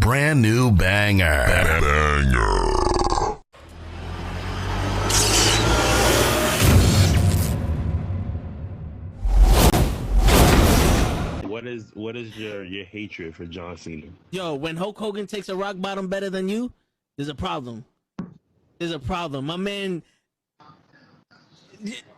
brand new banger. What is your hatred for John Cena? Yo, when Hulk Hogan takes a rock bottom better than you, there's a problem. There's a problem. My man.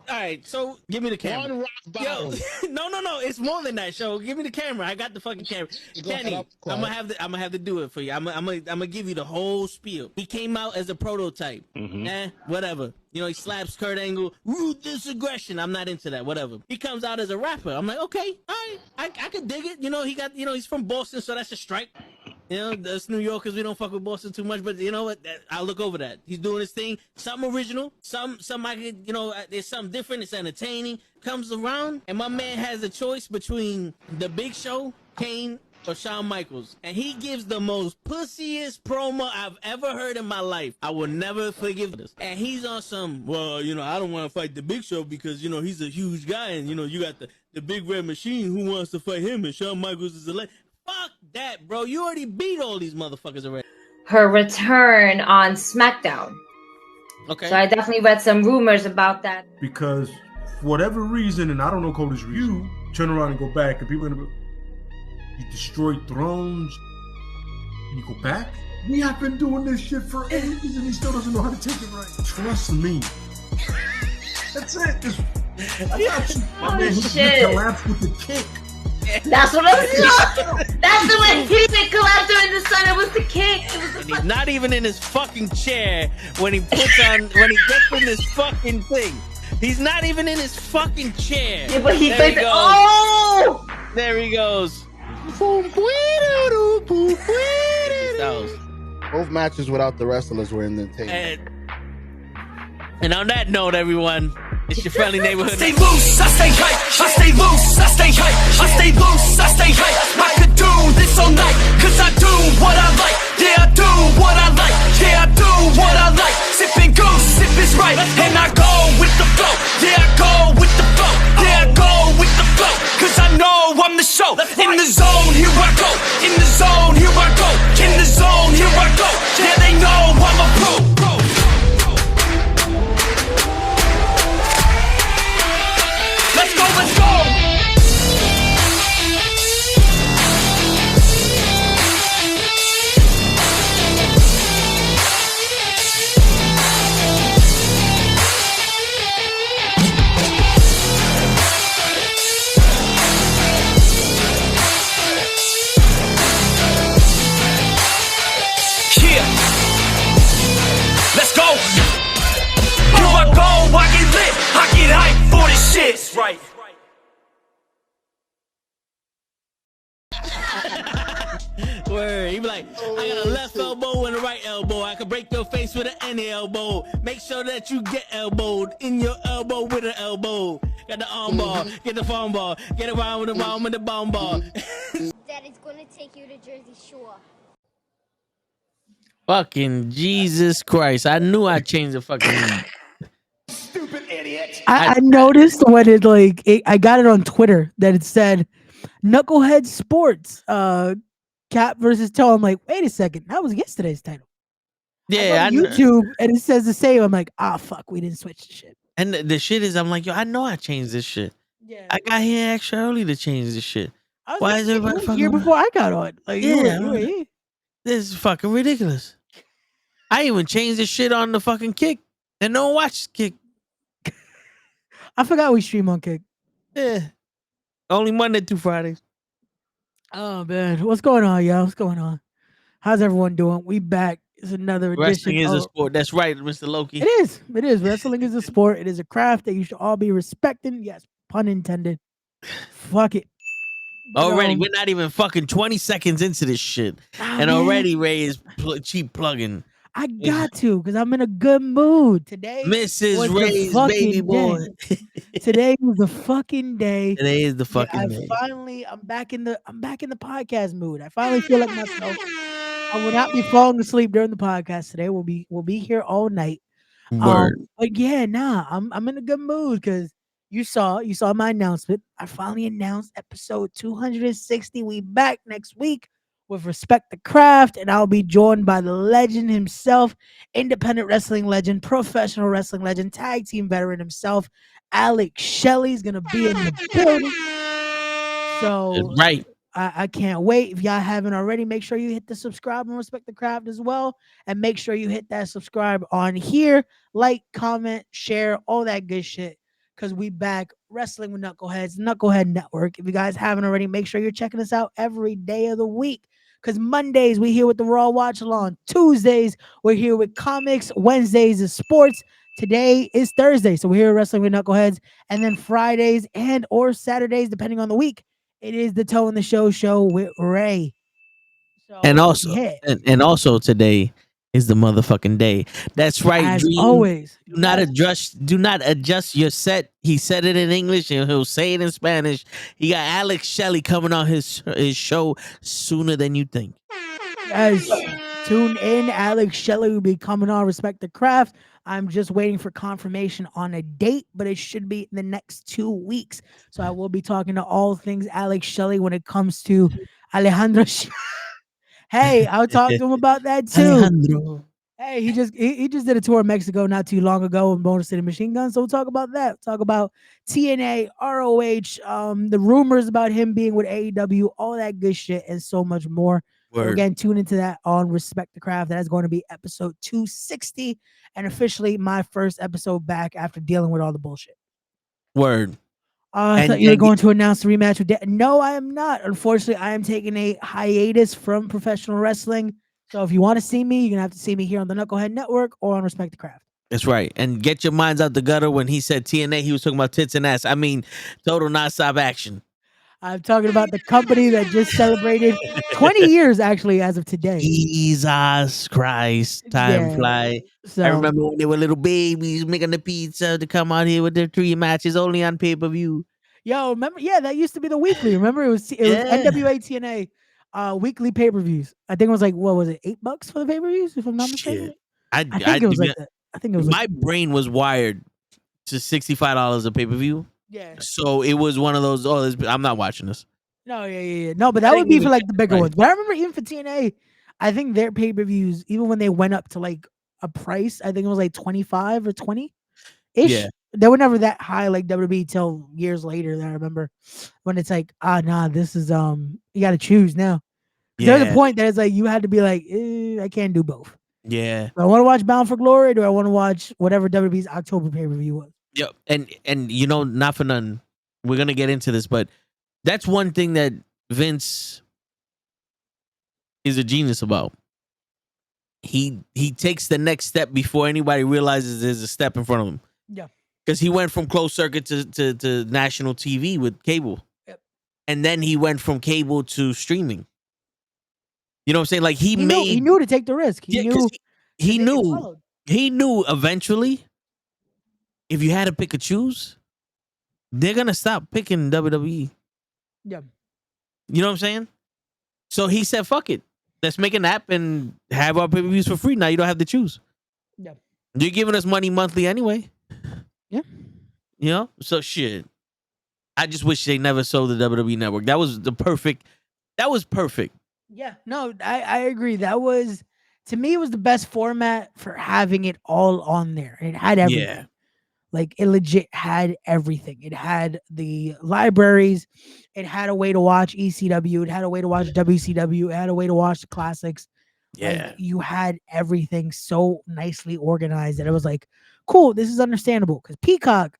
All right, so give me the camera. One rock bottom. Yo, no, it's more than that. Show, give me the camera. I got the fucking camera. Kenny, I'm gonna have to do it for you. I'm gonna give you the whole spiel. He came out as a prototype. Whatever. You know, he slaps Kurt Angle. Ruthless aggression. I'm not into that. Whatever. He comes out as a rapper. I'm like, okay, all right, I can dig it. You know, he's from Boston, so that's a strike. You know, us New Yorkers, we don't fuck with Boston too much, but you know what? I'll look over that. He's doing his thing. Something original. Some I could, you know, there's something different. It's entertaining. Comes around, and my man has a choice between The Big Show, Kane, or Shawn Michaels. And he gives the most pussiest promo I've ever heard in my life. I will never forgive this. And he's on some, well, you know, I don't want to fight The Big Show because, you know, he's a huge guy, and, you know, you got the Big Red Machine who wants to fight him, and Shawn Michaels is a legend. Fuck that, bro. You already beat all these motherfuckers already. Her return on SmackDown. Okay. So I definitely read some rumors about that. Because for whatever reason, and I don't know Cody's review, turn around and go back, and people are gonna be, you destroyed thrones, and you go back? We have been doing this shit for ages, and he still doesn't know how to take it right. Trust me. That's it. He collapsed with the kick. That's what I'm saying. That's the way he didn't collapse during the sun. It was the kick. And he's not even in his fucking chair when he gets in this fucking thing. He's not even in his fucking chair. Yeah, but he thinks, oh! There he goes. Both matches without the wrestlers were in the table. And on that note, everyone, it's your friendly neighborhood. I stay loose, I stay hype. I stay loose, I stay hype. I stay loose, I stay hype. I could do this all night, cause I do what I like. Yeah, I do what I like. Yeah, I do what I like. Sipping goose, sip is right. And I go with the flow. Yeah, I go with the flow. Yeah, I go with the flow. Cause I know I'm the show. In the zone, here I go. In the zone, here I go. In the zone, here I go. Yeah, they know I'm a pro. Let's go! Yeah! Let's go! Here I go, I get lit, I get hype for this shit. That's right. Word. He be like, I got a left elbow and a right elbow. I can break your face with an any elbow. Make sure that you get elbowed in your elbow with an elbow. Got the arm bar, get the phone ball, get around with the arm with the bomb ball. Daddy's gonna take you to Jersey Shore. Fucking Jesus Christ. I knew I changed the fucking name. Stupid idiot. I noticed when I got it on Twitter that it said Knucklehead Sports, Cap versus Toe. I'm like, wait a second, that was yesterday's title. Yeah, YouTube, and it says the same. I'm like, fuck, we didn't switch the shit. And the shit is, I'm like, yo, I know I changed this shit. Yeah, I got here extra early to change this shit. Why is everybody fucking here before I got on? Like, yeah, you were here. This is fucking ridiculous. I even changed this shit on the fucking Kick, and no one watched Kick. I forgot we stream on Kick. Yeah, only Monday through Fridays. Oh man, what's going on, y'all? What's going on? How's everyone doing? We back. It's another edition. Wrestling is a sport. That's right, Mr. Loki. It is. It is. Wrestling is a sport. It is a craft that you should all be respecting. Yes, pun intended. Fuck it. Already, we're not even fucking 20 seconds into this shit, and already Ray is cheap plugging. I got to, because I'm in a good mood today. Mrs. Ray's baby boy. Today was the fucking day. Today is the fucking day. I'm back in the podcast mood. I finally feel like myself. I will not be falling asleep during the podcast today. We'll be here all night. Word. But yeah, I'm in a good mood because you saw my announcement. I finally announced episode 260. We back next week with Respect the Craft, and I'll be joined by the legend himself, independent wrestling legend, professional wrestling legend, tag team veteran himself, Alex Shelley's gonna be in the building. So Right. I can't wait. If y'all haven't already, make sure you hit the subscribe and Respect the Craft as well. And make sure you hit that subscribe on here. Like, comment, share, all that good shit. Because we back wrestling with Knuckleheads, Knucklehead Network. If you guys haven't already, make sure you're checking us out every day of the week. Because Mondays, we're here with the Raw Watch Along. Tuesdays, we're here with comics. Wednesdays is sports. Today is Thursday. So we're here wrestling with Knuckleheads. And then Fridays and or Saturdays, depending on the week, it is the Toe in the Show with Ray. So, And also, yeah, and also today is the motherfucking day. That's right, as Dream. always, Do not adjust your set. He said it in English and he'll say it in Spanish. He got Alex Shelley coming on his show sooner than you think. Guys, tune in. Alex Shelley will be coming on Respect the Craft. I'm just waiting for confirmation on a date, but it should be in the next 2 weeks. So I will be talking to all things Alex Shelley when it comes to Alejandro. Hey, I'll talk to him about that too. Alejandro. Hey, he just did a tour in Mexico not too long ago in Bonus City Machine Gun. So we'll talk about that. Talk about TNA, ROH, the rumors about him being with AEW, all that good shit, and so much more. So again, tune into that on Respect the Craft. That is going to be episode 260 and officially my first episode back after dealing with all the bullshit. Word. I thought you were going to announce the rematch with No, I am not. Unfortunately, I am taking a hiatus from professional wrestling. So if you want to see me, you're going to have to see me here on the Knucklehead Network or on Respect the Craft. That's right. And get your minds out the gutter. When he said TNA, he was talking about tits and ass. I mean, total non-stop action. I'm talking about the company that just celebrated 20 years, actually, as of today. Jesus Christ. Time fly. So, I remember when they were little babies making the pizza to come out here with their 3 matches only on pay-per-view. Yo, remember? Yeah, that used to be the weekly. Remember? It was NWA TNA weekly pay-per-views. I think it was like, what was it, $8 for the pay-per-views, if I'm not mistaken? I think it was like that. I think it was my brain was wired to $65 a pay-per-view. Yeah. So it was one of those, I'm not watching this. No, yeah. No, but that would be for like the bigger ones. But I remember even for TNA, I think their pay-per-views, even when they went up to like a price, I think it was like 25 or 20-ish. Yeah. They were never that high like WWE till years later. That I remember when it's like, this is you got to choose now. Yeah. There's a point that it's like you had to be like, I can't do both. Yeah. Do I want to watch Bound for Glory, or do I want to watch whatever WWE's October pay-per-view was? Yep. And you know, not for nothing, we're gonna get into this, but that's one thing that Vince is a genius about. He takes the next step before anybody realizes there's a step in front of him. Yeah. Because he went from closed circuit to national TV with cable. Yep. And then he went from cable to streaming. You know what I'm saying? Like he knew to take the risk. He knew eventually if you had to pick a choose, they're gonna stop picking WWE. Yeah. You know what I'm saying? So he said, fuck it. Let's make an app and have our pay-per-views for free. Now you don't have to choose. Yeah. You're giving us money monthly anyway. Yeah. You know? So shit. I just wish they never sold the WWE network. That was perfect. Yeah. No, I agree. That was, to me, it was the best format for having it all on there. It had everything. Yeah. Like, it legit had everything. It had the libraries. It had a way to watch ECW. It had a way to watch WCW. It had a way to watch the classics. Yeah. Like, you had everything so nicely organized that it was like, cool, this is understandable. Because Peacock,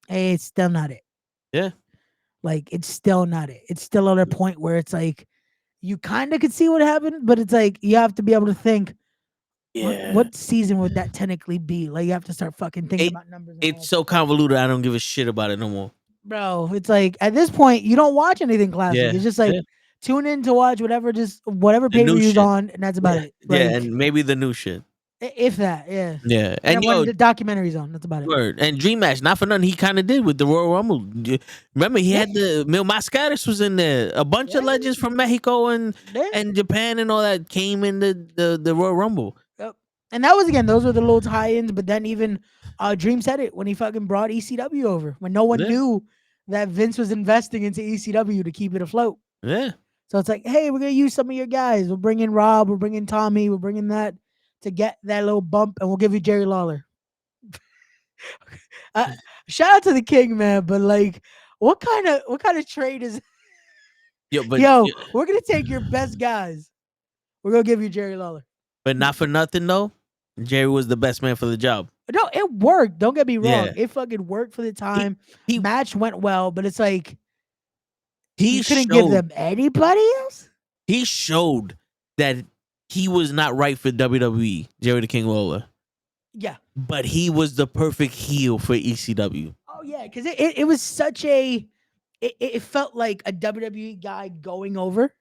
it's still not it. Yeah. Like, it's still not it. It's still at a point where it's like, you kind of could see what happened, but it's like, you have to be able to think, what season would that technically be? Like, you have to start fucking thinking about numbers. It's so convoluted, I don't give a shit about it no more. Bro, it's like, at this point, you don't watch anything classic. Yeah. It's just like, tune in to watch whatever pay-per-view's on, and that's about it. Like, and maybe the new shit. If that, yeah. Yeah. And when the documentary's on, that's about it. Word. And Dream Match, not for nothing, he kind of did with the Royal Rumble. Remember, he had the Mil Mascaras was in there. A bunch of legends from Mexico and Japan and all that came in the Royal Rumble. Yep. And that was, again, those were the little tie-ins, but then even Dream said it when he fucking brought ECW over, when no one knew that Vince was investing into ECW to keep it afloat. Yeah. So it's like, hey, we're gonna use some of your guys. We'll bring in Rob. We'll bring in Tommy. We'll bring in that to get that little bump, and we'll give you Jerry Lawler. Shout out to the King, man. But like, what kind of trade is? Yo, we're gonna take your best guys. We're gonna give you Jerry Lawler. But not for nothing though. Jerry was the best man for the job. No, it worked. Don't get me wrong. Yeah. It fucking worked for the time. He- Match went well, but it's like He you couldn't give them anybody else. He showed that he was not right for WWE, Jerry the King Lawler. Yeah. But he was the perfect heel for ECW. Oh yeah, because it was such a it felt like a WWE guy going over,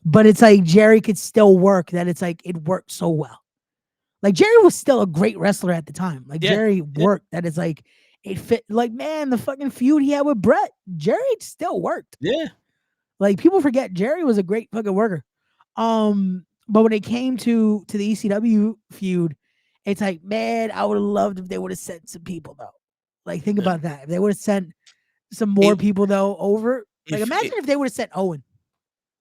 but it's like Jerry could still work. That it's like it worked so well. Like Jerry was still a great wrestler at the time. Like Jerry worked. That it's like it fit. Like man, the fucking feud he had with Brett, Jerry still worked. Yeah. Like people forget Jerry was a great fucking worker. But when it came to the ECW feud, it's like, man, I would have loved if they would have sent some people though. Like think about that. If they would have sent some more people though over. Like imagine if they would have sent Owen.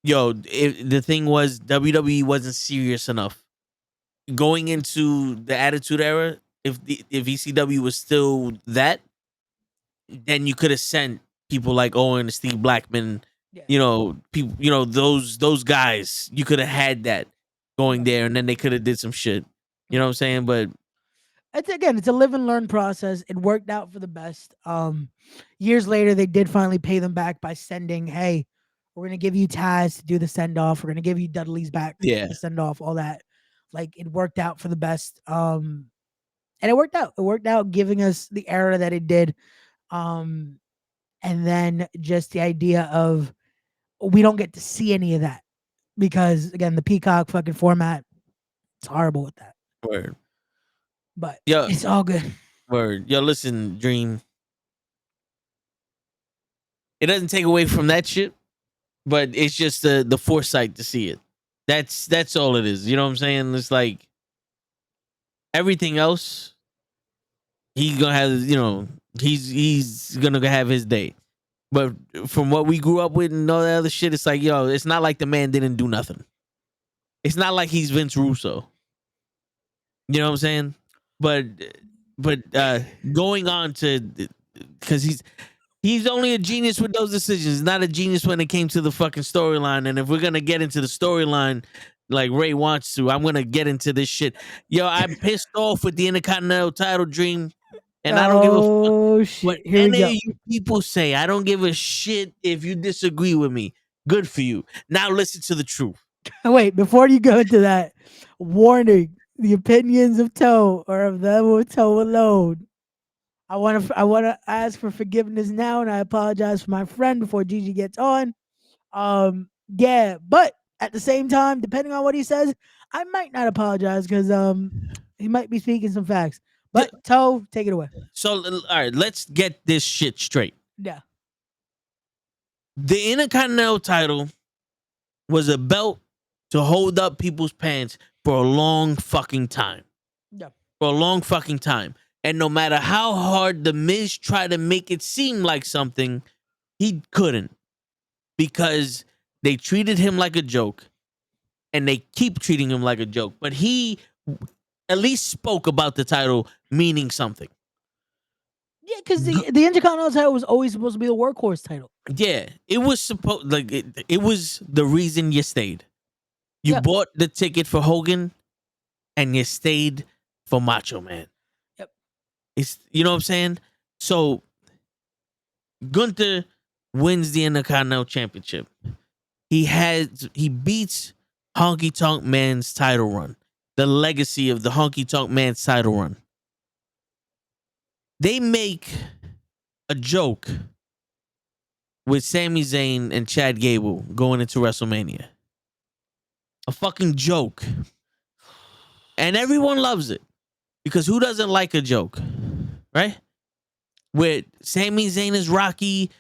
Yo, the thing was WWE wasn't serious enough. Going into the Attitude Era, if ECW was still that, then you could have sent people like Owen, Steve Blackman, people, those guys. You could have had that going there, and then they could have did some shit. You know what I'm saying? But it's a live and learn process. It worked out for the best. Years later, they did finally pay them back by sending, hey, we're gonna give you Taz to do the send off. We're gonna give you Dudley's back to send off, all that. Like it worked out for the best. And it worked out. It worked out giving us the era that it did. And then just the idea of we don't get to see any of that because again, the Peacock fucking format, it's horrible with that. Word. But it's all good. Word. Yo, listen, Dream. It doesn't take away from that shit, but it's just the foresight to see it. That's all it is. You know what I'm saying? It's like everything else, he's gonna have, he's gonna have his day. But from what we grew up with and all that other shit, it's like, yo, it's not like the man didn't do nothing. It's not like he's Vince Russo. You know what I'm saying? But going on to, because he's only a genius with those decisions, not a genius when it came to the fucking storyline. And if we're gonna get into the storyline like Ray wants to, I'm gonna get into this shit. Yo, I'm pissed off with the Intercontinental title, Dream. And I don't give a fuck what any of you people say. I don't give a shit if you disagree with me. Good for you. Now listen to the truth. Wait, before you go into that, warning: the opinions of Toe are of them with Toe alone. I want to ask for forgiveness now, and I apologize for my friend before Gigi gets on. Yeah, but at the same time, depending on what he says, I might not apologize because he might be speaking some facts. But Toe, take it away. So, all right, let's get this shit straight. Yeah. The Intercontinental title was a belt to hold up people's pants for a long fucking time. Yeah. For a long fucking time. And no matter how hard The Miz tried to make it seem like something, he couldn't. Because they treated him like a joke. And they keep treating him like a joke. But he at least spoke about the title meaning something. Yeah, because the Intercontinental title was always supposed to be the workhorse title. Yeah, it was supposed it was the reason you stayed. You bought the ticket for Hogan, and you stayed for Macho Man. Yep. It's, you know what I'm saying? So Gunther wins the Intercontinental Championship. He beats Honky Tonk Man's title run. The legacy of the Honky Tonk Man's title run. They make a joke with Sami Zayn and Chad Gable going into WrestleMania. A fucking joke. And everyone loves it. Because who doesn't like a joke? Right? With Sami Zayn is Rocky,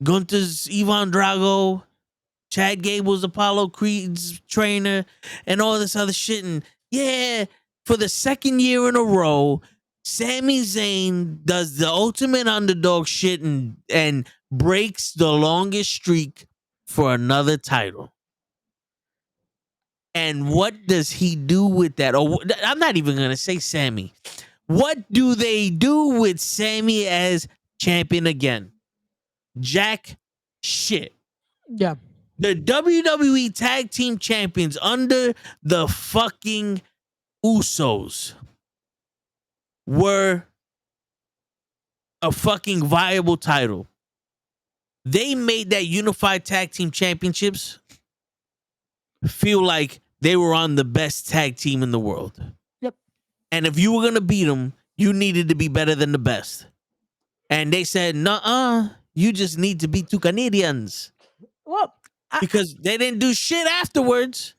Gunther's Ivan Drago, Chad Gable's Apollo Creed's trainer, and all this other shit. And yeah, for the second year in a row, Sami Zayn does the ultimate underdog shit and breaks the longest streak for another title. And what does he do with that? Or I'm not even going to say Sammy. What do they do with Sammy as champion again? Jack shit. Yeah. The WWE Tag Team Champions under the fucking Usos were a fucking viable title. They made that Unified Tag Team Championships feel like they were on the best tag team in the world. Yep. And if you were going to beat them, you needed to be better than the best. And they said, nuh-uh, you just need to beat two Canadians. Well, Because they didn't do shit afterwards.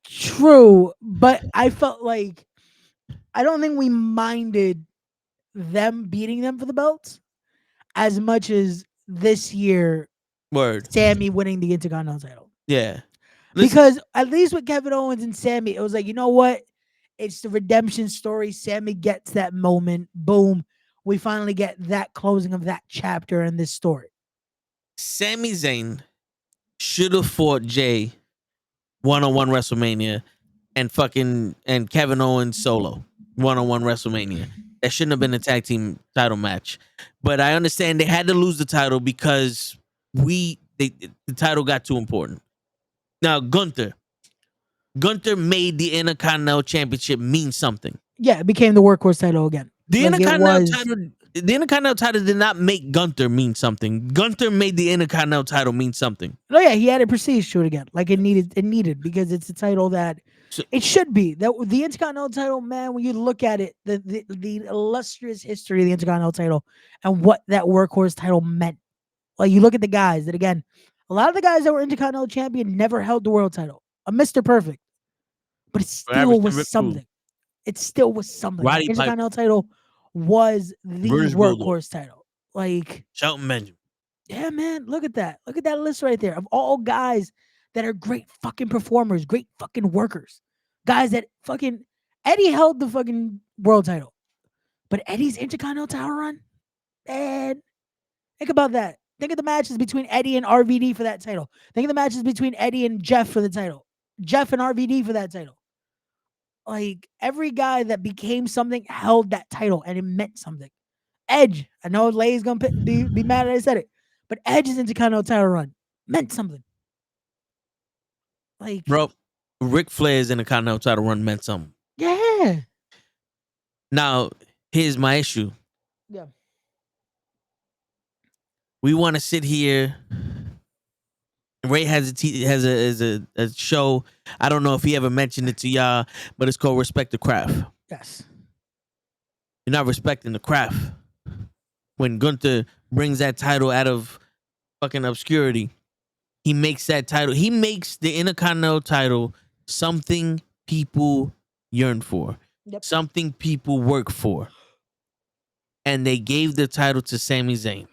True, but I felt like I don't think we minded them beating them for the belts as much as this year Sammy winning the Intercontinental title. Yeah. Because at least with Kevin Owens and Sammy, it was like, you know what? It's the redemption story. Sammy gets that moment. Boom. We finally get that closing of that chapter in this story. Sami Zayn should have fought Jay one-on-one WrestleMania and Kevin Owens solo one-on-one WrestleMania. That shouldn't have been a tag team title match. But I understand they had to lose the title because the title got too important. Now, Gunther made the Intercontinental Championship mean something. Yeah, it became the workhorse title again. The Intercontinental title did not make Gunther mean something. Gunther made the Intercontinental title mean something. Oh yeah, he added prestige to it again. Like it needed because it's a title that it should be. That the Intercontinental title, man, when you look at it, the illustrious history of the Intercontinental title and what that workhorse title meant. Like you look at the guys that again, a lot of the guys that were Intercontinental champion never held the world title. A Mr. Perfect. But it still was something. It still was something. The Intercontinental title was the workhorse title. Like Shelton Benjamin. Yeah, man. Look at that. Look at that list right there of all guys that are great fucking performers, great fucking workers. Guys that fucking Eddie held the fucking world title. But Eddie's Intercontinental title run, man. Think about that. Think of the matches between Eddie and RVD for that title. Think of the matches between Eddie and Jeff for the title. Jeff and RVD for that title. Like every guy that became something held that title and it meant something. Edge, I know Lay's gonna be mad that I said it, but Edge's Intercontinental title run meant something. Like, bro, Ric Flair's Intercontinental title run meant something. Yeah. Now, here's my issue. Yeah. We want to sit here. Ray has a show. I don't know if he ever mentioned it to y'all, but it's called Respect the Craft. Yes. You're not respecting the craft. When Gunther brings that title out of fucking obscurity, he makes that title. He makes the Intercontinental title something people yearn for, something people work for, and they gave the title to Sami Zayn.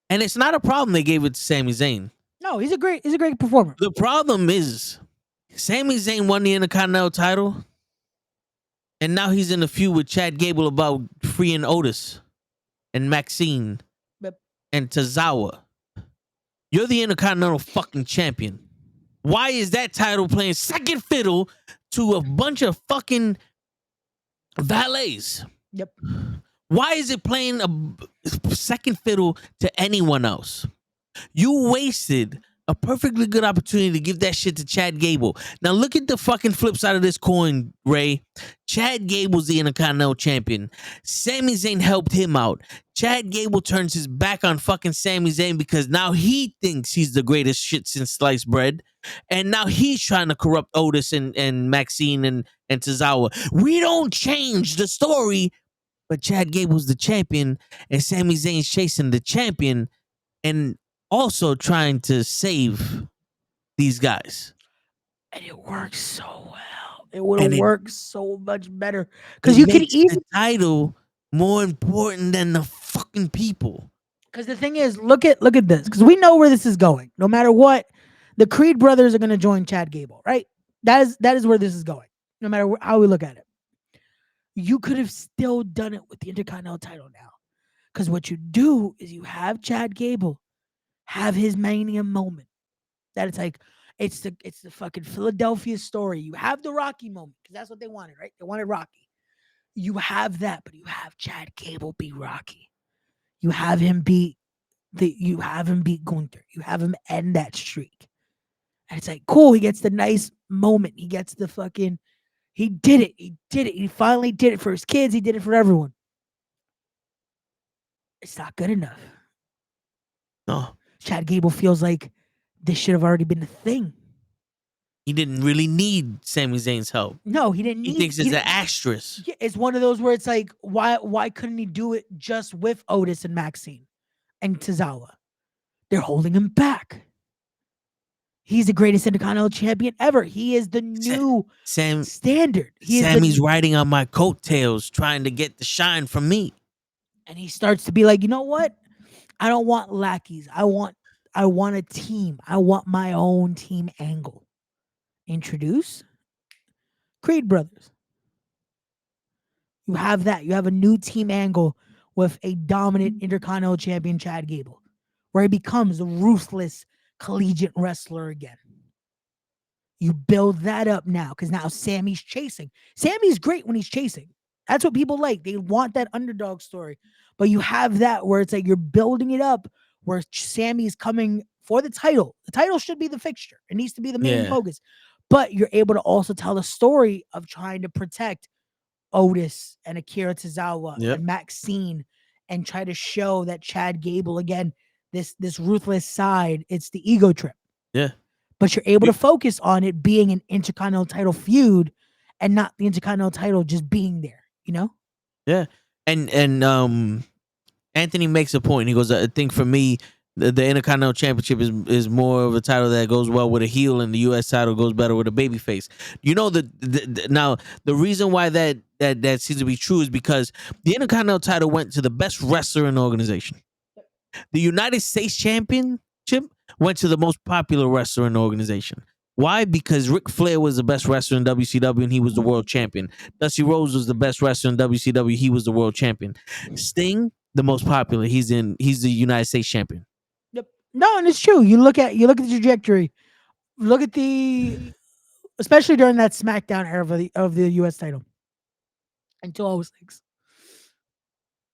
And it's not a problem they gave it to Sami Zayn. No, he's a great performer. The problem is Sami Zayn won the Intercontinental title, and now he's in a feud with Chad Gable about freeing Otis and Maxine and Tozawa. You're the Intercontinental fucking champion. Why is that title playing second fiddle to a bunch of fucking valets? Yep. Why is it playing a second fiddle to anyone else? You wasted a perfectly good opportunity to give that shit to Chad Gable. Now look at the fucking flip side of this coin, Ray. Chad Gable's the Intercontinental champion. Sami Zayn helped him out. Chad Gable turns his back on fucking Sami Zayn because now he thinks he's the greatest shit since sliced bread. And now he's trying to corrupt Otis and Maxine and Tozawa. We don't change the story. But Chad Gable's the champion, and Sami Zayn's chasing the champion, and also trying to save these guys. And it works so well. It would have worked so much better because you could even the title more important than the fucking people. Because the thing is, look at this. Because we know where this is going. No matter what, the Creed brothers are going to join Chad Gable, right? That is where this is going. No matter how we look at it. You could have still done it with the Intercontinental title now. Because what you do is you have Chad Gable have his Mania moment. That it's like it's the fucking Philadelphia story. You have the Rocky moment because that's what they wanted, right? They wanted Rocky. You have that, but you have Chad Gable beat Rocky. You have him beat Gunther. You have him end that streak. And it's like, cool, he gets the nice moment. He gets the fucking, he did it. He did it. He finally did it for his kids. He did it for everyone. It's not good enough. No. Chad Gable feels like this should have already been a thing. He didn't really need Sami Zayn's help. No, he didn't need. He thinks it's an asterisk. Yeah, it's one of those where it's like, why couldn't he do it just with Otis and Maxine and Tozawa? They're holding him back. He's the greatest Intercontinental Champion ever. He is the new standard. Sammy's riding on my coattails, trying to get the shine from me. And he starts to be like, you know what? I don't want lackeys. I want a team. I want my own team angle. Introduce Creed Brothers. You have that. You have a new team angle with a dominant Intercontinental Champion, Chad Gable, where he becomes a ruthless collegiate wrestler again. You build that up now because now Sammy's chasing. Sammy's great when he's chasing. That's what people like. They want that underdog story. But you have that where it's like you're building it up where Sammy's coming for the title. The title should be the fixture. It needs to be the main focus. But you're able to also tell the story of trying to protect Otis and Akira Tozawa and Maxine and try to show that Chad Gable, again, this ruthless side, it's the ego trip. Yeah. But you're able to focus on it being an Intercontinental title feud and not the Intercontinental title just being there, you know? Yeah. And Anthony makes a point. He goes, I think for me, the Intercontinental Championship is more of a title that goes well with a heel, and the U.S. title goes better with a babyface. You know, now the reason why that seems to be true is because the Intercontinental title went to the best wrestler in the organization. The United States Championship went to the most popular wrestler in the organization. Why? Because Ric Flair was the best wrestler in WCW and he was the world champion. Dusty Rhodes was the best wrestler in WCW. He was the world champion. Sting, the most popular. He's the United States champion. Yep. No, and it's true. You look at the trajectory. Look at especially during that SmackDown era of the US title until 2006.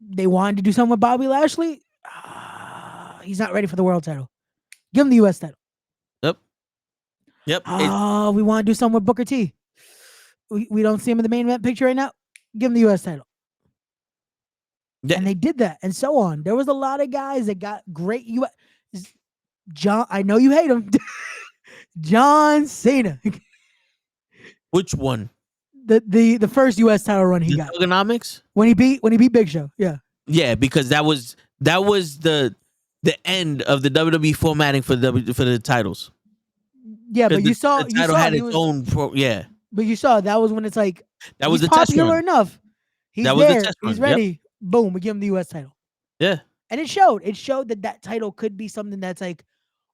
They wanted to do something with Bobby Lashley. He's not ready for the world title. Give him the US title. Yep. We want to do something with Booker T. We don't see him in the main event picture right now. Give him the US title. Yeah. And they did that, and so on. There was a lot of guys that got great US. John, I know you hate him. John Cena. Which one? The first US title run he got. Thuganomics? When he beat Big Show. Yeah. Yeah, because that was the end of the WWE formatting for the titles. Yeah, but the title had its own But you saw that was when it's like that was he's the test popular run. enough. He's that was there. The test He's run. ready. Yep. Boom, we give him the US title. Yeah. And it showed. It showed that title could be something that's like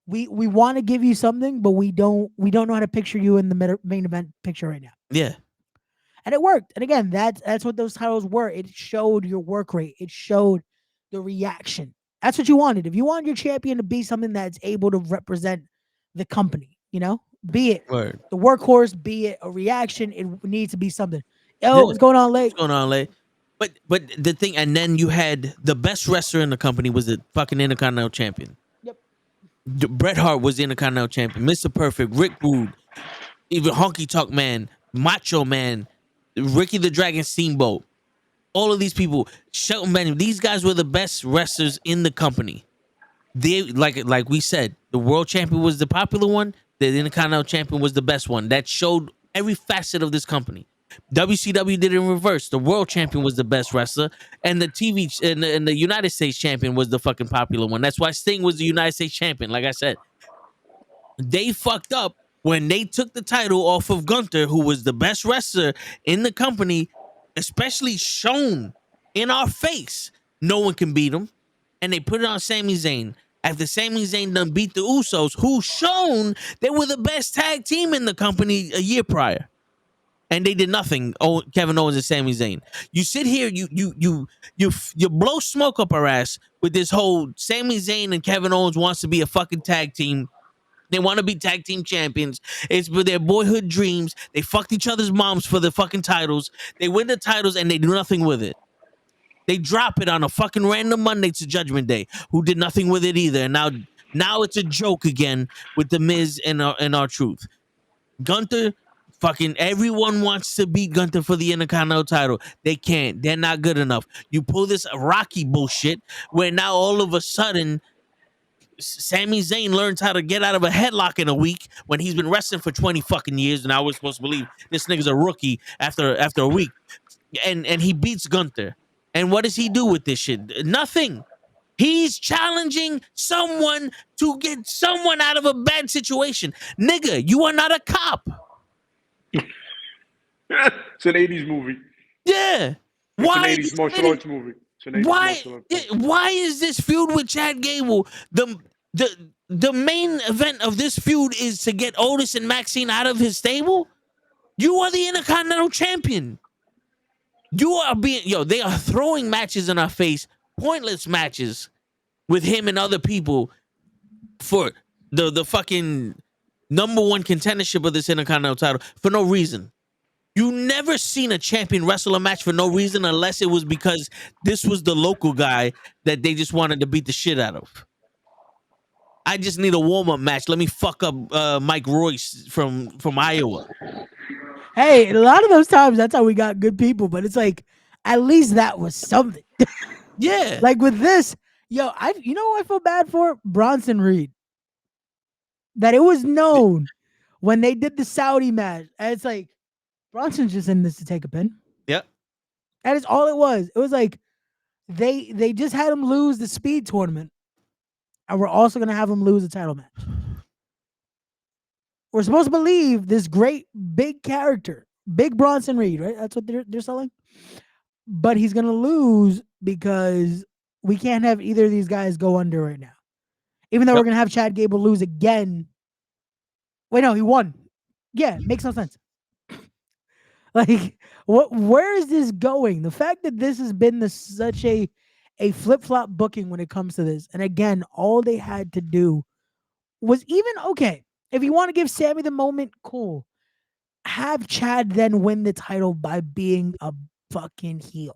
we want to give you something, but we don't know how to picture you in the main event picture right now. Yeah. And it worked. And again, that's what those titles were. It showed your work rate. It showed the reaction. That's what you wanted. If you want your champion to be something that's able to represent the company, you know, be it the workhorse, be it a reaction, it needs to be something. What's going on, Late? What's going on, Late? But the thing, and then you had the best wrestler in the company was the fucking Intercontinental Champion. Yep. Bret Hart was the Intercontinental Champion. Mr. Perfect, Rick Rude, even Honky Tonk Man, Macho Man, Ricky the Dragon Steamboat. All of these people, Shelton Benjamin, these guys were the best wrestlers in the company. They like we said, the world champion was the popular one. The Intercontinental Champion was the best one. That showed every facet of this company. WCW did it in reverse. The world champion was the best wrestler, and the TV and the United States champion was the fucking popular one. That's why Sting was the United States champion. Like I said, they fucked up when they took the title off of Gunther, who was the best wrestler in the company, especially shown in our face. No one can beat him, and they put it on Sami Zayn. After Sami Zayn done beat the Usos, who shown they were the best tag team in the company a year prior. and they did nothing. Oh, Kevin Owens and Sami Zayn. You sit here, you blow smoke up our ass with this whole Sami Zayn and Kevin Owens wants to be a fucking tag team. They want to be tag team champions. It's for their boyhood dreams. They fucked each other's moms for the fucking titles. They win the titles and they do nothing with it. They drop it on a fucking random Monday to Judgment Day, who did nothing with it either. And now it's a joke again with the Miz and R-Truth. Gunther, fucking everyone wants to beat Gunther for the Intercontinental title. They can't. They're not good enough. You pull this Rocky bullshit where now all of a sudden Sami Zayn learns how to get out of a headlock in a week when he's been wrestling for 20 fucking years, and I was supposed to believe this nigga's a rookie after a week. And he beats Gunther. And what does he do with this shit? Nothing. He's challenging someone to get someone out of a bad situation. Nigga, you are not a cop. It's an 80s movie. Yeah. It's an 80s martial arts movie. Why is this feud with Chad Gable the main event of this feud is to get Otis and Maxine out of his stable? You are the Intercontinental Champion. You are they are throwing matches in our face, pointless matches with him and other people for the fucking number one contendership of this Intercontinental title for no reason. You never seen a champion wrestle a match for no reason unless it was because this was the local guy that they just wanted to beat the shit out of. I just need a warm-up match. Let me fuck up Mike Royce from Iowa. Hey, a lot of those times that's how we got good people, but it's like at least that was something. Yeah. Like with this, you know what I feel bad for? Bronson Reed. That it was known when they did the Saudi match. And it's like Bronson's just in this to take a pin. Yep. That is all it was. It was like they just had him lose the speed tournament. And we're also gonna have him lose the title match. We're supposed to believe this great big character, big Bronson Reed, right? That's what they're selling. But he's gonna lose because we can't have either of these guys go under right now. Even though we're gonna have Chad Gable lose again. Wait, no, he won. Yeah, makes no sense. Like, where is this going? The fact that this has been such a flip-flop booking when it comes to this. And again, all they had to do was even, okay, if you want to give Sammy the moment, cool. Have Chad then win the title by being a fucking heel.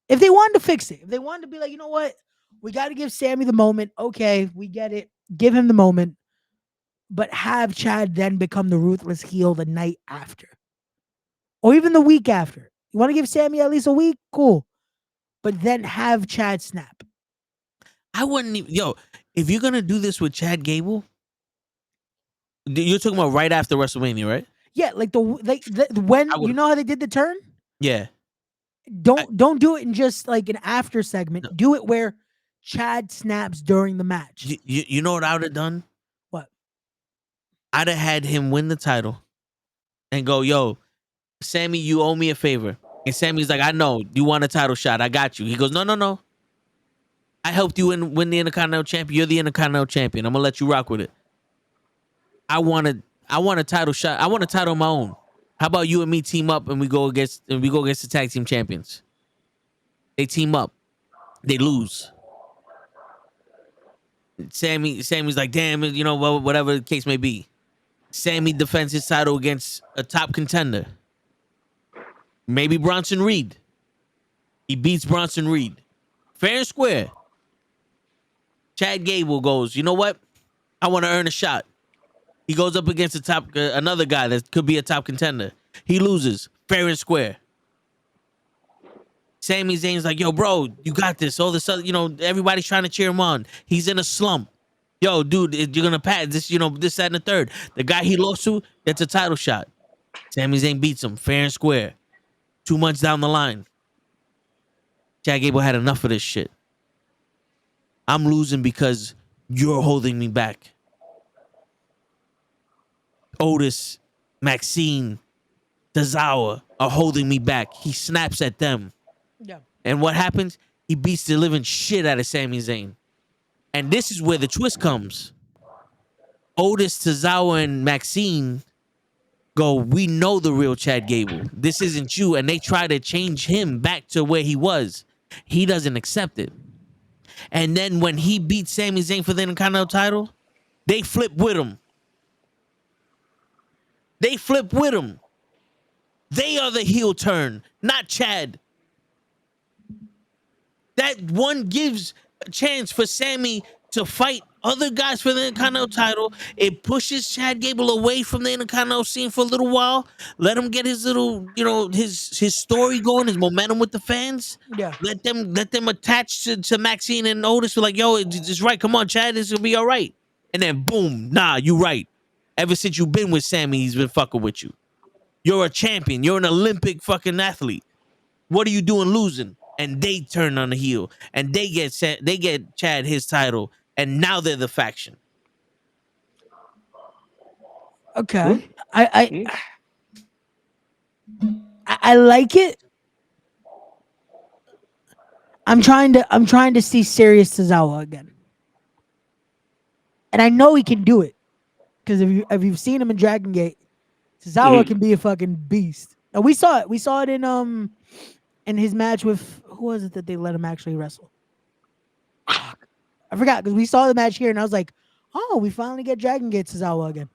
If they wanted to fix it, if they wanted to be like, you know what? We got to give Sammy the moment. Okay, we get it. Give him the moment. But have Chad then become the ruthless heel the night after. Or even the week after. You want to give Sammy at least a week? Cool. But then have Chad snap. I wouldn't even, if you're going to do this with Chad Gable, you're talking about right after WrestleMania, right? Yeah, like when you know how they did the turn? Yeah. Don't do it in just like an after segment. No. Do it where Chad snaps during the match. You know what I would have done? What? I'd have had him win the title and go, yo, Sammy, you owe me a favor. And Sammy's like, I know, you want a title shot. I got you. He goes, no. I helped you win the Intercontinental Champion. You're the Intercontinental Champion. I'm going to let you rock with it. I want a title shot. I want a title of my own. How about you and me team up and we go against the tag team champions? They team up. They lose. Sammy's like, damn, whatever the case may be. Sammy defends his title against a top contender. Maybe Bronson Reed. He beats Bronson Reed. Fair and square. Chad Gable goes, you know what? I want to earn a shot. He goes up against another guy that could be a top contender. He loses. Fair and square. Sami Zayn's like, yo, bro, you got this. All this other, everybody's trying to cheer him on. He's in a slump. Yo, dude, you're going to pass this, this, that, and the third. The guy he lost to, that's a title shot. Sami Zayn beats him. Fair and square. 2 months down the line. Chad Gable had enough of this shit. I'm losing because you're holding me back. Otis, Maxine, Tozawa are holding me back. He snaps at them. Yeah. And what happens? He beats the living shit out of Sami Zayn. And this is where the twist comes. Otis, Tozawa, and Maxine go, we know the real Chad Gable. This isn't you. And they try to change him back to where he was. He doesn't accept it. And then when he beat Sami Zayn for the Intercontinental title, they flip with him. They flip with him. They are the heel turn, not Chad. That one gives a chance for Sammy to fight other guys for the Intercontinental title. It pushes Chad Gable away from the Intercontinental scene for a little while. Let him get his little, his story going, his momentum with the fans. Yeah. Let them attach to Maxine and Otis. Be like, yo, it's right. Come on, Chad, this will be all right. And then boom, nah, you right. Ever since you've been with Sammy, he's been fucking with you. You're a champion. You're an Olympic fucking athlete. What are you doing losing? And they turn on the heel, and they get Chad his title, and now they're the faction. Okay, I like it. I'm trying to see Serious Tozawa again, and I know he can do it because if you've seen him in Dragon Gate, Tozawa can be a fucking beast. And we saw it. We saw it in his match with, who was it that they let him actually wrestle? I forgot, because we saw the match here and I was like, oh, we finally get Dragon Gate Tozawa again.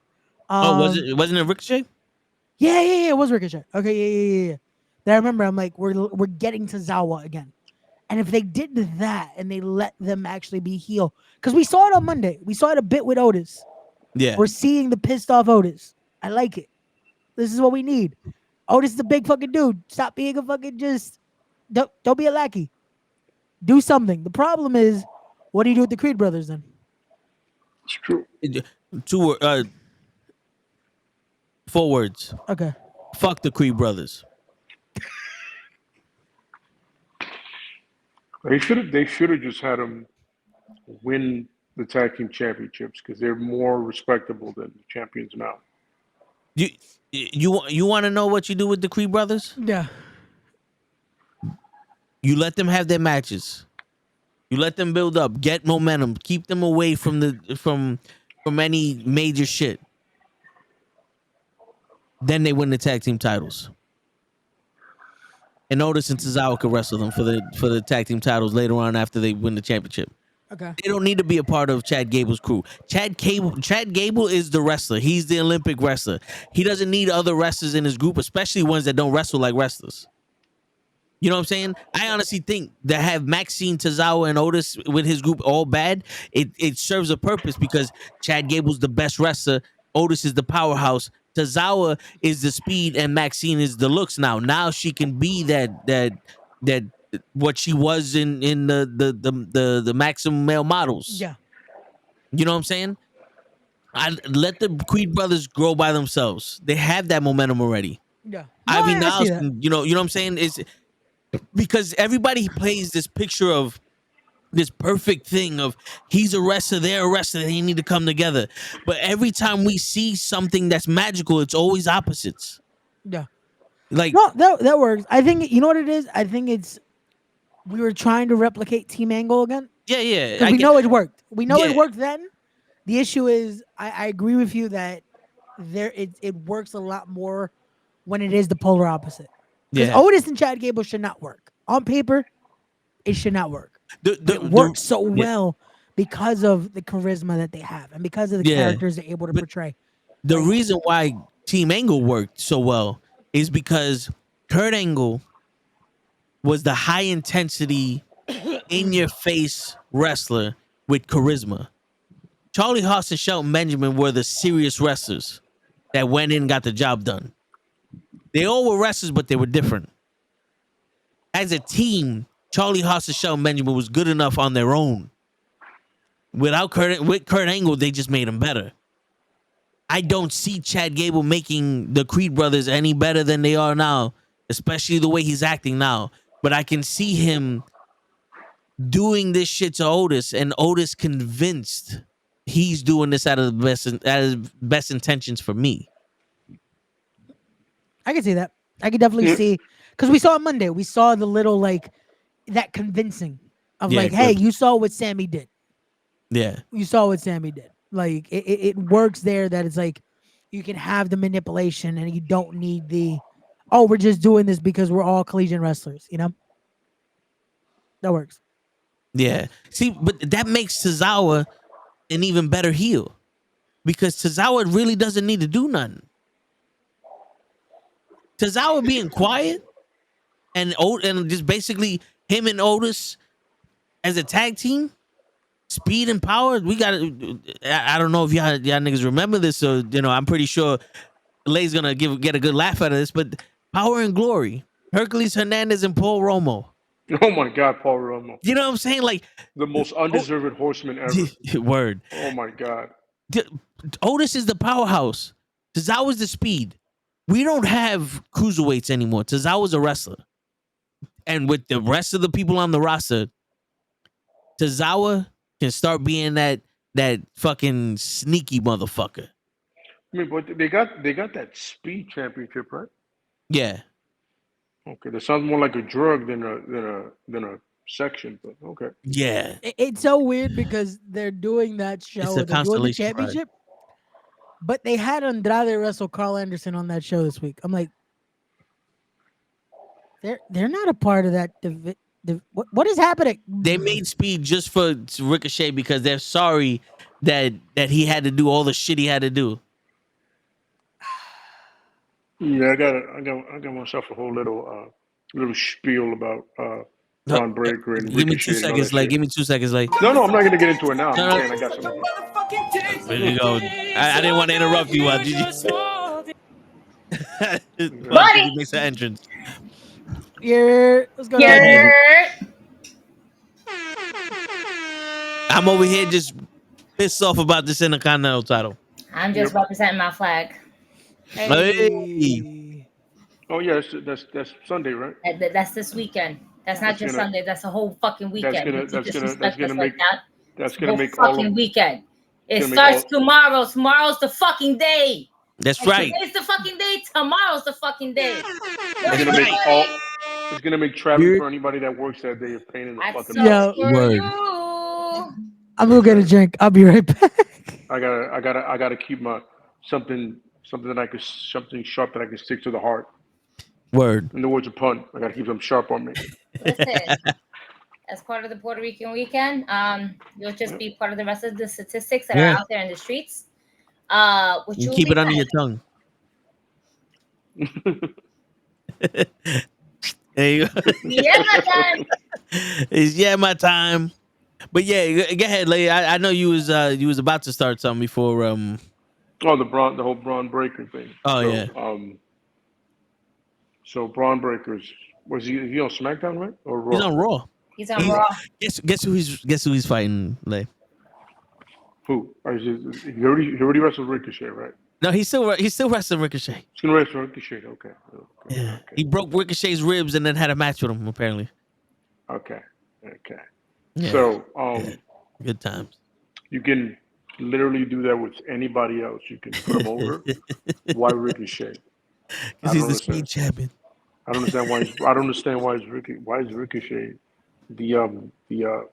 Wasn't it Ricochet? Yeah, it was Ricochet. Okay, yeah. Then I remember, I'm like, we're getting Tozawa again. And if they did that and they let them actually be heel, because we saw it on Monday. We saw it a bit with Otis. Yeah. We're seeing the pissed off Otis. I like it. This is what we need. Otis is a big fucking dude. Stop being a fucking don't be a lackey. Do something. The problem is, what do you do with the Creed brothers then? It's true. 4 words. Okay. Fuck the Creed brothers. They should have just had them win the tag team championships because they're more respectable than the champions now. You want to know what you do with the Creed brothers? Yeah. You let them have their matches. You let them build up, get momentum, keep them away from any major shit. Then they win the tag team titles. And Otis and Tozawa could wrestle them for the tag team titles later on after they win the championship. Okay. They don't need to be a part of Chad Gable's crew. Chad Gable is the wrestler. He's the Olympic wrestler. He doesn't need other wrestlers in his group, especially ones that don't wrestle like wrestlers. You know what I'm saying? I honestly think that have Maxine, Tozawa, and Otis with his group all bad, it serves a purpose because Chad Gable's the best wrestler. Otis is the powerhouse. Tozawa is the speed, and Maxine is the looks now. Now she can be that what she was in the maximum male models. Yeah. You know what I'm saying? I let the Creed brothers grow by themselves. They have that momentum already. Yeah. Ivy I Niles, see that. you know what I'm saying? Is because everybody plays this picture of this perfect thing of he's a wrestler, they're a wrestler, they need to come together. But every time we see something that's magical, it's always opposites. Yeah. Like no, that works. I think you know what it is. I think it's we were trying to replicate Team Angle again. Yeah. We know it worked. We know Yeah. it worked then. The issue is, I agree with you that it works a lot more when it is the polar opposite. Because Otis and Chad Gable should not work on paper. It should not work. It works so well because of the charisma that they have and because of the characters they're able to portray. The reason why Team Angle worked so well is because Kurt Angle was the high intensity, in your face wrestler with charisma. Charlie Haas and Shelton Benjamin were the serious wrestlers that went in and got the job done. They all were wrestlers, but they were different. As a team, Charlie Haas and Shelton Benjamin was good enough on their own. With Kurt Angle, they just made him better. I don't see Chad Gable making the Creed brothers any better than they are now, especially the way he's acting now. But I can see him doing this shit to Otis, and Otis convinced he's doing this out of the best intentions for me. I can see that. I can definitely see, because we saw on Monday, we saw the little that convincing of hey, you saw what Sammy did. Yeah, you saw what Sammy did. Like it works there. That it's like you can have the manipulation, and you don't need the, oh, we're just doing this because we're all collegiate wrestlers. You know, that works. Yeah. See, but that makes Tozawa an even better heel because Tozawa really doesn't need to do nothing. Tozawa being quiet and just basically him and Otis as a tag team, speed and power. We got to. I don't know if y'all niggas remember this, so I'm pretty sure Lay's gonna get a good laugh out of this. But Power and Glory, Hercules Hernandez and Paul Romo. Oh my God, Paul Romo. You know what I'm saying? Like the most undeserved horseman ever. Word. Oh my God. Otis is the powerhouse. Tozawa's the speed. We don't have cruiserweights anymore. Tozawa's a wrestler. And with the rest of the people on the roster, Tozawa can start being that fucking sneaky motherfucker. I mean, but they got that speed championship, right? Yeah. Okay, that sounds more like a drug than a section, but okay. Yeah. It's so weird because they're doing that show. They're doing the championship, but they had Andrade wrestle Carl Anderson on that show this week. I'm like, they're not a part of that. What is happening? They made speed just for Ricochet because they're sorry that he had to do all the shit he had to do. Yeah, I got myself a whole little spiel about Braun Breaker and give me Ricochet. 2 seconds, like. Give me 2 seconds, like. No, I'm not gonna get into it now. I'm saying I got something. There you go. I didn't want to interrupt you while you Buddy makes an entrance. Yeah, let's go. Yeah. I'm over here just pissed off about this Intercontinental title. I'm just representing my flag. Hey. Oh yeah, that's Sunday, right? That's this weekend. That's not just Sunday. That's a whole fucking weekend. That's gonna make fucking weekend. It starts tomorrow. Tomorrow's the fucking day. That's right. Today's the fucking day. Tomorrow's the fucking day. It's gonna make traveling for anybody that works that day a pain in the fucking butt. Word. I'm gonna get a drink. I'll be right back. I gotta keep my something sharp that I can stick to the heart. Word. In the words of pun, I gotta keep them sharp on me. Listen, as part of the Puerto Rican weekend, you'll just be part of the rest of the statistics that are out there in the streets. You keep it under your tongue. There you go. Yeah, my time. It's my time. But yeah, go ahead, Leigh. I know you was about to start something before. The whole Braun Breaker thing. So Braun Breaker's was he on SmackDown, right? Or Raw? He's on Raw. He's on Raw. Guess who he's fighting, Leigh? Who? He already wrestled Ricochet, right? No, he's still wrestling Ricochet. He's gonna wrestle Ricochet. Okay. Yeah. Okay. He broke Ricochet's ribs and then had a match with him, apparently. Okay. Yeah. So good times. You can literally do that with anybody else. You can put them over. Why Ricochet? Because he's the speed champion. I don't understand why is Ricochet the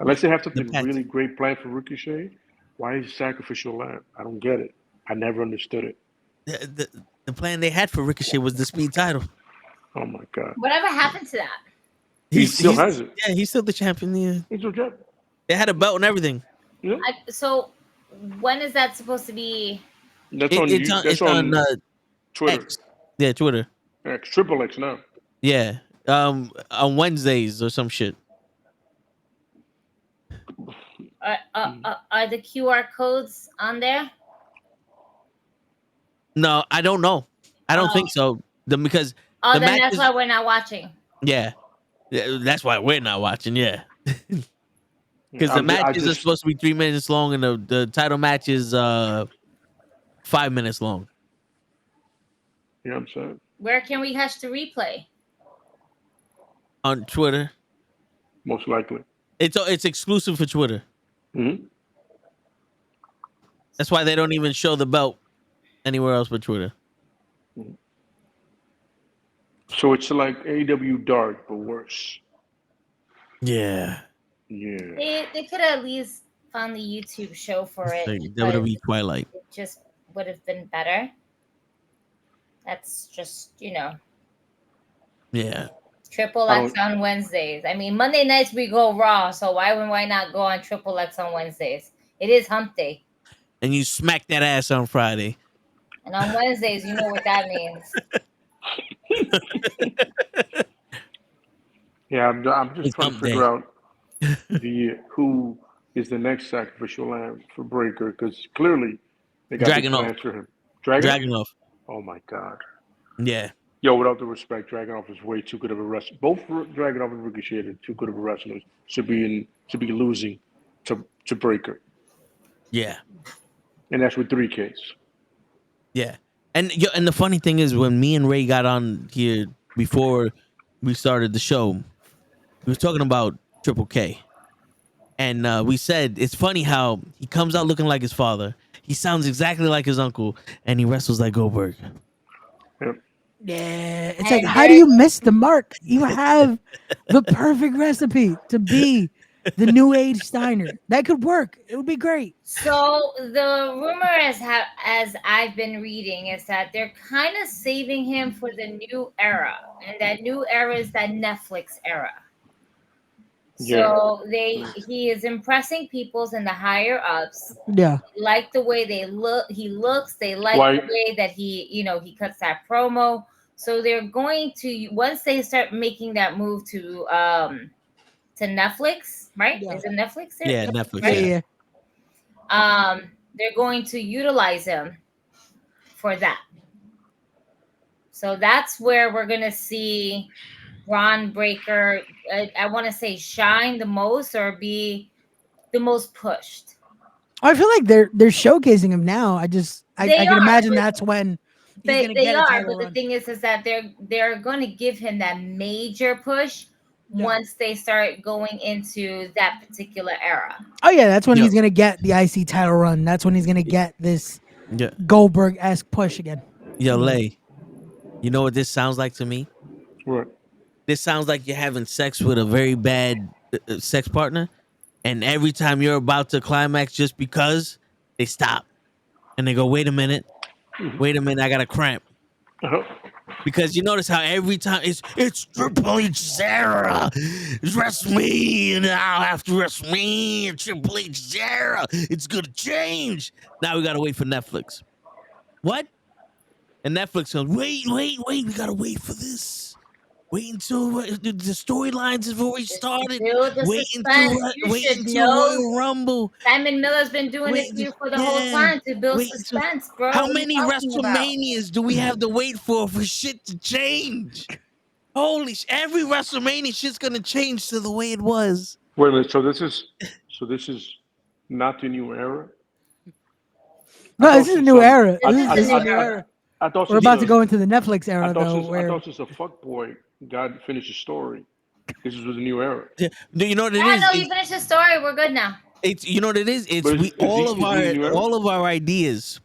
unless they have something really great planned for Ricochet, why is sacrificial lamb? I don't get it. I never understood it. The plan they had for Ricochet was the speed title. Oh my God. Whatever happened to that? He still has it. Yeah, he's still the champion. Yeah. He's still champion. They had a belt and everything. Yeah. So when is that supposed to be? It's on Twitter. X. Yeah, Twitter. X, Triple X now. Yeah. On Wednesdays or some shit. Are the QR codes on there? No, I don't know. I don't think so. Because then that's why we're not watching. Yeah, that's why we're not watching. Yeah, because the matches are supposed to be 3 minutes long, and the title match is 5 minutes long. You know what I'm saying? Where can we catch the replay? On Twitter, most likely. It's exclusive for Twitter. Mm-hmm. That's why they don't even show the belt anywhere else but Twitter. Mm-hmm. So it's like AEW Dark, but worse. Yeah. Yeah. They could have at least found the YouTube show for it. Like WWE Twilight. It just would have been better. That's just, Yeah. Triple X on Wednesdays. I mean, Monday nights we go Raw, so why not go on Triple X on Wednesdays? It is Hump Day. And you smack that ass on Friday. And on Wednesdays, you know what that means. Yeah, I'm just trying to figure out who is the next sacrificial lamb for Breaker, because clearly they got big plans for him. Dragunov. Oh my God. Yeah. Yo, without the respect, Dragunov is way too good of a wrestler. Both Dragunov and Ricochet are too good of a wrestlers to be losing to Breaker. Yeah. And that's with 3 Ks. Yeah. And the funny thing is, when me and Ray got on here before we started the show, we were talking about Triple K. And we said it's funny how he comes out looking like his father. He sounds exactly like his uncle, and he wrestles like Goldberg. Yep. Yeah, it's like, how do you miss the mark? You have the perfect recipe to be the new age Steiner. That could work. It would be great. So the rumor, as I've been reading, is that they're kind of saving him for the new era, and that new era is that Netflix era. So he is impressing peoples in the higher ups. Yeah, like the way he looks. They like the way that he cuts that promo. So they're going to, once they start making that move to Netflix, right? Yeah. Is it Netflix? Yeah, Netflix. Right? Yeah. They're going to utilize him for that. So that's where we're gonna see Ron Breaker, I want to say, shine the most or be the most pushed. I feel like they're showcasing him now. I can imagine that's when he's gonna get a title run. The thing is that they're going to give him that major push once they start going into that particular era. Oh yeah, that's when he's gonna get the IC title run. That's when he's gonna get this Goldberg-esque push again. Yo, Lay, you know what this sounds like to me? What? This sounds like you're having sex with a very bad sex partner, and every time you're about to climax, just because they stop and they go, wait a minute, I got a cramp. Because you notice how every time it's Triple H Sarah, it's WrestleMania now after WrestleMania, Triple H Sarah, it's gonna change. Now we gotta wait for Netflix. What? And Netflix goes, wait, we gotta wait for this. Wait until the storylines have already started. Wait until Royal Rumble. Simon Miller's been doing this to you for the whole time to build suspense, bro. How many WrestleManias do we have to wait for shit to change? Holy every WrestleMania shit's gonna change to the way it was. Wait a minute. So this is not the new era? No, this is a new era. We're about to go into the Netflix era, I though. I thought this was a fuckboy. God finished his story. This is the new era. Yeah. You know what it is? No, you finished the story. We're good now. It's you know what it is? It's all of our ideas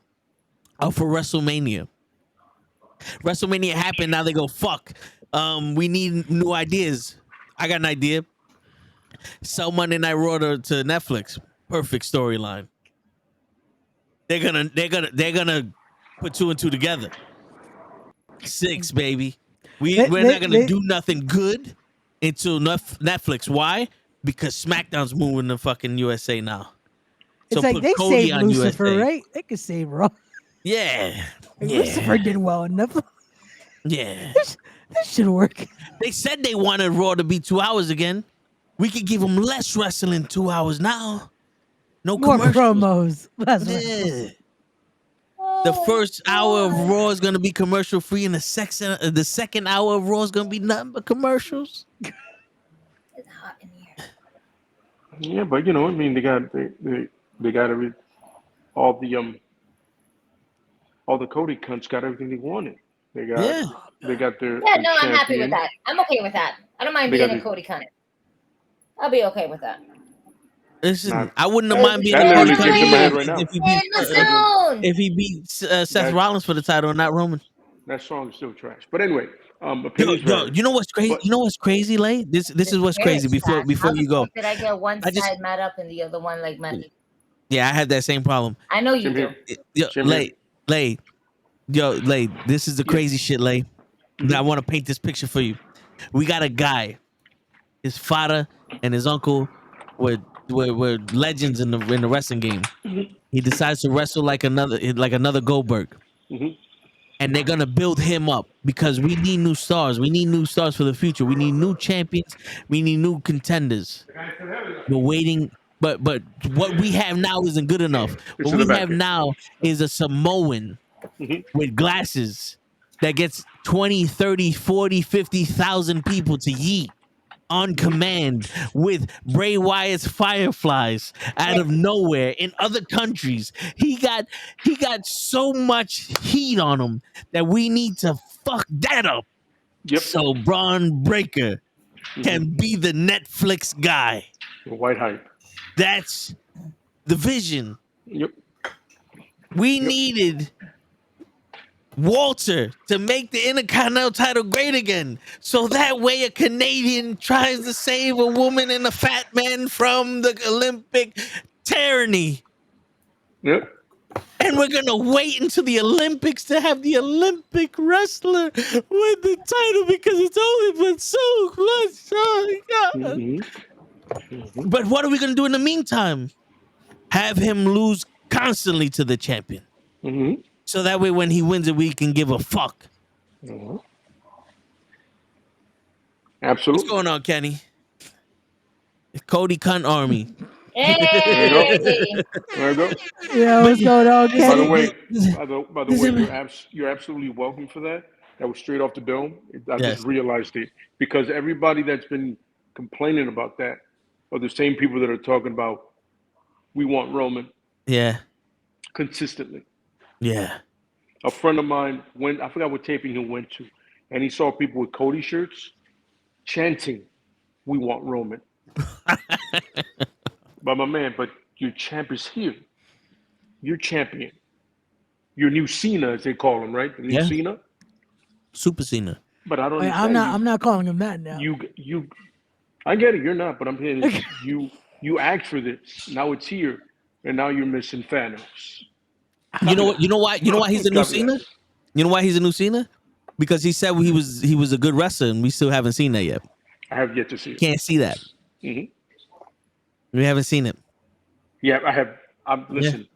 are for WrestleMania. WrestleMania happened. Now they go, fuck. We need new ideas. I got an idea. Sell Monday Night Raw to Netflix. Perfect storyline. They're gonna put 2 and 2 together. 6, baby. We're not gonna do nothing good until Netflix. Why? Because SmackDown's moving to fucking USA now. It's so like they Cody saved Lucifer, USA. Right? They could save Raw. Yeah. Lucifer did well enough. Yeah. This should work. They said they wanted Raw to be 2 hours again. We could give them less wrestling 2 hours now. No more commercials. Promos. The first hour of Raw is gonna be commercial free, and the second hour of Raw is gonna be nothing but commercials. It's hot in here. Yeah, but you know, I mean, they got all the Cody cunts got everything they wanted. They got their I'm happy with that. I'm okay with that. I don't mind being a Cody cunt. I'll be okay with that. Listen, I wouldn't have mind being a Cody cunt if he beat Seth Rollins for the title and not Roman. That song is still trash. But anyway, you know what's crazy? You know what's crazy, Lay? This is what's crazy. Before you go, did I get one side mad up and the other one like mad? Yeah, I have that same problem. I know you do. Lay, Lay, Lay, this is the crazy shit, Lay. I want to paint this picture for you. We got a guy. His father and his uncle were legends in the wrestling game. He decides to wrestle like another Goldberg. And they're gonna build him up because we need new stars. We need new stars for the future. We need new champions. We need new contenders. We're waiting, but what we have now isn't good enough. What we have now is a Samoan with glasses that gets 20, 30, 40, 50,000 people to yeet on command with Bray Wyatt's fireflies out of nowhere in other countries. He got so much heat on him that we need to fuck that up. So Braun Breaker can be the Netflix guy. White hype. That's the vision. Yep. We needed Walter to make the Intercontinental title great again. So that way a Canadian tries to save a woman and a fat man from the Olympic tyranny. Yep. And we're going to wait until the Olympics to have the Olympic wrestler win the title because it's only been so close. But what are we going to do in the meantime? Have him lose constantly to the champion. So that way when he wins it, we can give a fuck. Absolutely. What's going on, Kenny? Cody Cunt Army. Hey. There you go. Yeah, what's going on, Kenny? By the way, you're absolutely welcome for that. That was straight off the dome. I just realized it because everybody that's been complaining about that are the same people that are talking about we want Roman. Yeah. Consistently. Yeah. A friend of mine I forgot what taping he went to, and he saw people with Cody shirts chanting, "We want Roman." But my man, but your champ is here. Your champion. Your new Cena, as they call him, right? The new Cena? Super Cena. But I don't I'm not calling him that now. I get it, you're not, but I'm saying you asked for this. Now it's here, and now you're missing Thanos. You know why he's a new Cena? You know why he's a new Cena? Because he said he was a good wrestler, and we still haven't seen that yet. I have yet to see it. Can't see that. We haven't seen it. Yeah, I have. Listen.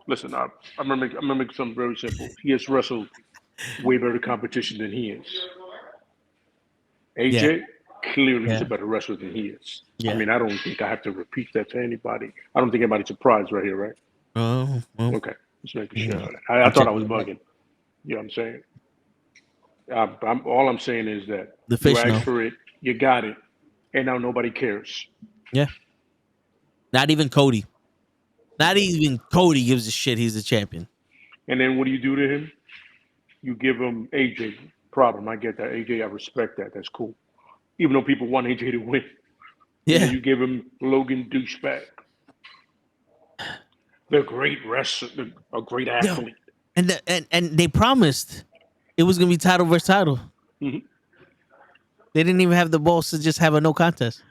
I'm gonna make something very simple. He has wrestled way better competition than he is. AJ clearly is a better wrestler than he is. I mean, I don't think I have to repeat that to anybody. I don't think anybody's surprised right here, right? Oh, well. Okay. Just making sure. I thought I was bugging. You know what I'm saying? All I'm saying is that you asked for it, you got it, and now nobody cares. Yeah. Not even Cody. Not even Cody gives a shit he's the champion. And then what do you do to him? You give him AJ. Problem. I get that. AJ, I respect that. That's cool. Even though people want AJ to win. Yeah. You give him Logan douchebag. They're great wrestler, a great athlete. And they promised it was gonna be title versus title. They didn't even have the balls to just have a no contest.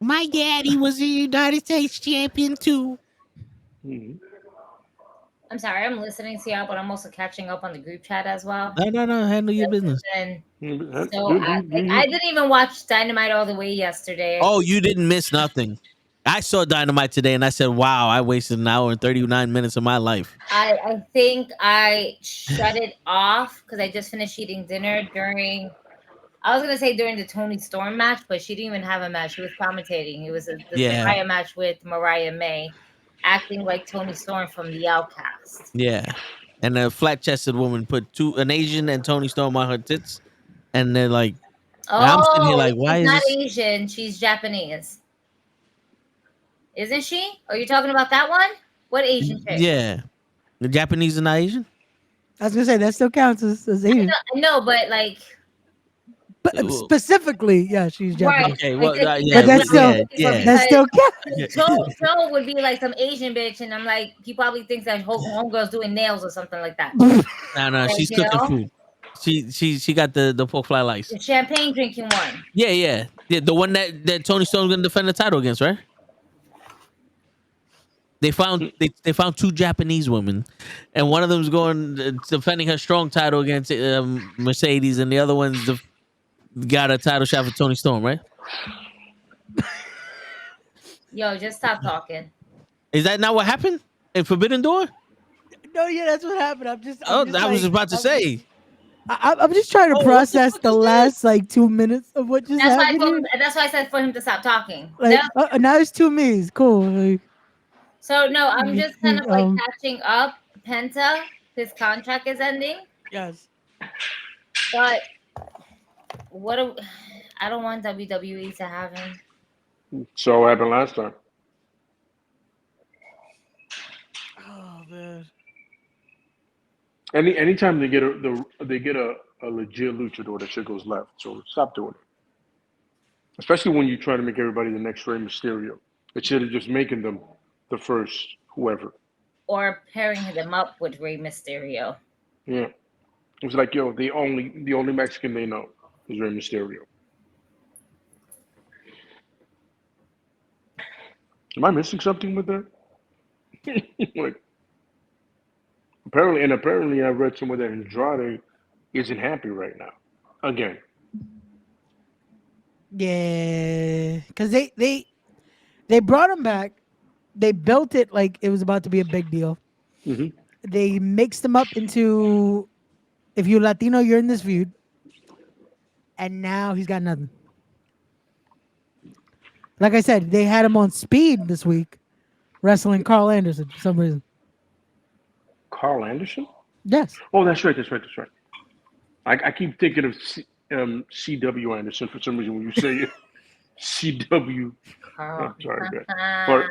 My daddy was a United States champion too. I'm sorry, I'm listening to y'all, but I'm also catching up on the group chat as well. No, handle your business. I didn't even watch Dynamite all the way yesterday. Oh, you didn't miss nothing. I saw Dynamite today and I said, wow, I wasted an hour and 39 minutes of my life. I think I shut it off because I just finished eating dinner during the Toni Storm match, but she didn't even have a match. She was commentating. It was the Mariah match with Mariah May, acting like Toni Storm from The Outcast. Yeah. And a flat-chested woman put an Asian and Toni Storm on her tits. And they're like, I'm sitting here like, why she's is not this? Asian, she's Japanese. Isn't she? Are you talking about that one? What Asian chick? Yeah. The Japanese are not Asian? I was going to say, that still counts as Asian. No, but like... But specifically, yeah, she's Japanese. Right. Okay, well, but that's still counts. So would be like some Asian bitch, and I'm like, he probably thinks that homegirl's doing nails or something like that. No, she's cooking food. She got the pork fly lice. The champagne drinking one. Yeah. The one that Toni Storm's gonna defend the title against, right? They found they found 2 Japanese women, and one of them's going defending her strong title against Mercedes, and the other one's got a title shot for Tony Storm, right? Yo, just stop talking. Is that not what happened in Forbidden Door? No, yeah, that's what happened. I'm just I was about to say. I'm just trying to process the last like 2 minutes of what just happened. That's why I said for him to stop talking. Like, now it's 2 me's. Cool. Like, so no, I'm just kind of like catching up. Penta, his contract is ending. Yes. But I don't want WWE to have him. So what happened last time? Oh man. Anytime they get a legit luchador, that shit goes left. So stop doing it. Especially when you try to make everybody the next Rey Mysterio. Instead of just making them the first whoever. Or pairing them up with Rey Mysterio. Yeah. It was like, yo, the only Mexican they know is Rey Mysterio. Am I missing something with that? Like, apparently I read somewhere that Andrade isn't happy right now. Again. Yeah, because they brought him back. They built it like it was about to be a big deal. Mm-hmm. They mixed him up into, if you're Latino, you're in this feud. And now he's got nothing. Like I said, they had him on speed this week, wrestling Carl Anderson for some reason. Carl Anderson? Yes. Oh, that's right. I keep thinking of CW Anderson for some reason when you say CW. I'm sorry, man. But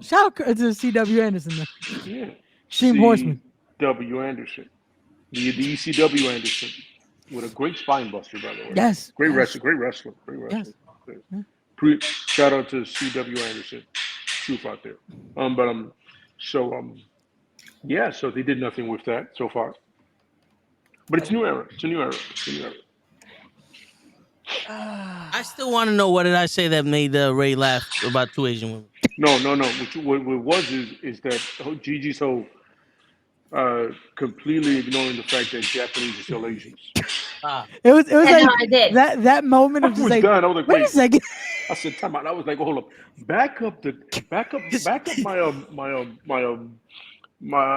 shout out to CW Anderson. Then. Yeah. Team Horseman. CW Anderson. The ECW Anderson with a great spine buster, by the way. Yes. Great wrestler. Yes. Yeah. Shout out to CW Anderson. Truth out there. So they did nothing with that so far. But it's a new era. I still want to know what did I say that made Ray laugh about 2 Asian women. No. What it was is that Gigi's whole completely ignoring the fact that Japanese are still Asians. It was like that moment of just like, done. I was like, wait a second. I said, time out. I was like, hold up, back up my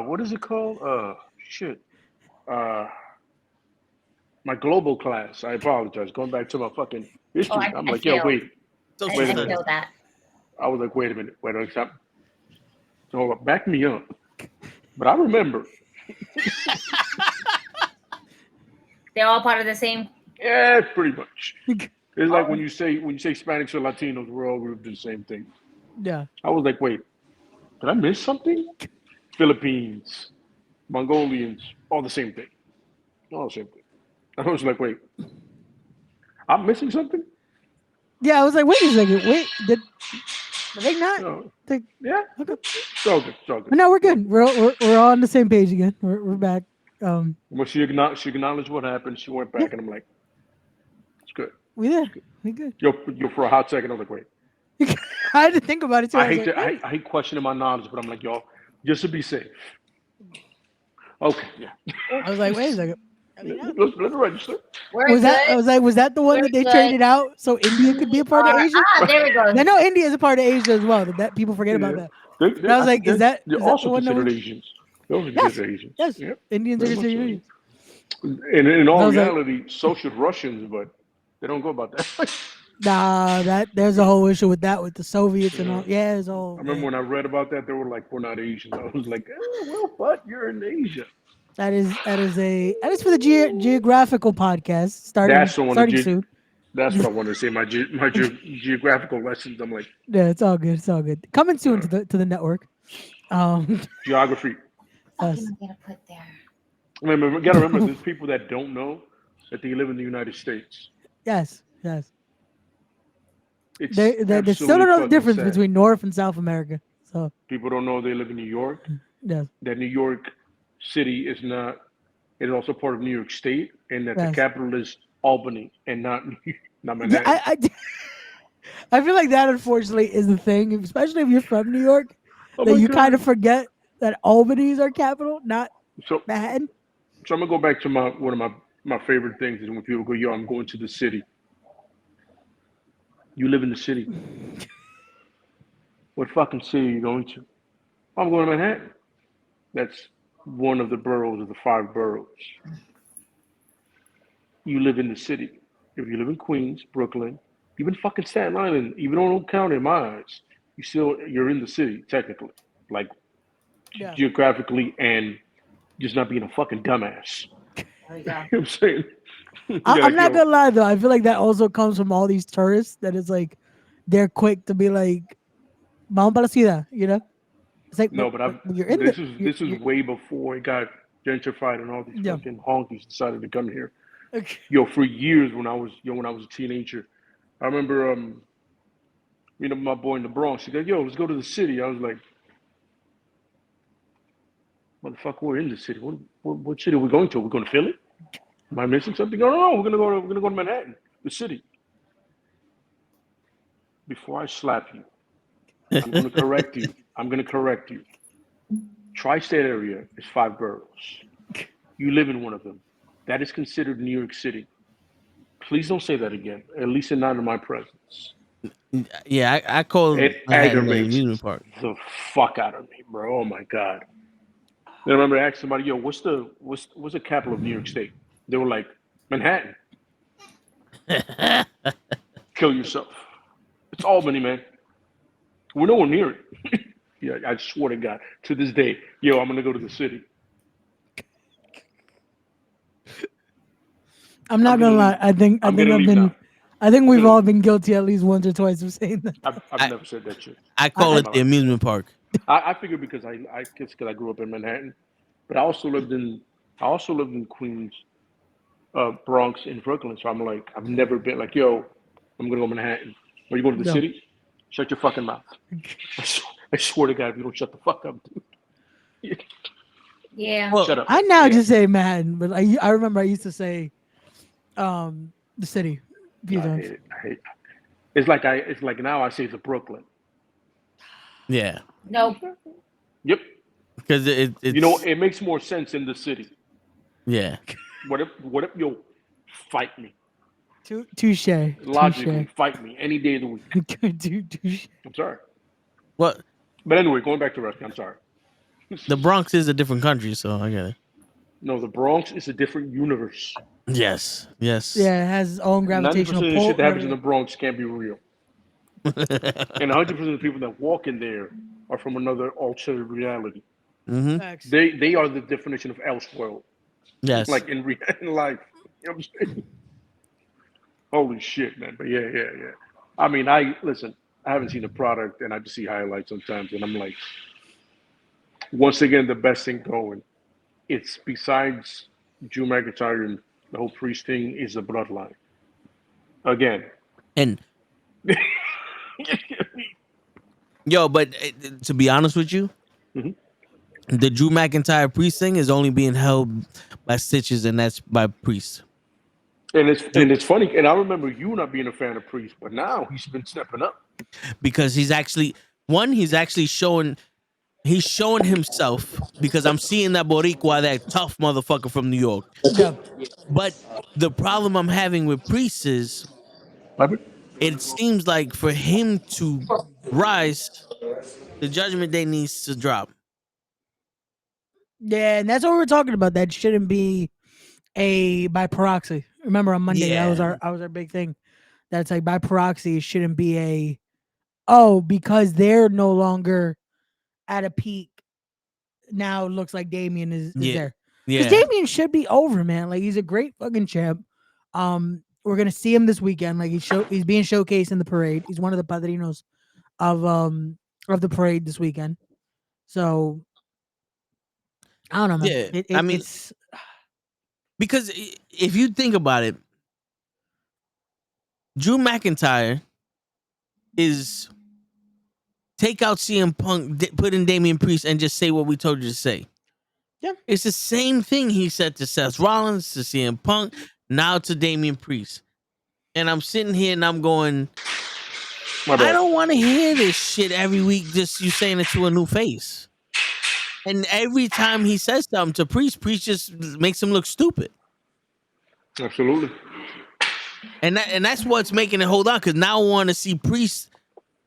what is it called? My global class. I apologize. Going back to my fucking history. I'm like, yo, wait. I didn't know that. I was like, wait a minute. So hold up, back me up. But I remember. They're all part of the same. Yeah, pretty much. It's like when you say Hispanics or Latinos, we're all group do the same thing. Yeah. I was like, wait, did I miss something? Philippines, Mongolians, all the same thing. All the same thing. I was like, wait, I'm missing something? Yeah, I was like, wait a second. Wait, did they not? No. Yeah. Okay. It's all good. But no, we're good. We're all on the same page again. We're back. Well, she acknowledged what happened. She went back, and I'm like, it's good. We there. We good. Yo, for a hot second, I was like, wait. I had to think about it too. I hate questioning my knowledge, but I'm like, y'all, just to be safe. Okay, yeah. I was like, wait a second. Let's register. Was that the one that they traded out so India could be a part of Asia? There we go. I know India is a part of Asia as well. That people forget about that. I was like, is that also the one considered Asians? Those are considered Asians. Yes, yep. Indians are considered Asians. And in all reality, so should Russians, but they don't go about that. Nah, there's a whole issue with that with the Soviets and all. Yeah, it's all. I remember when I read about that, they were like, "We're not Asian." I was like, "Well, but you're in Asia." That is for the geographical podcast starting soon. That's what I wanted to say. My geographical lessons. I'm like, yeah, it's all good. It's all good. Coming soon to the network. Geography. I'm gonna put there. Remember, gotta remember, there's people that don't know that they live in the United States. Yes. They still don't know the difference between North and South America. So people don't know they live in New York. Yes. That New York City is also part of New York State, and that the capital is Albany and not Manhattan. I feel like that unfortunately is the thing, especially if you're from New York, Oh that my you God. kind of forget that Albany is our capital, not So Manhattan. I'm gonna go back to one of my favorite things is when people go, "Yo, I'm going to the city." You live in the city. What fucking city are you going to? I'm going to Manhattan. That's one of the boroughs of the 5 boroughs. You live in the city. If you live in Queens, Brooklyn, even fucking Staten Island, even though it don't count in my eyes, you're in the city technically, like Yeah. geographically, and just not being a fucking dumbass. There you You go. know what I'm saying? I'm not gonna lie though. I feel like that also comes from all these tourists. That is like, they're quick to be like, "Vamos para la ciudad," you know. It's like, No, but you're in the. this is way before it got gentrified and all these Yeah. fucking honkies decided to come here. Okay. Yo, for years when I was a teenager, I remember my boy in the Bronx. He goes, "Yo, let's go to the city." I was like, "Motherfucker, we're in the city. What city are we going to? We're going to Philly? Am I missing something?" No, we're gonna go to Manhattan, the city. Before I slap you, I'm gonna correct you. Tri-state area is 5 boroughs. You live in one of them. That is considered New York City. Please don't say that again. At least not in my presence. Yeah, I call It Manhattan an aggravates amusement park. the fuck out of me, bro. Oh my god. I remember asking somebody, "Yo, what's the capital of New York State?" They were like, "Manhattan." Kill yourself. It's Albany, man. We're nowhere near it. Yeah, I swear to God. To this day, yo, I'm gonna go to the city. I'm not gonna lie. I think we've gonna all leave. been guilty at least once or twice of saying that. I've never said that shit. I call it the amusement park. I figured because I grew up in Manhattan, but I also lived in Queens, Bronx, and Brooklyn. So I'm like, I've never been like, yo, I'm gonna go to Manhattan. Are you going to the No. city? Shut your fucking mouth. I swear to God, if you don't shut the fuck up, dude. Yeah. Well, Shut up. I now Yeah. just say Manhattan, but I remember I used to say, the city a few I times. hate it. I hate it. It's like now I say it's a Brooklyn. Yeah, No. Yep. because it's It makes more sense in the city. yeah. What if yo fight me? Touche. Logically, fight me any day of the week. Touche. I'm sorry. Well, But anyway, going back to wrestling, I'm sorry. the Bronx is a different country, so I get it. No, the Bronx is a different universe. Yes. Yeah, it has its own 90% gravitational of the pull. shit that happens in the Bronx can't be real. And 100% of the people that walk in there are from another alternative reality. Mm-hmm. Facts. They are the definition of Elseworld. Yes. Like in life. You know what I'm saying? Holy shit, man. But yeah. I mean, I haven't seen the product and I just see highlights sometimes and I'm like, once again, the best thing going. It's besides Drew McIntyre and the whole Priest thing is the bloodline. Again. And yo, but to be honest with you, the Drew McIntyre Priest thing is only being held by Stitches, and that's by Priest. And it's funny, and I remember you not being a fan of Priest, but now he's been stepping up because he's actually showing himself, because I'm seeing that Boricua, that tough motherfucker from New York. Yeah. But the problem I'm having with Priest is it seems like for him to rise, the Judgment Day needs to drop. Yeah, and that's what we're talking about. That shouldn't be by proxy. Remember on Monday, that was our big thing. That's like by proxy, it shouldn't be because they're no longer at a peak. Now it looks like Damian is there. Because Damian should be over, man. Like he's a great fucking champ. We're gonna see him this weekend. Like he's being showcased in the parade. He's one of the padrinos of the parade this weekend. So I don't know, man. Yeah, it's because if you think about it, Drew McIntyre is take out CM Punk, put in Damian Priest, and just say what we told you to say. Yeah, it's the same thing he said to Seth Rollins, to CM Punk, now to Damian Priest. And I'm sitting here and I'm going, My I bad. don't want to hear this shit every week. Just you saying it to a new face, and every time he says something to Priest just makes him look stupid. Absolutely. And that's what's making it hold on. Because now I want to see Priest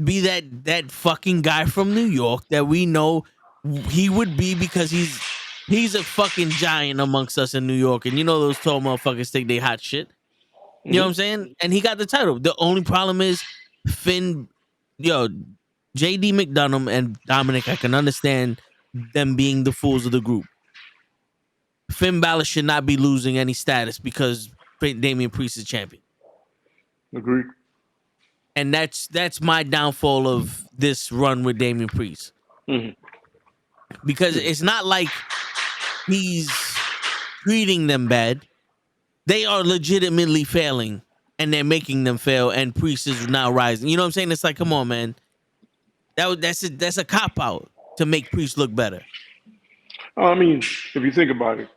be that fucking guy from New York that we know he would be, because he's a fucking giant amongst us in New York. And you know those tall motherfuckers think they hot shit. You know what I'm saying? And he got the title. The only problem is JD McDonough and Dominic, I can understand them being the fools of the group. Finn Balor should not be losing any status because Damian Priest is champion. Agreed. And that's my downfall of this run with Damian Priest. Because it's not like he's treating them bad. They are legitimately failing, and they're making them fail, and Priest is now rising. You know what I'm saying? It's like, come on, man. That's a cop-out to make Priest look better. I mean, if you think about it,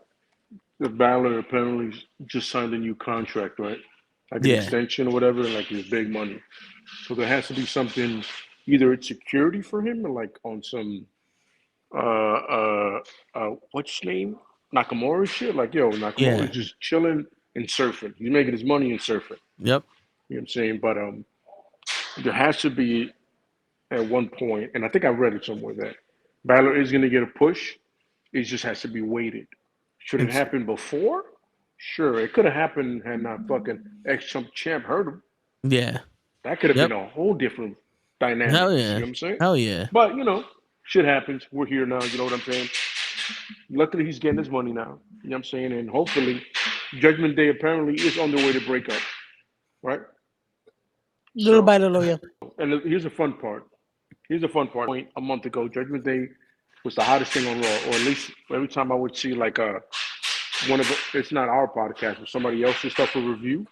the Balor apparently just signed a new contract, right? Like an extension or whatever, like it's big money. So there has to be something, either it's security for him or like on some what's his name? Nakamura shit. Like, yo, Nakamura is just chilling and surfing. He's making his money and surfing. Yep. You know what I'm saying? But there has to be at one point, and I think I read it somewhere, that Balor is gonna get a push. It just has to be weighted. Should it happen before? Sure, it could have happened had not fucking ex-champ hurt him. Yeah. That could have been a whole different dynamic. Hell yeah. You know what I'm saying? Hell yeah. But, shit happens. We're here now. You know what I'm saying? Luckily, he's getting his money now. You know what I'm saying? And hopefully, Judgment Day apparently is on their way to break up. Right? Little by little, yeah. And here's the fun part. A month ago, Judgment Day was the hottest thing on Raw. Or at least every time I would see like it's not our podcast, but somebody else's stuff for review.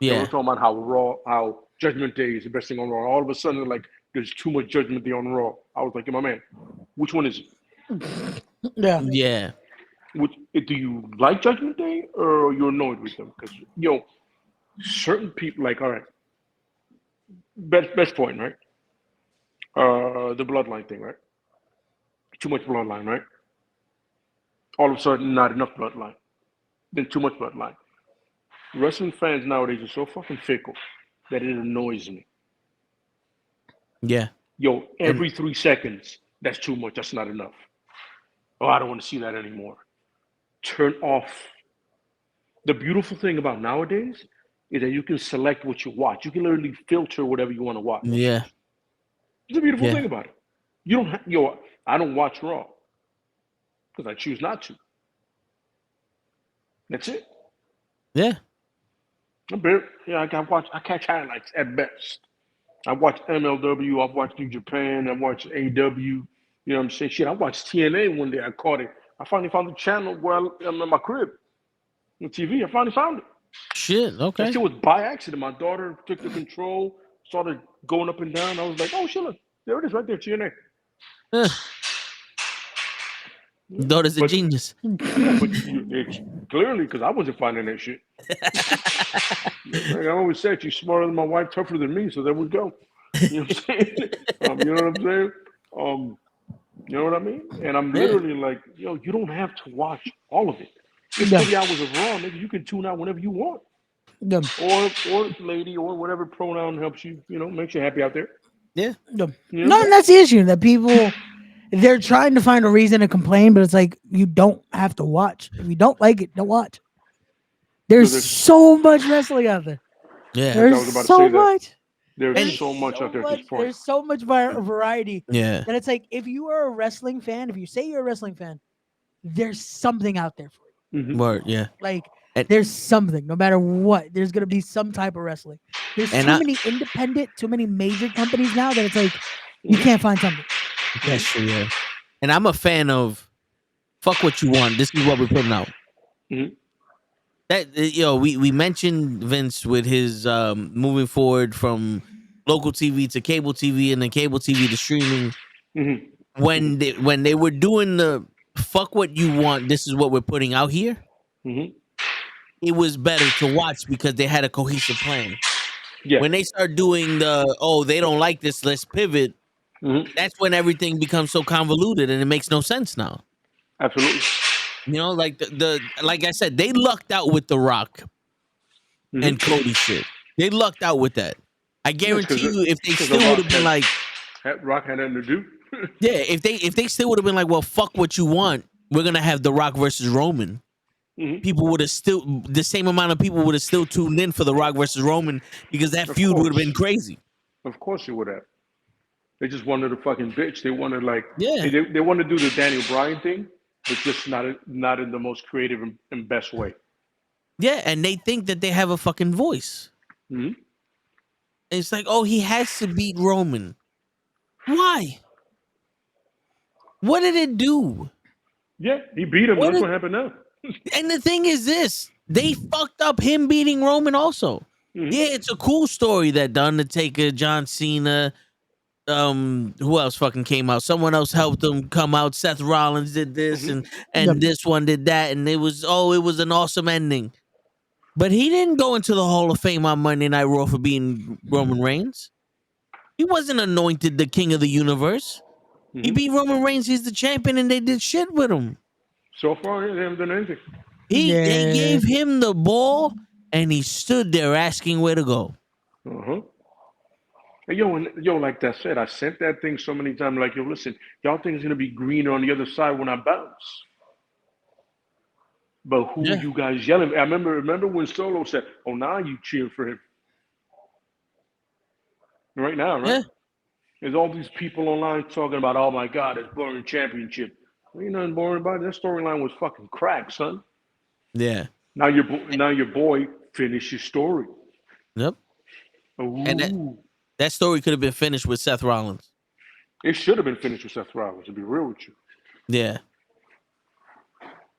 Yeah. We're talking about how Judgment Day is the best thing on Raw. All of a sudden, like, there's too much Judgment Day on Raw. I was like, my man, which one is it? Yeah. Yeah. Do you like Judgment Day or are you annoyed with them? Because, certain people, like, all right, best point, right? The bloodline thing, right? Too much bloodline, right? All of a sudden, not enough bloodline. Then too much bloodline. Wrestling fans nowadays are so fucking fickle that it annoys me. Yeah. Yo, every 3 seconds, that's too much. That's not enough. Oh, I don't want to see that anymore. Turn off. The beautiful thing about nowadays is that you can select what you watch. You can literally filter whatever you want to watch. Yeah. It's a beautiful thing about it. You don't I don't watch Raw because I choose not to. That's it. Yeah. I catch highlights at best. I watch MLW, I've watched New Japan, I've watched AEW, you know what I'm saying? Shit, I watched TNA one day, I caught it. I finally found the channel where I'm in my crib. On TV, I finally found it. Shit, okay. That shit was by accident. My daughter took the control, started going up and down. I was like, oh shit, look, there it is right there, TNA. Daughter's a genius. Yeah, but it's clearly, because I wasn't finding that shit. Like I always said, she's smarter than my wife, tougher than me, so there we go. You know what I'm saying? You know what I'm saying? You know what I mean? And I'm literally like, you don't have to watch all of it. It's 30 hours of Raw, nigga. You can tune out whenever you want. Yeah. Or lady, or whatever pronoun helps you, makes you happy out there. Yeah. No, and that's the issue, that people, they're trying to find a reason to complain, but it's like, you don't have to watch. If you don't like it, don't watch. There's so much wrestling out there. Yeah. There's so much. There's so much out there at this point. There's so much variety. Yeah. That it's like, if you are a wrestling fan, if you say you're a wrestling fan, there's something out there for you. Mm-hmm. Word, yeah. Like, there's something, no matter what, there's going to be some type of wrestling. There's too many independent, too many major companies now that it's like, you can't find something. That's true, yeah. And I'm a fan of fuck what you want. This is what we're putting out. Mm-hmm. That we mentioned Vince with his moving forward from local TV to cable TV and then cable TV to streaming. Mm-hmm. When they were doing the fuck what you want, this is what we're putting out here. Mm-hmm. It was better to watch because they had a cohesive plan. Yeah. When they start doing they don't like this, let's pivot. That's when everything becomes so convoluted and it makes no sense now. Absolutely. You know, like like I said, they lucked out with The Rock and Cody shit. They lucked out with that. I guarantee you, if they still would have been like, Rock had nothing to do. yeah, if they still would have been like, well, fuck what you want, we're gonna have The Rock versus Roman. People would have still, the same amount of people would have still tuned in for The Rock versus Roman because that feud would have been crazy. Of course it would have. They just wanted a fucking bitch. They wanted yeah. They want to do the Daniel Bryan thing, but just not in the most creative and best way. Yeah, and they think that they have a fucking voice. And it's like, oh, he has to beat Roman. Why? What did it do? Yeah, he beat him. That's what happened now. And the thing is this, they fucked up him beating Roman also. Yeah, it's a cool story that The Undertaker, John Cena, who else fucking came out? Someone else helped them come out. Seth Rollins did this and this one did that, and it was an awesome ending. But he didn't go into the Hall of Fame on Monday Night Raw for beating Roman Reigns. He wasn't anointed the king of the universe. He beat Roman Reigns. He's the champion, and they did shit with him. So far, they haven't done anything. They gave him the ball, and he stood there asking where to go. Hey, yo, like that said, I sent that thing so many times. Like, yo, listen, y'all think it's gonna be greener on the other side when I bounce. But who are you guys yelling at? I remember when Solo said, "Oh, now you cheer for him." Right now, right? Yeah. There's all these people online talking about, "Oh my God, it's boring championship." Ain't nothing boring about it. That storyline was fucking crack, son. Yeah. Now your boy finished his story. Yep. Ooh. And that story could have been finished with Seth Rollins. It should have been finished with Seth Rollins, to be real with you. Yeah.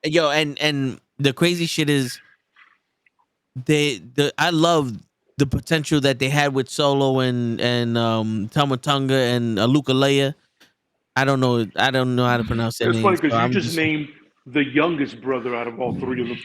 Yo, and the crazy shit is I love the potential that they had with Solo and Tama Tonga and NuKKle. I don't know how to pronounce that name. It's funny because you just named the youngest brother out of all three of them.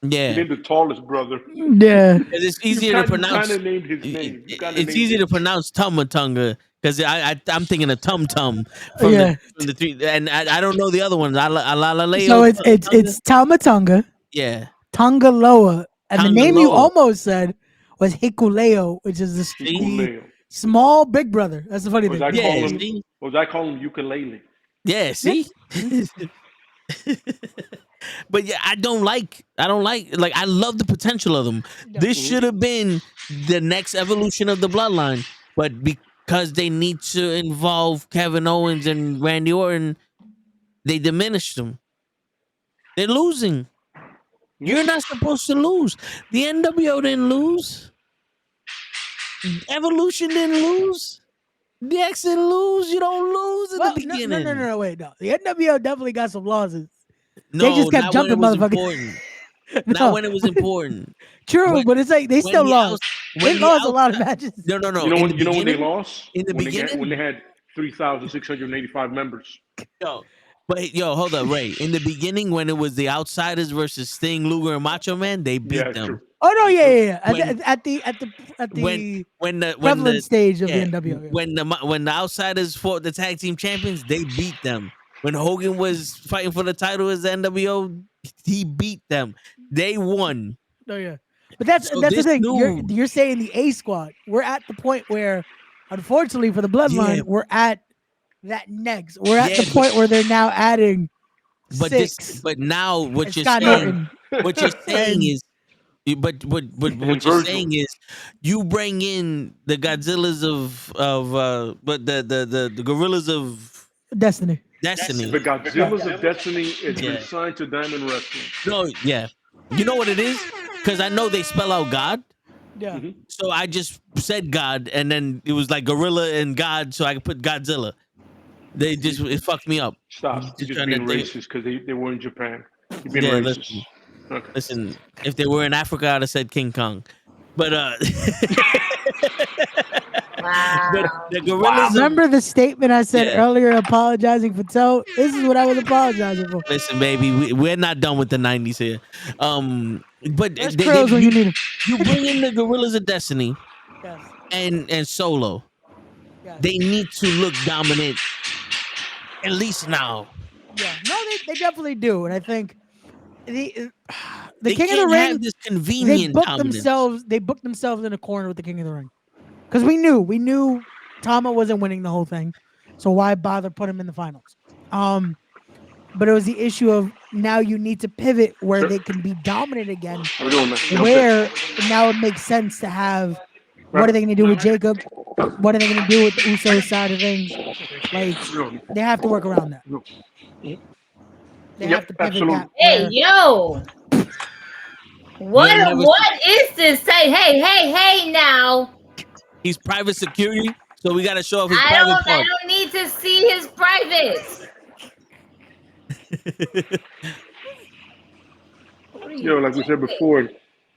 Yeah. You named the tallest brother. Yeah. It's easier to pronounce. You kind of named his name. It's easy to pronounce Tama Tonga because I'm thinking of Tum Tum from the three, and I don't know the other ones. So it's Tama Tonga. Yeah. Tonga Loa, and the name you Loa. almost said was HeDD, which is the small big brother. That's the funny thing. I call him ukulele? Yeah, see? But yeah, I love the potential of them. This should have been the next evolution of the bloodline, but because they need to involve Kevin Owens and Randy Orton, they diminished them. They're losing. You're not supposed to lose. The NWO didn't lose. Evolution didn't lose. DX didn't lose. You don't lose in the beginning. No, wait, no. The NWO definitely got some losses. No, they just kept jumping, motherfuckers. Not when it was important. True, but it's like they still lost. They lost a lot of matches. No. You know when they lost? In the beginning? When they had 3,685 members. Hold up, Ray. In the beginning, when it was the Outsiders versus Sting, Luger, and Macho Man, they beat them. True. Oh no, yeah. At the prevalent stage of the NWO. When the Outsiders fought the tag team champions, they beat them. When Hogan was fighting for the title as the NWO, he beat them. They won. Oh yeah, but that's the thing. You're saying the A squad. We're at the point where, unfortunately for the bloodline, we're at that next. We're at the point where they're now adding six. But now what you're saying is. But what you're saying is you bring in the Godzillas the gorillas of Destiny. The Godzillas of Destiny is signed to Diamond Wrestling. No, yeah. You know what it is? Because I know they spell out God. Yeah. So I just said God, and then it was like gorilla and God, so I could put Godzilla. It fucked me up. Stop. You're just being racist because they were in Japan. You're being racist. Listen, if they were in Africa, I'd have said King Kong. But Wow. The gorillas. Remember the statement I said earlier, apologizing for Toe? This is what I was apologizing for. Listen, baby, we're not done with the 90s here. But you bring in the Gorillas of Destiny, Yes. and Solo. Yes. They need to look dominant, at least now. Yeah. No, they definitely do, and I think the They King of can't the have Ring. this They convenient booked dominance. themselves. They booked themselves in a corner with the King of the Ring, because we knew Tama wasn't winning the whole thing, so why bother put him in the finals? But it was the issue of now you need to pivot where they can be dominant again. How we doing, man? Where now it makes sense to have. What are they going to do with Jacob? What are they going to do with the Usos side of things? Like they have to work around that. They have to pivot that. Hey, yo. What is this? Say, hey now. He's private security, so we got to show off his I private don't part. need to see his privates. Yo, like we said before,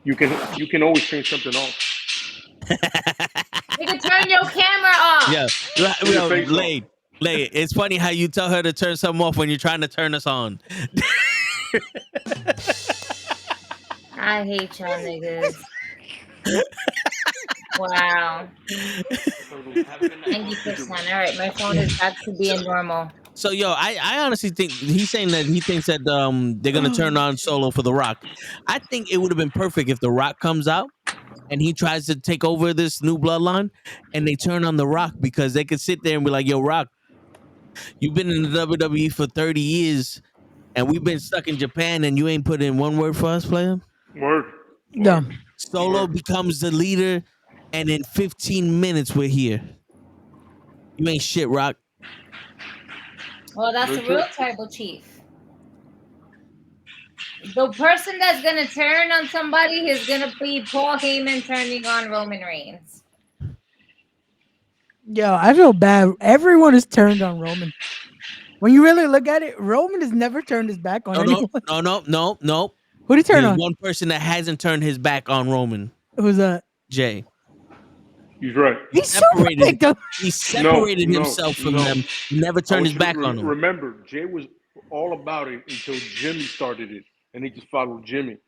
you can always turn something off. You can turn your camera off. Yeah, Lade. It's funny how you tell her to turn something off when you're trying to turn us on. I hate y'all niggas. Wow. 90%. All right, my phone is back to being normal. So I honestly think he's saying that he thinks that they're gonna turn on Solo for The Rock. I think it would have been perfect if The Rock comes out and he tries to take over this new bloodline, and they turn on The Rock, because they could sit there and be like, "Yo, Rock, you've been in the WWE for 30 years, and we've been stuck in Japan, and you ain't put in one word for us, player." Word. No. Solo becomes the leader, and in 15 minutes we're here. You ain't shit, Rock. Well, that's the real tribal chief. The person that's gonna turn on somebody is gonna be Paul Heyman turning on Roman Reigns. Yo, I feel bad. Everyone is turned on Roman. When you really look at it, Roman has never turned his back on anyone. No. Who did he turn There's on? one person that hasn't turned his back on Roman. Who's that? Jay. He's right. He separated. He separated himself from them. He never turned his back on them. Remember, Jay was all about it until Jimmy started it, and he just followed Jimmy.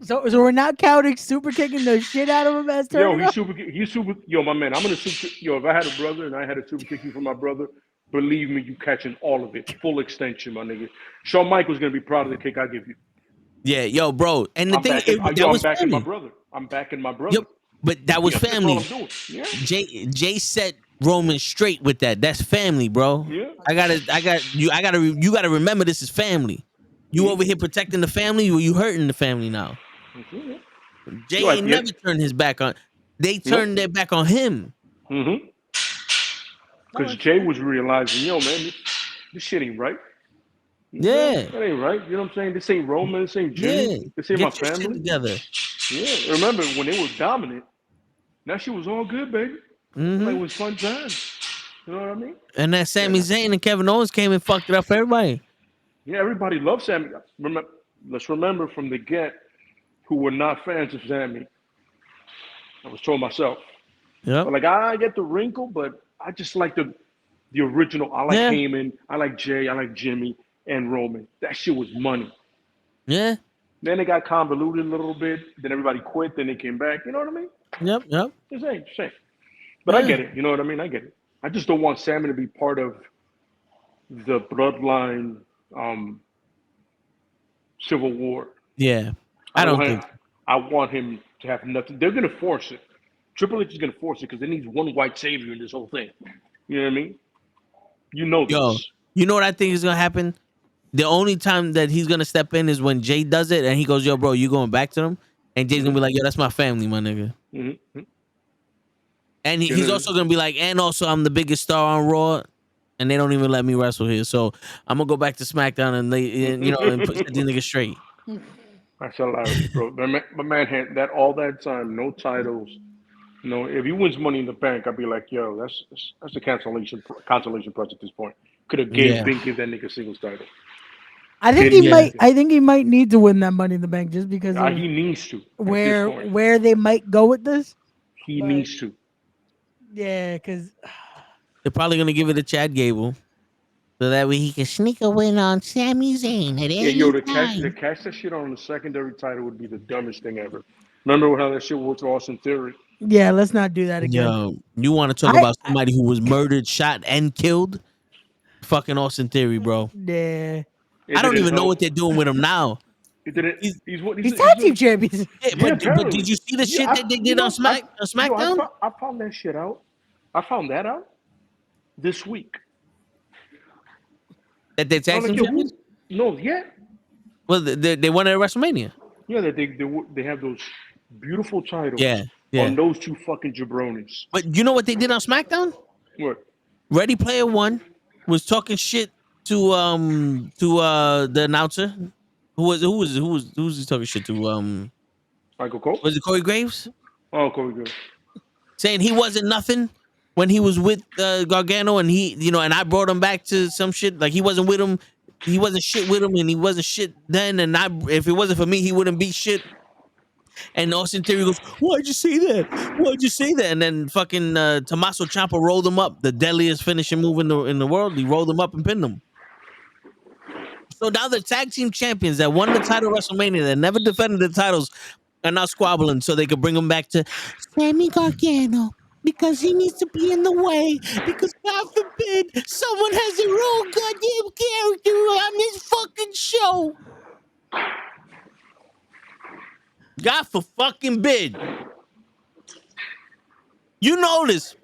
So we're not counting super kicking the shit out of him as turning. He's super. Yo, my man, I'm gonna super. Yo, if I had a brother and I had a super kick you for my brother, believe me, you catching all of it, full extension, my nigga. Shawn Michaels gonna be proud of the kick I give you. Yeah, yo, bro. And the I'm backing my brother. I'm backing my brother. Yep. But that was family. That's all I'm doing. Yeah. Jay set Roman straight with that. That's family, bro. Yeah. You gotta remember this is family. You over here protecting the family, or you hurting the family now? Mm-hmm. Jay ain't never turned his back on. They turned their back on him. Mm-hmm. Because Jay was realizing, yo, man, this shit ain't right. Yeah. That ain't right. You know what I'm saying? This ain't Roman. This ain't Jimmy. Yeah. This ain't Get my your shit family. together. Yeah. Remember when they were dominant? That shit was all good, baby. Mm-hmm. Like, it was fun times. You know what I mean? And that Sami Zayn and Kevin Owens came and fucked it up for everybody. Yeah, everybody loves Sami. Let's remember from the get who were not fans of Sami. I was told myself. Yeah. Like, I get the wrinkle, but I just like the original. I like Heyman. I like Jay. I like Jimmy and Roman. That shit was money. Yeah. Then it got convoluted a little bit. Then everybody quit. Then they came back. You know what I mean? Yep. Just saying. But I get it. You know what I mean? I get it. I just don't want Sami to be part of the bloodline civil war. Yeah. I don't think. I want him to have nothing. They're going to force it. Triple H is going to force it because there needs one white savior in this whole thing. You know what I mean? You know this. Yo, you know what I think is going to happen? The only time that he's going to step in is when Jay does it and he goes, yo, bro, you going back to them? And Jay's going to be like, yo, that's my family, my nigga. Mm-hmm. And he's also going to be like, and also I'm the biggest star on Raw, and they don't even let me wrestle here. So I'm going to go back to SmackDown and and put these niggas straight. That's hilarious, bro. My man had that all that time, no titles. You know, if he wins Money in the Bank, I'd be like, yo, that's a consolation prize at this point. Could have gave that nigga singles title. I think he might need to win that Money in the Bank just because he needs to. Where they might go with this. He needs to. Yeah, because they're probably gonna give it to Chad Gable, so that way he can sneak a win on Sami Zayn at any time. To catch that shit on the secondary title would be the dumbest thing ever. Remember how that shit worked for Austin Theory? Yeah, let's not do that again. Yo, you want to talk about somebody who was murdered, shot, and killed? Fucking Austin Theory, bro. Yeah. I don't even know what they're doing with him now. He did it. He's tag team champions. Yeah, but did you see the shit that they did on SmackDown? Yo, I found that shit out. I found that out this week. That they tag team champions? No, yeah. Well, they won at WrestleMania. Yeah, that they have those beautiful titles. Yeah. On those two fucking jabronis. But you know what they did on SmackDown? What? Ready Player One was talking shit to the announcer. Who was he talking shit to? Michael Cole? Was it Corey Graves? Oh, Corey Graves. Saying he wasn't nothing when he was with Gargano, and and I brought him back to some shit. Like he wasn't with him, he wasn't shit with him, and he wasn't shit then. And if it wasn't for me, he wouldn't be shit. And Austin Theory goes, "Why'd you say that? Why'd you say that?" And then fucking Tommaso Ciampa rolled him up, the deadliest finishing move in the world. He rolled him up and pinned him. So now the tag team champions that won the title at WrestleMania, that never defended the titles, are now squabbling so they could bring them back to Sammy Gargano because he needs to be in the way. Because God forbid someone has their own goddamn character on this fucking show. God for fucking bid. You notice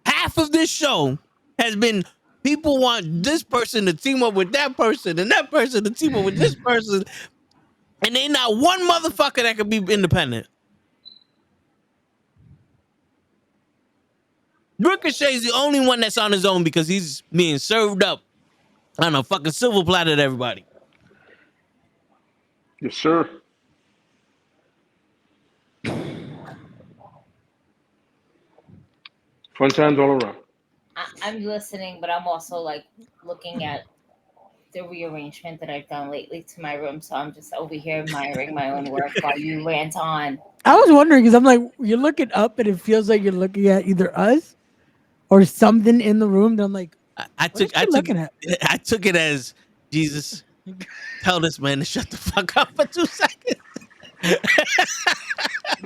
half of this show has been people want this person to team up with that person and that person to team up with this person. And ain't not one motherfucker that could be independent. Ricochet's the only one that's on his own because he's being served up on a fucking silver platter to everybody. Yes, sir. Fun times all around. I'm listening, but I'm also like looking at the rearrangement that I've done lately to my room. So I'm just over here admiring my own work while you rant on. I was wondering because I'm like, you're looking up and it feels like you're looking at either us or something in the room. That I'm like, I took it as Jesus. Tell this man to shut the fuck up for 2 seconds.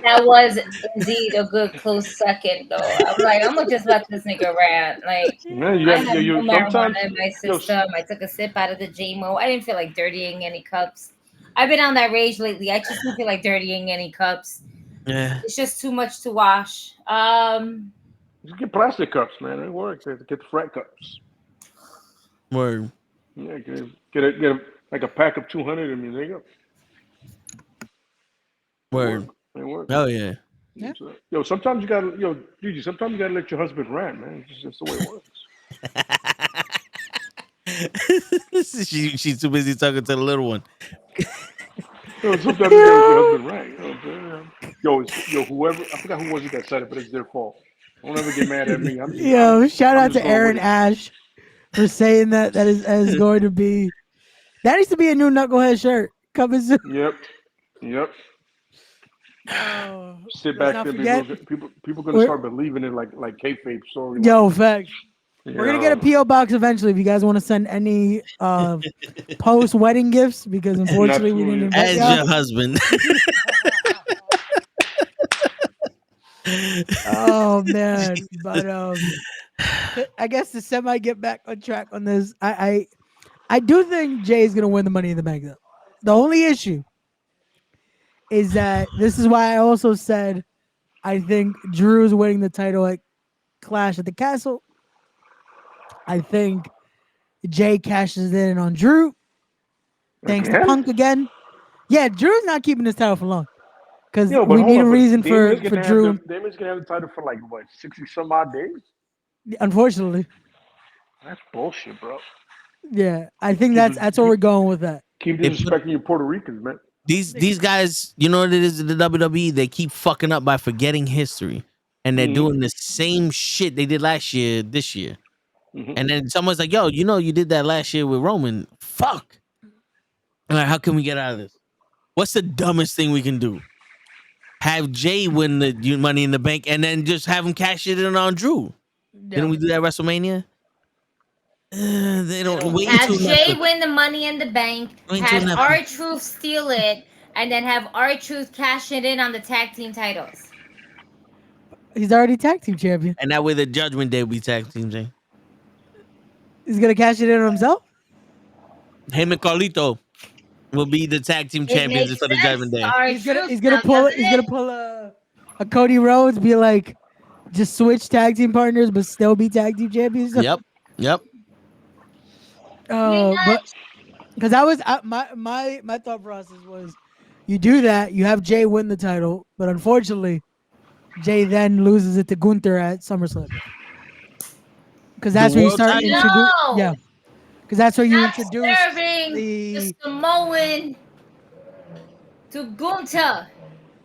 That was indeed a good close second, though. I'm like, I'm gonna just let this nigga rant. Like, man, I had no marijuana in my system. I took a sip out of the JMO. I didn't feel like dirtying any cups. I've been on that rage lately. I just don't feel like dirtying any cups. Yeah, it's just too much to wash. Just get plastic cups, man. It works. Get the frat cups. Word. Yeah, get like a pack of 200. I mean, there you go. Word. Oh yeah. Yo, sometimes you gotta, Gigi, sometimes you gotta let your husband rant, man. It's just the way it works. She's too busy talking to the little one. Sometimes you gotta let your husband rant. Yo, whoever, I forgot who was it that said it, but it's their fault. Don't ever get mad at me. Shout out to Aaron Ash for saying that is going to be. That needs to be a new Knucklehead shirt coming soon. Yep. Oh, sit back there. People gonna start believing it like kayfabe story. Yo, fact. We're gonna get a PO box eventually if you guys want to send any post wedding gifts because unfortunately we didn't invite as your husband. Oh man, but I guess to semi get back on track on this, I do think Jay's gonna win the Money in the Bank though. The only issue is that this is why I also said I think Drew's winning the title at Clash at the Castle. I think Jay cashes in on Drew. Thanks to Punk again. Yeah, Drew's not keeping this title for long. Because we need a reason for Drew. Damon's gonna have the title for like what, 60 some odd days? Unfortunately. That's bullshit, bro. Yeah, I think that's where we're going with that. Keep disrespecting your Puerto Ricans, man. These guys, you know what it is in the WWE? They keep fucking up by forgetting history. And they're doing the same shit they did last year, this year. And then someone's like, yo, you did that last year with Roman. Fuck. All right, how can we get out of this? What's the dumbest thing we can do? Have Jay win the Money in the Bank and then just have him cash it in on Drew. Yeah. Didn't we do that at WrestleMania? They don't wait. Have Jay win the Money in the Bank. Have R-Truth steal it, and then have R-Truth cash it in on the tag team titles. He's already tag team champion. And that way the Judgment Day will be tag team thing. He's gonna cash it in on himself. Him and Carlito will be the tag team champions for the Judgment Day. He's gonna pull a Cody Rhodes, be like, just switch tag team partners, but still be tag team champions. Yep. Oh, but because my thought process was, you do that, you have Jay win the title, but unfortunately, Jay then loses it to Gunther at SummerSlam. Because that's where you start introducing. Yeah. Because that's where you introduce the Samoan to Gunther.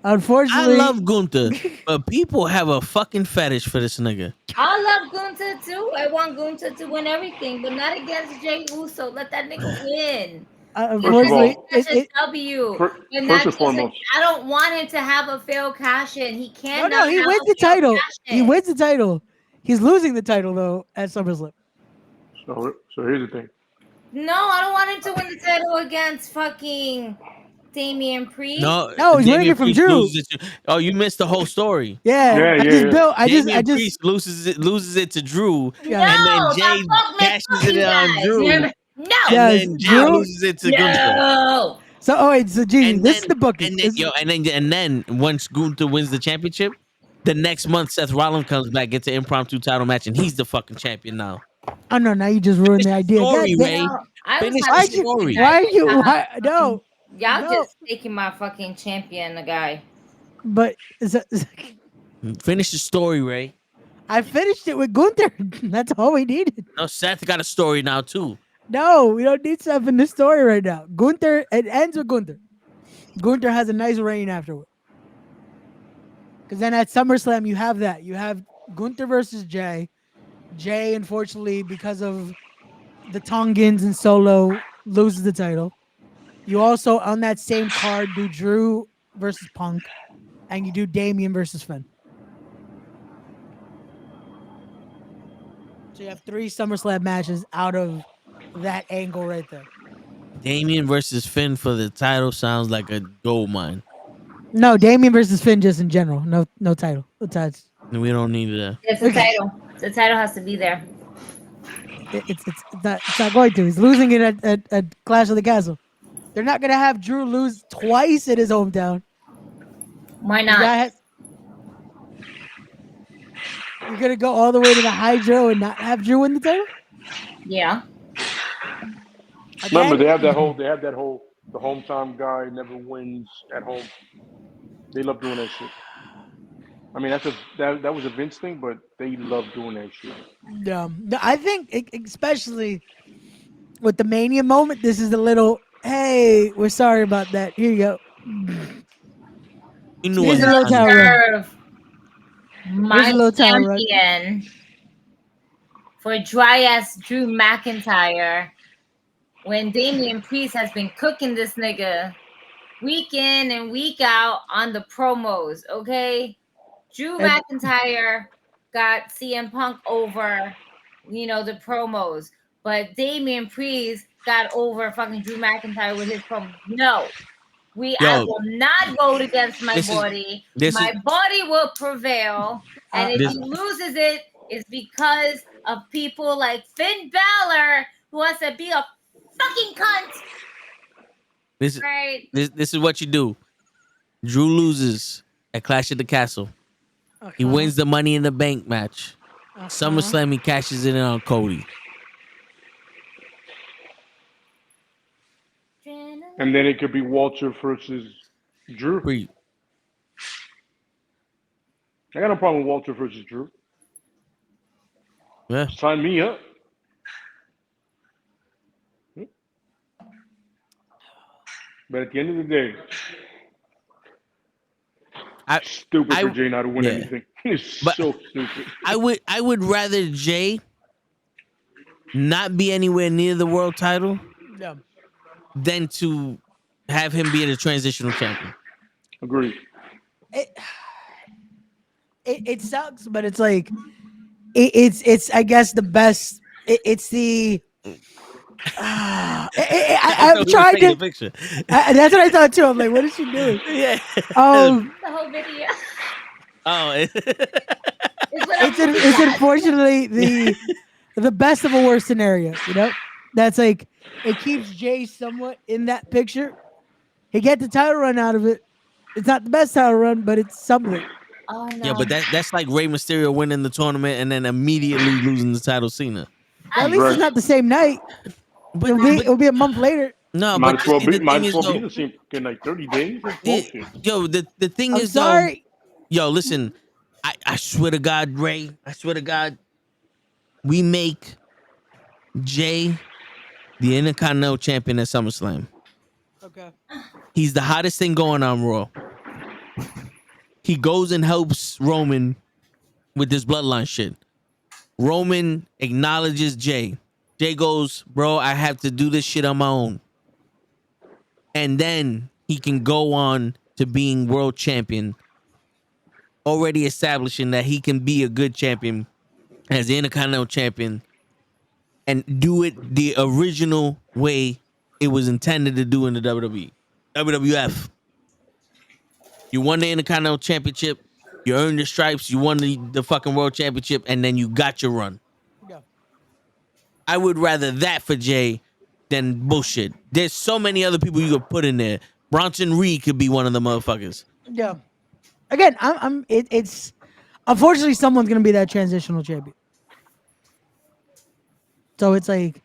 Unfortunately, I love Gunther, but people have a fucking fetish for this nigga. I love Gunther too. I want Gunther to win everything, but not against Jay Uso. Let that nigga win. Unfortunately, that's a W. First and foremost, I don't want him to have a failed cash in. He can't. No, he wins the title. He wins the title. He's losing the title though at SummerSlam. So here's the thing. No, I don't want him to win the title against fucking Damian Priest. No, he's winning it from Drew. Oh, you missed the whole story. Yeah. I just Priest loses it to Drew, No, and then Jay cashes it on Drew. No. And then Jay loses it to Gunther. So Jesus, this is the booking. And then once Gunther wins the championship, the next month Seth Rollins comes back, gets an impromptu title match, and he's the fucking champion now. Oh no! Now you just ruined the idea. Story, Ray. Finish the story. Y'all just taking my fucking champion, the guy. But finish the story, Ray. I finished it with Gunther. That's all we needed. No, Seth got a story now too. No, we don't need Seth in the story right now. Gunther, it ends with Gunther. Gunther has a nice reign afterward. Because then at SummerSlam, you have that. You have Gunther versus Jay. Jay, unfortunately, because of the Tongans and Solo, loses the title. You also, on that same card, do Drew versus Punk, and you do Damian versus Finn. So you have 3 SummerSlam matches out of that angle right there. Damian versus Finn for the title sounds like a gold mine. No, Damian versus Finn just in general. No title. We don't need that. It's the title. The title has to be there. It's not going to. He's losing it at Clash of the Castle. They're not going to have Drew lose twice in his hometown. Why not? You're going to go all the way to the Hydro and not have Drew win the title? Yeah. Remember, they have that whole the hometown guy never wins at home. They love doing that shit. I mean, that was a Vince thing, but they love doing that shit. No, I think especially with the Mania moment, this is a little, hey, we're sorry about that. Here you go. You knew Here's a little tower. My champion for dry ass Drew McIntyre when Damian Priest has been cooking this nigga week in and week out on the promos, okay? Drew McIntyre got CM Punk over, the promos. But Damian Priest got over fucking Drew McIntyre with his promo. No. I will not vote against my body. My body will prevail. And if he loses it, it's because of people like Finn Balor who wants to be a fucking cunt. This is what you do. Drew loses at Clash of the Castle. He wins the Money in the Bank match. SummerSlam, he cashes it in on Cody. And then it could be Walter versus Drew. I got no problem with Walter versus Drew. Yeah. Sign me up. But at the end of the day, stupid for Jay not to win anything. It's so stupid. I would rather Jay not be anywhere near the world title than to have him be the transitional champion. Agreed. It sucks, but it's like it's I guess the best. It's the. I'm trying to. That's what I thought too. I'm like, what is she doing? Yeah. The whole video. Oh, It's unfortunately the best of a worst scenario. You know, that's like it keeps Jay somewhat in that picture. He get the title run out of it. It's not the best title run, but it's something. Oh no. yeah, but that's like Rey Mysterio winning the tournament and then immediately losing the title, Cena. Well, at least it's not the same night. But It'll be a month later. no, Might but as well see, be. the Might thing as is, well be though, the same in like 30 days. That's the- bullshit. yo, the thing I'm is, sorry. yo, listen, I swear to God, Ray, I swear to God, we make Jay the Intercontinental Champion at SummerSlam. Okay. He's the hottest thing going on Raw. He goes and helps Roman with this bloodline shit. Roman acknowledges Jay. Jay goes, bro, I have to do this shit on my own. And then he can go on to being world champion, already establishing that he can be a good champion as the Intercontinental Champion and do it the original way it was intended to do in the WWE. WWF. You won the Intercontinental Championship, you earned the stripes, you won the fucking World Championship, and then you got your run. Yeah. I would rather that for Jay than bullshit. There's so many other people you could put in there. Bronson Reed could be one of the motherfuckers. Yeah. Again, it's unfortunately someone's gonna be that transitional champion. So it's like,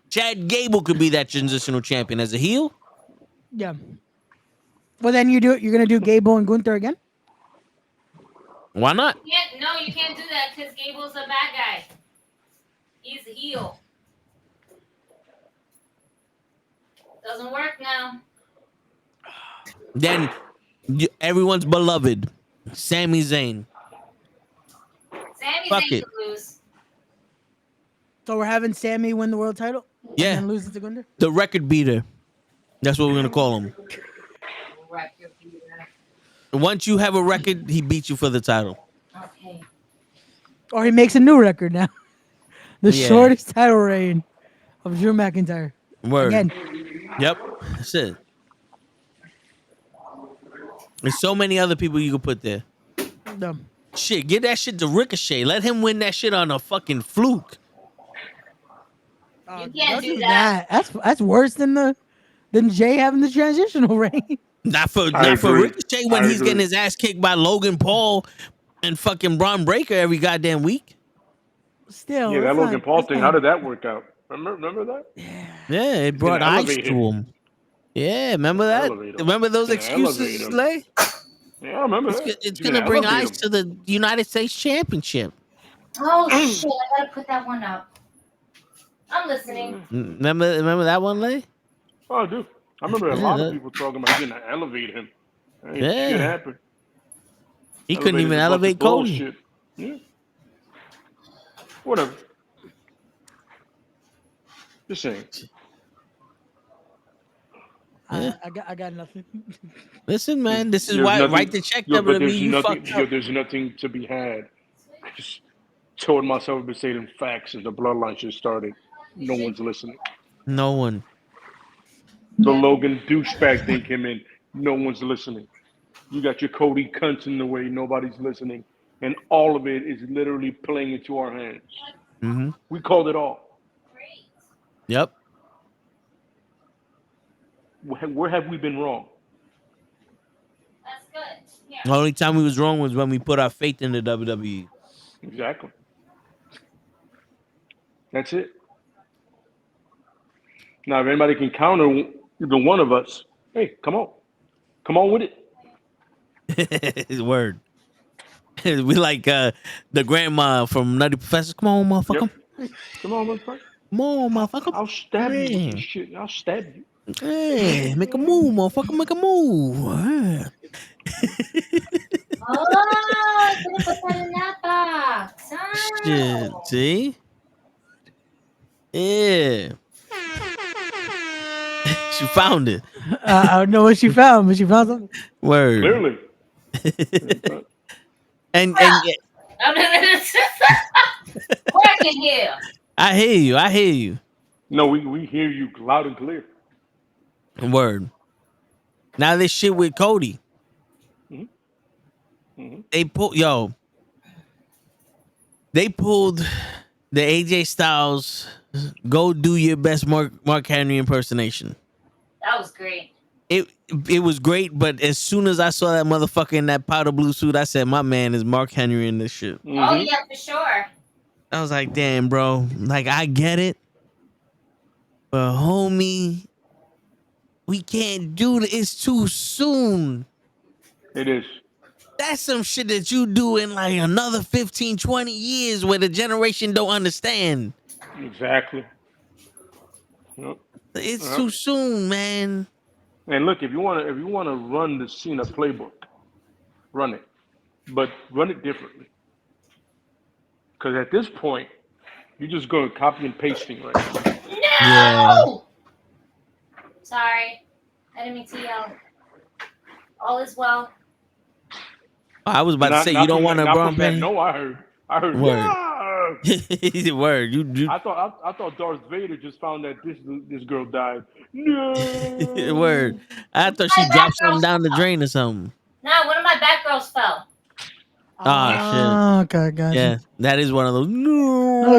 Chad Gable could be that transitional champion as a heel. yeah. Well, then you're gonna do Gable and Gunther again. Why not? No, you can't do that because Gable's a bad guy. He's a heel. Doesn't work now. Then everyone's beloved, Sami Zayn. Sami Fuck Zayn it. could lose. So we're having Sammy win the world title. Yeah. And lose it to Gunther. The record beater. That's what we're gonna call him. Once you have a record, he beats you for the title. Okay. Or he makes a new record now. The Yeah. shortest title reign of Drew McIntyre. Word. Again. Yep. That's it. There's so many other people you could put there. Dumb. Shit, get that shit to Ricochet. Let him win that shit on a fucking fluke. You can't Don't do do that. that. That's worse than Jay having the transitional reign. Not for agree. Ricochet when I he's agree. getting his ass kicked by Logan Paul and fucking Braun Breaker every goddamn week. Still. Yeah, that it's Logan not- Paul it's thing. not- How did that work out? Remember that? Yeah, it brought gonna ice elevate to him. him. Yeah, remember that? Elevate him. Remember those It's gonna elevate excuses, him. Slay? Yeah, I remember that. It's He's gonna bring elevate ice him. to the United States Championship. Oh shit! I gotta put that one up. I'm listening. Remember that one, Lay? Oh, I do. I remember a Yeah, lot that- of people talking about he's gonna elevate him. Ain't Yeah. shit happened. He couldn't even Elevated a bunch of elevate Cody. bullshit. Yeah. Whatever. Just saying. I got nothing. Listen, man, this is There's why nothing- write the check, but WWE. there's You nothing. fucked up. There's nothing to be had. I just told myself I've been saying facts since the bloodline shit started. No one's listening. No one. The Logan douchebag thing came in. No one's listening. You got your Cody cunts in the way. Nobody's listening. And all of it is literally playing into our hands. Mm-hmm. We called it all. Yep. Where have we been wrong? That's good. Yeah. The only time we was wrong was when we put our faith in the WWE. Exactly. That's it. Now, if anybody can counter either one of us, hey, come on. Come on with it. Word. We like the grandma from Nutty Professor. Come on, motherfucker. Yep. Come on, motherfucker. Come on, motherfucker. I'll stab you with Yeah. this shit. I'll stab you. Hey, make a move, motherfucker. Make a move. Yeah. Oh, I could have put that in that box. Shit. Oh. See? Yeah. She found it. I don't know what she found, but she found something. Word. Clearly. And Working here. I hear you. I hear you. No, we hear you loud and clear. Word. Now this shit with Cody. Mhm. They pulled the AJ Styles go do your best Mark Henry impersonation. That was great. It was great, but as soon as I saw that motherfucker in that powder blue suit, I said, my man is Mark Henry in this shit. Oh yeah, for sure. I was like, damn, bro. Like, I get it. But homie, we can't do it. It's too soon. It is. That's some shit that you do in like another 15, 20 years where the generation don't understand. Exactly. Yep. It's too soon, man. And look, if you wanna run the Cena playbook, run it, but run it differently. Because at this point, you're just going copy and pasting right now. No. Yeah. Sorry, I didn't mean to yell. All is well. I was about to say you don't want to Braun Penny. No, I heard. Word. Yeah. Word. You. I thought Darth Vader just found that this girl died. No. Word. I thought she dropped something down the drain or something. Nah, one of my Batgirls fell. Oh shit. Okay, gotcha. Yeah, that is one of those. No.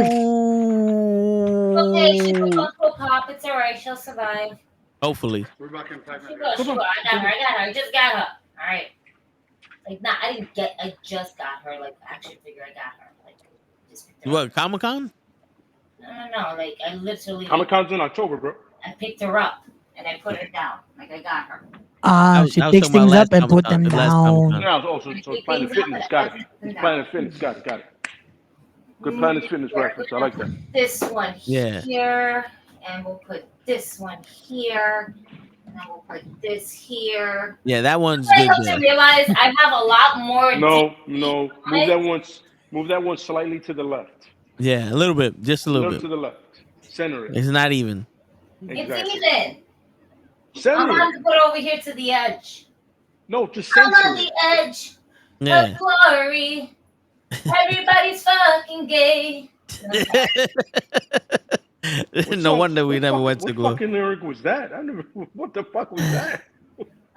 Okay, she's going to pop. It's alright. She'll survive. Hopefully. She will. I got her. I just got her. All right. Like, nah, I just got her. Like, action figure, I got her. Like, just picked her What, up. Comic-Con? No. Like, I literally. Comic-Con's in October, bro. I picked her up and I put her down. Like, I got her. She picks things up and put them down. No, so Planet Fitness, got it. Planet Fitness, got it. Good Planet Fitness reference. I like that. This one here, and we'll put this one here. And then we'll put this here. Yeah, that one's I good. have to realize I have a lot more. No. Move that one slightly to the left. Yeah, a little bit. Just a little bit. To the left. Center it. It's not even. Exactly. It's even. Center I'm it. going to put it over here to the edge. No, just I'm center on it. the edge Yeah. of glory. Everybody's fucking gay. No wonder we never went to What Glow. fucking lyric was that? What the fuck was that?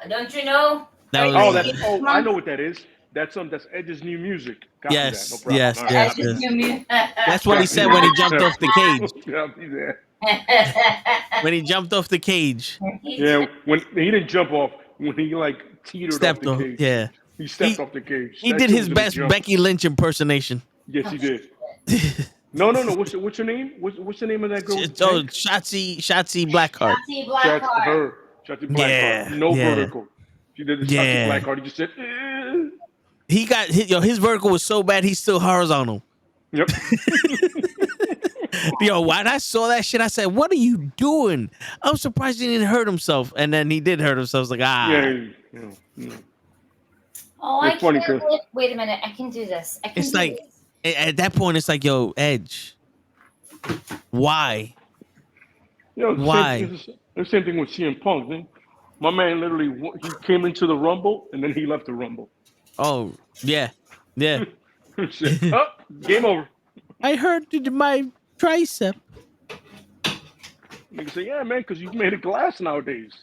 Don't you know? That was, I know what that is. That's Edge's new music. Copy yes, that. No problem. yes, All right. yes. That's what he said when he jumped off the cage. When he jumped off the cage. Yeah, when he didn't jump off, when he like teetered Stepped off off. the cage. Yeah. He stepped off the cage. He did his best Becky Lynch impersonation. Yes, he did. No. What's your name? What's the name of that girl? Shotzi Blackheart. Shotzi Blackheart. Shotzi Blackheart. No vertical. She did the Shotzi Blackheart. He just said. He got his vertical was so bad he's still horizontal. Yep. Yo, when I saw that shit, I said, "What are you doing?" I'm surprised he didn't hurt himself, and then he did hurt himself. I was like, Yeah. Oh, I can't. Wait a minute. I can do this. It's like at that point, it's like, yo, Edge. Why? Why? The same thing with CM Punk. Man. My man literally he came into the Rumble and then he left the Rumble. Oh yeah. Game over. I hurt my tricep. Nigga say, yeah, man, because you made of glass nowadays.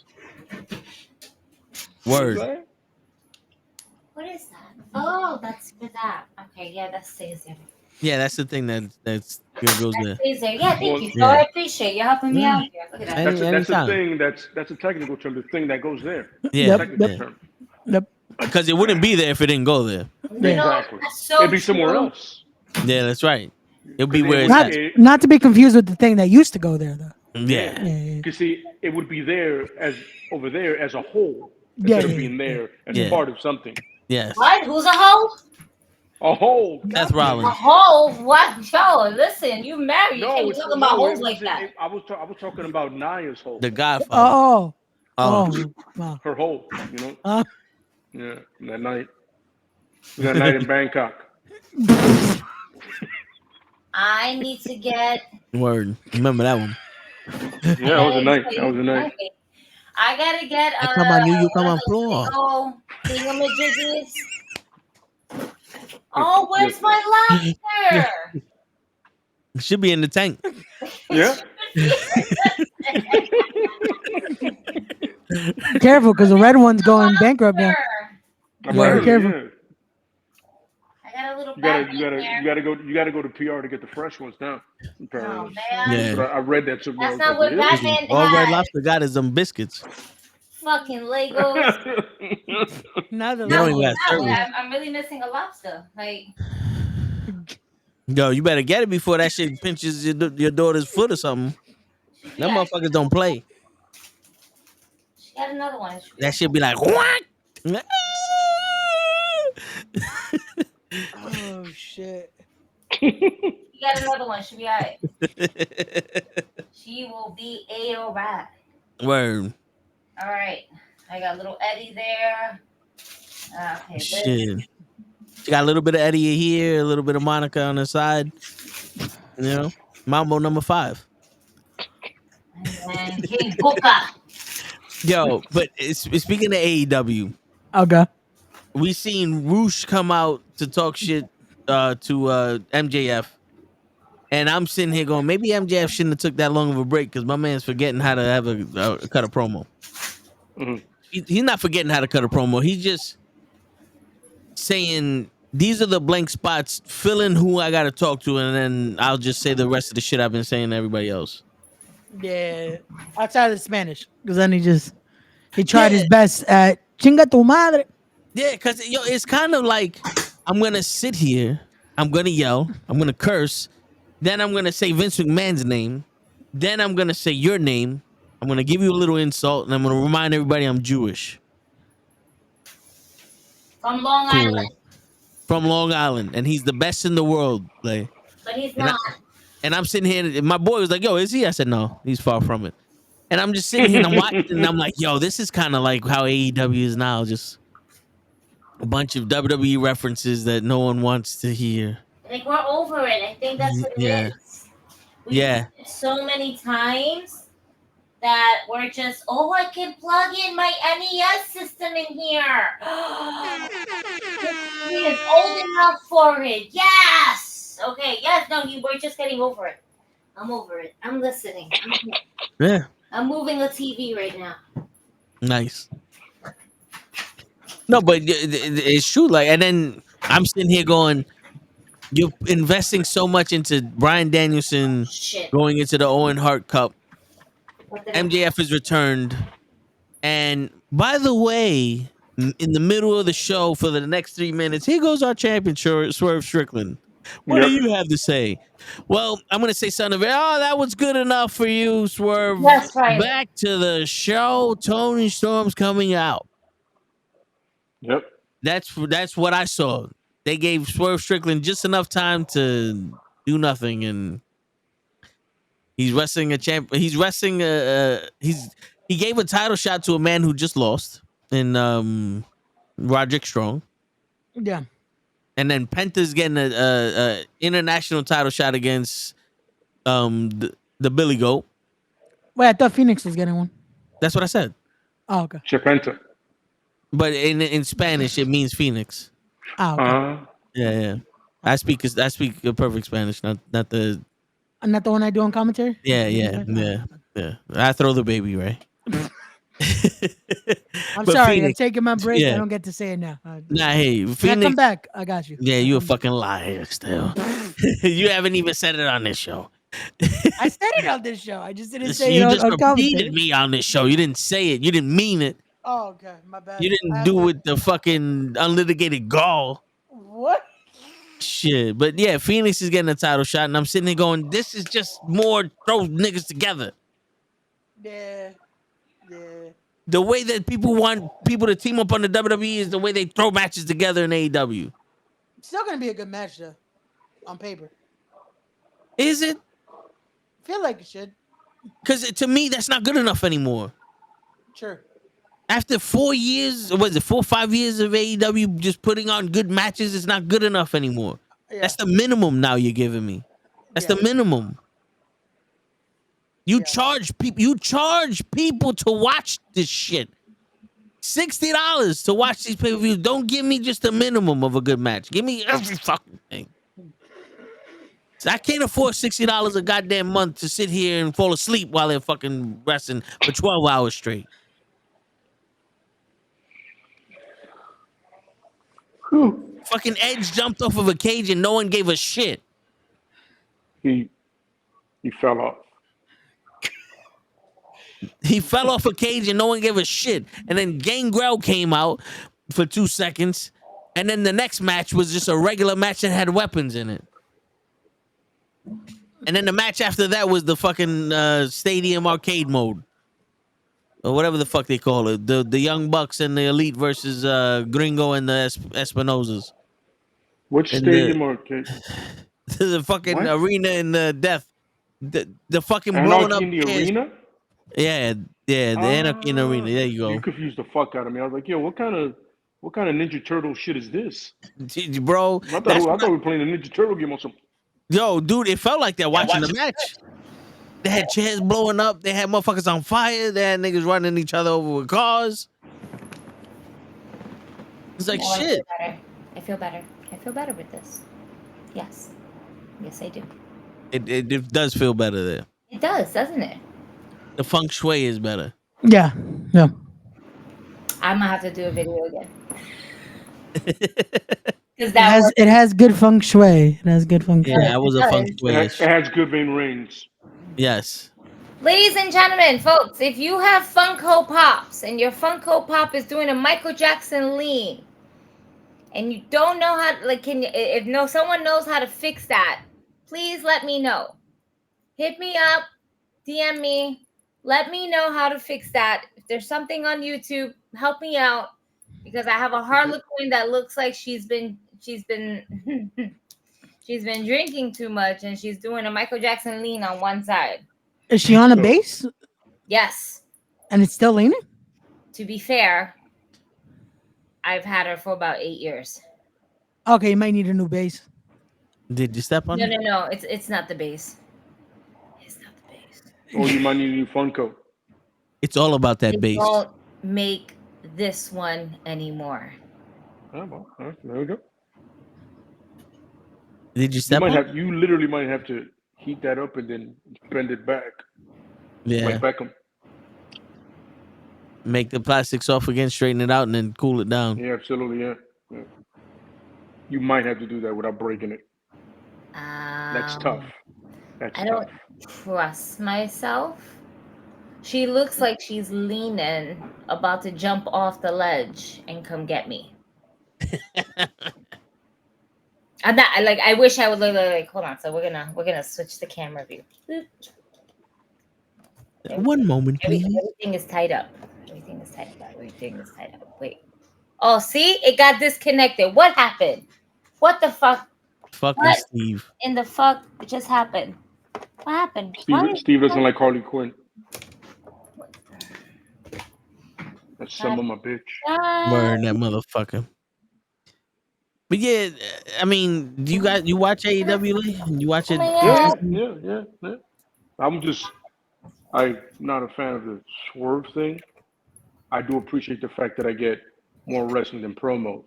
Word. What is that? Oh, that's for that. Okay, yeah, that stays there. Yeah, that's the thing that goes there. Stays there. Yeah, thank you. So I appreciate you helping me out here. Look at that. That's the thing. That's a technical term. The thing that goes there. Yeah. Yep. Because it wouldn't be there if it didn't go there. Exactly. So it'd be somewhere else. Yeah, that's right. It'll be where it's not to be confused with the thing that used to go there, though. Yeah. Because see, it would be there as over there as a whole instead of being there as part of something. Yes. What? Who's a hoe? A hole. That's Rollins. A hoe? What? Yo, listen, you married. You can't be talking about hoes like that. I was talking about Naya's hole. The Godfather. Wow. Her hole, you know? Yeah, that night in Bangkok. I need to get. Word. Remember that one? Yeah, that was a night. I gotta get. I come on you come on floor. Thingamajiggies. Oh, where's my lobster? It should be in the tank. Yeah. Careful, because the red one's going bankrupt now. Yeah, careful. Yeah. You gotta go to PR to get the fresh ones now. Apparently. man. Yeah. But I read that somewhere. That's not what Batman All Red had. Lobster got is them biscuits. Fucking Legos. Not the They don't even Legos. got turtles. I'm really missing a lobster. Like, Yo, you better get it before that shit pinches your daughter's foot or something. Them motherfuckers don't play. she got another one. That shit be like, what? Oh shit. You got another one. She'll be alright. She will be alright. Word. All right. I got little Eddie there. Okay. Shit. She got a little bit of Eddie here, a little bit of Monica on the side. You know, Mambo number 5. And King Booker. Yo, but speaking of AEW, Okay. we seen Roosh come out to talk shit to MJF, and I'm sitting here going, maybe MJF shouldn't have took that long of a break because my man's forgetting how to have a cut a promo. Mhm. He's not forgetting how to cut a promo. He's just saying these are the blank spots. Fill in who I got to talk to, and then I'll just say the rest of the shit I've been saying to everybody else. Yeah. Outside of the Spanish, because then he tried his best at chinga tu madre. Yeah, because it's kind of like I'm gonna sit here, I'm gonna yell, I'm gonna curse, then I'm gonna say Vince McMahon's name, then I'm gonna say your name, I'm gonna give you a little insult, and I'm gonna remind everybody I'm Jewish. From Long Island. From Long Island, and he's the best in the world. Like, But he's not. And I'm sitting here, and my boy was like, "Yo, is he?" I said, "No, he's far from it." And I'm just sitting here and I'm watching, and I'm like, "Yo, this is kind of like how AEW is now, just a bunch of WWE references that no one wants to hear." Like, we're over it. I think that's what it is. We've done it so many times that we're just, I can plug in my NES system in here. He is old enough for it. Yes. Okay. Yes. No. We're just getting over it. I'm over it. I'm listening. Yeah. I'm moving a TV right now. Nice. No, but it's true. Like, and then I'm sitting here going, "You're investing so much into Bryan Danielson going into the Owen Hart Cup. MJF is returned, and by the way, in the middle of the show for the next 3 minutes, here goes our champion, Swerve Strickland. What do you have to say?" Well, I'm going to say something. That was good enough for you, Swerve. That's right. Back to the show. Tony Storm's coming out. Yep. That's what I saw. They gave Swerve Strickland just enough time to do nothing, and he's wrestling a champ. He's wrestling he gave a title shot to a man who just lost in Roderick Strong. Yeah. And then Penta's getting a international title shot against the Billy Goat. Wait, I thought Phoenix was getting one. That's what I said. Oh, okay. Penta. But in Spanish it means Phoenix. Oh, okay. Yeah. I speak a perfect Spanish, not the. I'm not the one I do on commentary. Yeah. I throw the baby, right? I'm sorry, Phoenix, I'm taking my break. yeah. I don't get to say it now. Nah, hey, When I Phoenix. come back, I got you. Yeah, you a fucking liar still. You haven't even said it on this show. I said it on this show. I just didn't say You it just on repeated commentary. me on this show. You didn't say it. You didn't mean it. Oh, okay. My bad. You didn't do it with the fucking unlitigated gall. What? Shit. But yeah, Phoenix is getting a title shot, and I'm sitting there going, this is just more throw niggas together. Yeah. The way that people want people to team up on the WWE is the way they throw matches together in AEW. Still gonna be a good match though, on paper. Is it? Feel like it should. Because to me, that's not good enough anymore. Sure. After 4 years, or was it 4 or 5 years of AEW just putting on good matches, it's not good enough anymore. Yeah. That's the minimum now you're giving me. That's the minimum. You charge people to watch this shit. $60 to watch these pay-per-views. Don't give me just the minimum of a good match. Give me every fucking thing. So I can't afford $60 a goddamn month to sit here and fall asleep while they're fucking wrestling for 12 hours straight. Whew. Fucking Edge jumped off of a cage and no one gave a shit. He fell off. He fell off a cage and no one gave a shit. And then Gangrel came out for 2 seconds. And then the next match was just a regular match that had weapons in it. And then the match after that was the fucking stadium arcade mode. Or whatever the fuck they call it. The Young Bucks and the Elite versus Gringo and the Espinosas. Which stadium arcade? The fucking What? arena in the death. The fucking Anarchy blowing up in the chairs. arena? Yeah, the Anarchy in the arena. There you go. You confused the fuck out of me. I was like, yo, what kind of Ninja Turtle shit is this? Bro, I thought we were playing a Ninja Turtle game or something. Yo, dude, it felt like that watching the match. They had chairs blowing up. They had motherfuckers on fire. They had niggas running each other over with cars. It's like shit. I feel better. I feel better with this. Yes. Yes, I do. It does feel better there. It does, doesn't it? The feng shui is better. Yeah. I'm gonna have to do a video again. It has good feng shui. It has good feng shui. Yeah, it was a feng shui. It has good vein rings. Yes. Ladies and gentlemen, folks, if you have Funko Pops and your Funko Pop is doing a Michael Jackson lean, and you don't know how, like, someone knows how to fix that, please let me know. Hit me up, DM me, let me know how to fix that. If there's something on YouTube, help me out, because I have a Harlequin that looks like she's been drinking too much, and she's doing a Michael Jackson lean on one side. Is she on a base? Yes. And it's still leaning? To be fair, I've had her for about 8 years. Okay, you might need a new base. Did you step on it? No. It's not the base. It's not the base. Oh, you might need a new Funko. It's all about that They base. don't make this one anymore. Oh, well, there we go. Did you step on it? You literally might have to heat that up and then bend it back. Yeah. Like Beckham. Make the plastic soft again, straighten it out, and then cool it down. Yeah, absolutely. Yeah. You might have to do that without breaking it. That's tough. I don't trust myself. She looks like she's leaning, about to jump off the ledge and come get me. I'm not like, I wish I would look like, hold on. So we're gonna switch the camera view. One moment, please. Everything is tied up. Everything is tied up. Wait. Oh, see, it got disconnected. What happened? What the fuck? Fucking Steve. In the fuck just happened? What happened? Steve doesn't like Harley Quinn. That's some of my bitch. Burn that motherfucker. But yeah, I mean, do you watch AEW? Lee? You watch it? Yeah. I'm not a fan of the swerve thing. I do appreciate the fact that I get more wrestling than promos.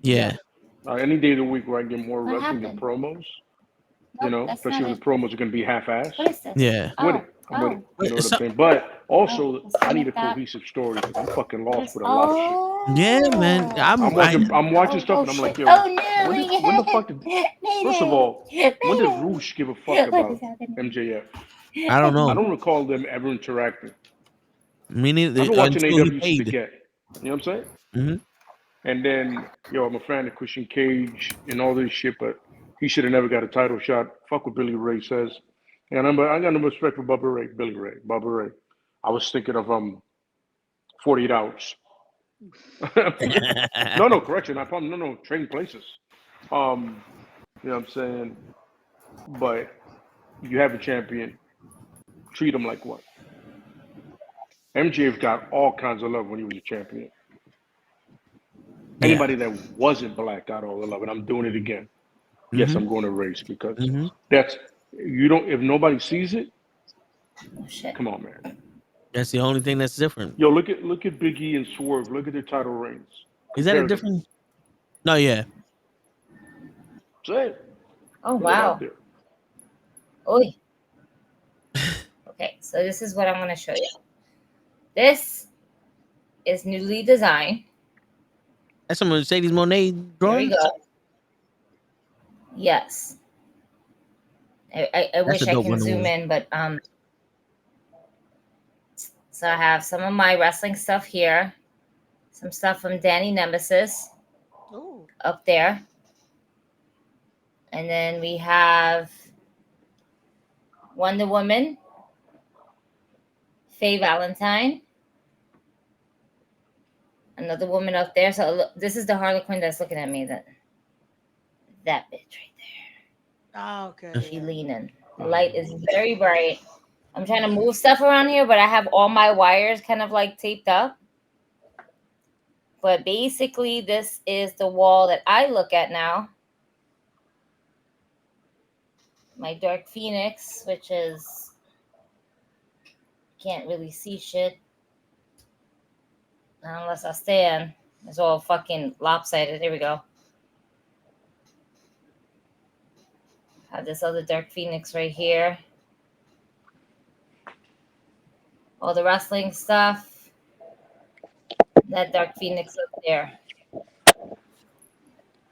Yeah. Any day of the week where I get more wrestling than promos, especially when the promos are going to be half-assed. What is this? Yeah. I'm with it. You know what I'm saying? But also, I need a cohesive story because I'm fucking lost with a lot of shit. Yeah, man. I'm watching stuff and I'm like, yo, when the fuck did, first of all, when did Roosh give a fuck about MJF? I don't know. I don't recall them ever interacting. Me neither. I've been watching AEW since the get. You know what I'm saying? Mm-hmm. And then, I'm a fan of Christian Cage and all this shit, but he should have never got a title shot. Fuck what Billy Ray says. And I got no respect for Billy Ray. I was thinking of 48 Hours. No, correction. No, Trading Places. You know what I'm saying? But you have a champion. Treat him like what? MJF got all kinds of love when he was a champion. Anybody that wasn't black got all the love, and I'm doing it again. Mm-hmm. Yes, I'm going to race because that's if nobody sees it, come on, man. That's the only thing that's different. Yo, look at Big E and Swerve. Look at their title reigns. Is that a different? No, yeah. Say it. Oh wow. Oi. Okay, so this is what I'm going to show you. This is newly designed. That's some Mercedes Monet There we drawings. go. Yes. I wish a I dope can one to zoom move. in, but so I have some of my wrestling stuff here, some stuff from Danny Nemesis up there, and then we have Wonder Woman, Faye Valentine, another woman up there. So look, this is the Harley Quinn that's looking at me. That bitch right there. Oh, okay. She leaning. The light is very bright. I'm trying to move stuff around here, but I have all my wires kind of like taped up. But basically, this is the wall that I look at now. My Dark Phoenix, which is, can't really see shit. Not unless I stand. It's all fucking lopsided. There we go. Have this other Dark Phoenix right here. All the wrestling stuff. That Dark Phoenix up there.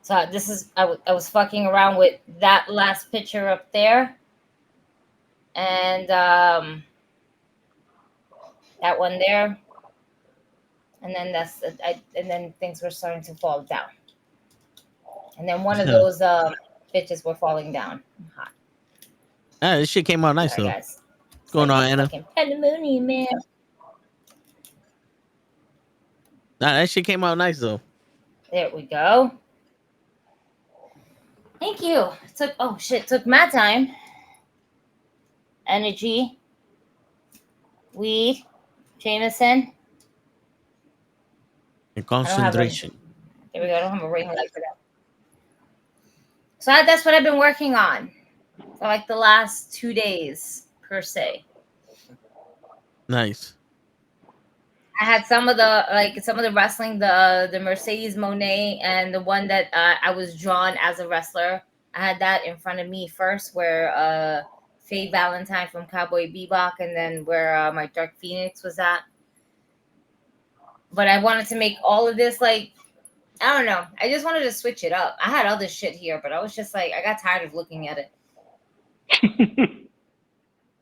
So this is, I was fucking around with that last picture up there. And that one there. And then and then things were starting to fall down. And then one of those bitches were falling down. I'm hot. Ah, this shit came out nice though. Guys. What's going on, Anna? Fucking pandemonium, man. Nah, that shit came out nice though. There we go. Thank you. Took my time. Energy. We. Jameson. And concentration. There we go. I don't have a ring light for that. So that's what I've been working on for like the last 2 days per se. Nice. I had some of the wrestling, the Mercedes Monet, and the one that I was drawn as a wrestler. I had that in front of me first, where Faye Valentine from Cowboy Bebop, and then where my Dark Phoenix was at. But I wanted to make all of this like, I don't know. I just wanted to switch it up. I had other shit here, but I was just like, I got tired of looking at it.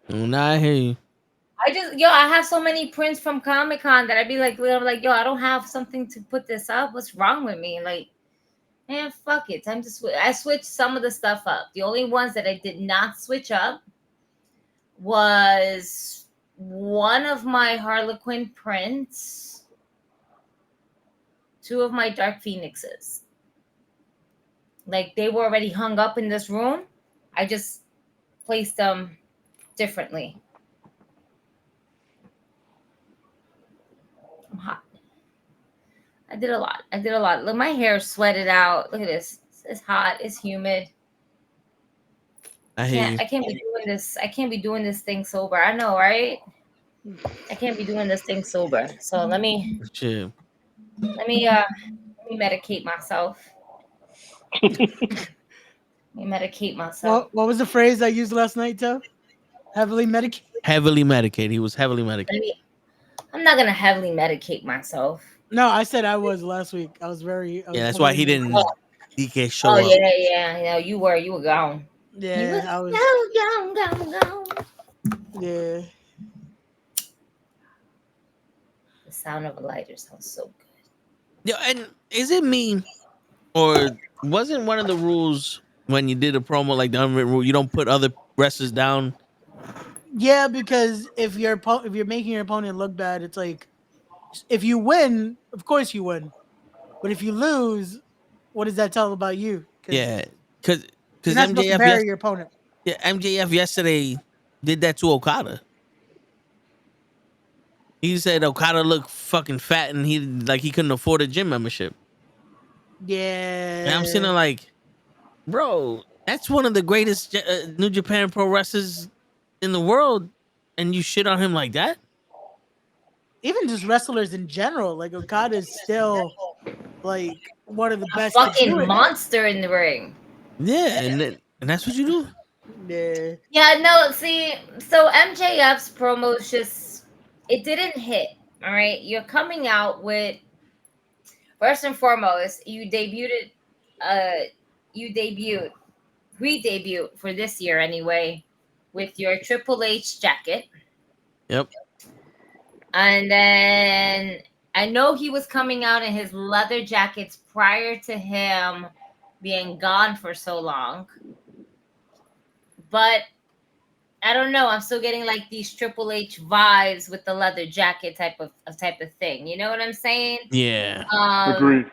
Nah, I hear you. I have so many prints from Comic-Con that I'd be like, yo, I don't have something to put this up. What's wrong with me? Like, man, fuck it. Time to switch. I switched some of the stuff up. The only ones that I did not switch up was one of my Harlequin prints, 2 of my Dark Phoenixes. Like, they were already hung up in this room. I just placed them differently. I'm hot. I did a lot. Look, my hair sweated out. Look at this. It's hot. It's humid. I can't be doing this. I can't be doing this thing sober. I know, right? I can't be doing this thing sober. So let me medicate myself. What was the phrase I used last night, Toe? Heavily medicated? Heavily medicated. He was heavily medicated. I'm not gonna heavily medicate myself. No, I said I was last week. I was that's why he didn't. He can't show up. Yeah. You were gone. Yeah, I was gone. Yeah. The sound of a lighter sounds so good. Yeah, and is it me, or wasn't one of the rules when you did a promo like the unwritten rule, you don't put other wrestlers down? Yeah, because if you're making your opponent look bad, it's like, if you win, of course you win, but if you lose, what does that tell about you? Yeah, because MJF bury your opponent. Yeah, MJF yesterday did that to Okada. He said Okada looked fucking fat and he couldn't afford a gym membership. Yeah, and I'm sitting there like, bro, that's one of the greatest New Japan Pro wrestlers in the world, and you shit on him like that? Even just wrestlers in general, like Okada is still like one of the best. Fucking monster in the ring. Yeah, and that's what you do. Yeah. Yeah. No. See, so MJF's promos it didn't hit. All right, you're coming out with First and foremost, re-debuted for this year anyway, with your Triple H jacket. Yep. And then I know he was coming out in his leather jackets prior to him being gone for so long. But I don't know. I'm still getting like these Triple H vibes with the leather jacket type of thing. You know what I'm saying? Yeah. Agreed.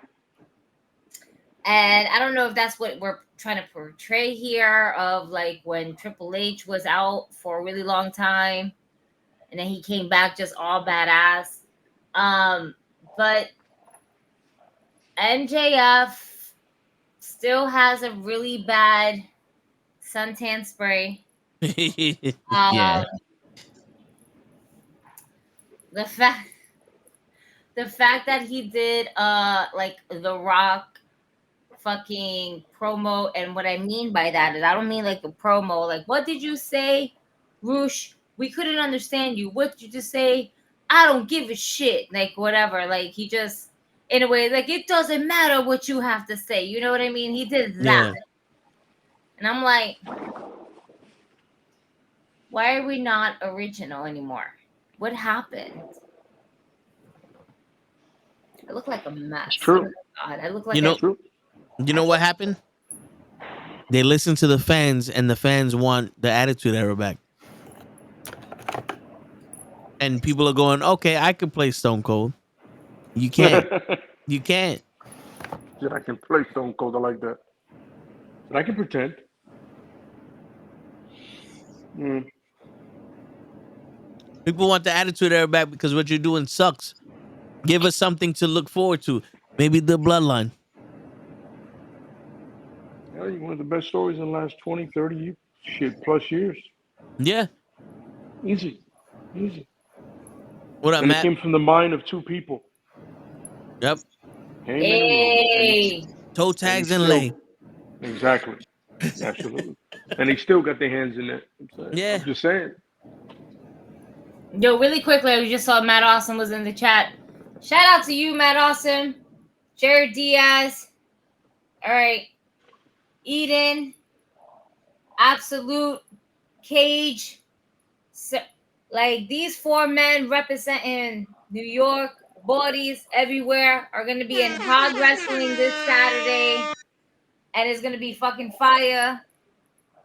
And I don't know if that's what we're trying to portray here, of like when Triple H was out for a really long time and then he came back just all badass. But MJF still has a really bad suntan spray. Yeah. The fact that he did like the Rock fucking promo, and what I mean by that is I don't mean like a promo, like what did you say, Roosh? We couldn't understand you. What did you just say? I don't give a shit. Like whatever. Like he just, in a way, like it doesn't matter what you have to say. You know what I mean? He did that. Yeah. And I'm like, why are we not original anymore? What happened? I look like a mess. It's true. Oh my God, I look like You know what happened? They listen to the fans, and the fans want the Attitude Era back. And people are going, okay, I could play Stone Cold. You can't. You can't. Yeah, I can play Stone Cold. I like that. But I can pretend. People want the Attitude Era back because what you're doing sucks. Give us something to look forward to. Maybe the Bloodline. Yeah, you're one of the best stories in the last 20, 30 plus years. Yeah. Easy. What up, and Matt? it came from the mind of two people. Yep. Hey. Toe tags and lay. Exactly. Absolutely. And they still got their hands in it. Yeah. I'm just saying. Yo, really quickly, I just saw Matt Awesome was in the chat. Shout out to you, Matt Awesome. Jared Diaz. All right. Eden. Absolute. Cage. So, like these four men representing New York, bodies everywhere, are going to be in Hog Wrestling this Saturday. And it's going to be fucking fire.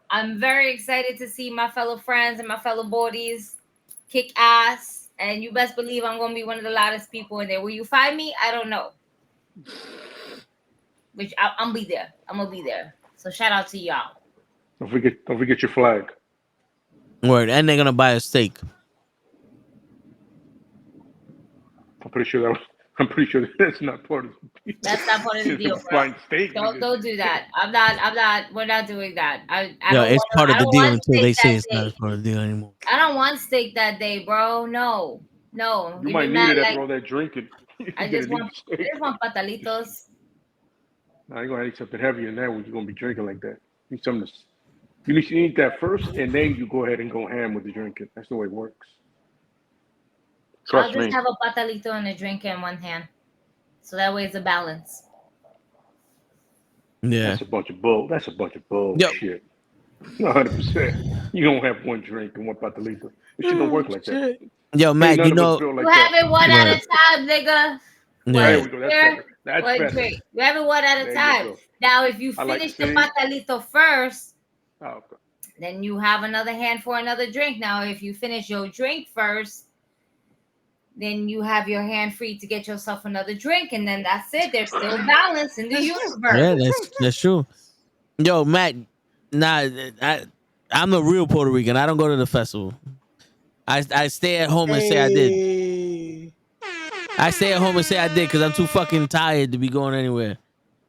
I'm very excited to see my fellow friends and my fellow bodies kick ass. And you best believe I'm going to be one of the loudest people in there. Will you find me? I don't know. Which I'll be there. I'm going to be there. So shout out to y'all. Don't forget your flag. Word. And they're going to buy a steak. I'm pretty sure that's not part of the deal. That's not part of the deal, bro. Don't do that. We're not doing that. It's part of the deal until they say it's not part of the deal anymore. I don't want steak that day, bro. No. You might need it after all that drinking. I just want patalitos. Now you're gonna eat something heavier than that when you're gonna be drinking like that. You need to eat that first, and then you go ahead and go ham with the drinking. That's the way it works. I'll just have a patalito and a drink in one hand, so that way it's a balance. Yeah, that's a bunch of bullshit. 100%. You don't have one drink and one patalito. It shit don't work like that. Yo, Matt, you know you have it one at a time, nigga. Yeah. That's better. Great. You have it one at a time. Now, if you finish the patalito first, then you have another hand for another drink. Now, if you finish your drink first, then you have your hand free to get yourself another drink, and then that's it. There's still balance in the universe. Yeah, that's true. Yo, Matt, I'm a real Puerto Rican. I don't go to the festival. I stay at home and say I did. I stay at home and say I did because I'm too fucking tired to be going anywhere.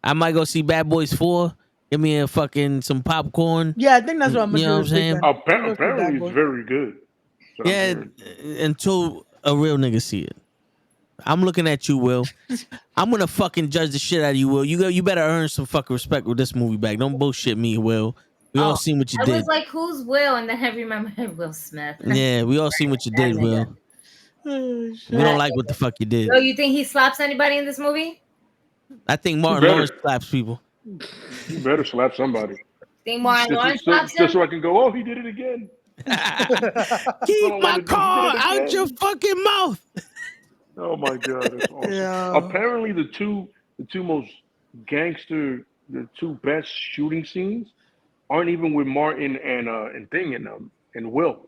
I might go see Bad Boys 4. Give me some popcorn. Yeah, I think that's what I'm gonna do. You know what I'm saying? Apparently, it's very good. Yeah, until a real nigga see it. I'm looking at you, Will. I'm gonna fucking judge the shit out of you, Will. You better earn some fucking respect with this movie back. Don't bullshit me, Will. We all seen what you did. I was like, who's Will? And then I remembered Will Smith. Yeah, we all seen what you did, Will. We don't like what the fuck you did. So you think he slaps anybody in this movie? I think Martin Lawrence slaps people. You better slap somebody. Think Martin Lawrence slaps him? Just so I can go, oh, he did it again. Keep my car out your fucking mouth. Oh my god, that's awesome. Yeah. Apparently the two most gangster, the two best shooting scenes aren't even with Martin and Will.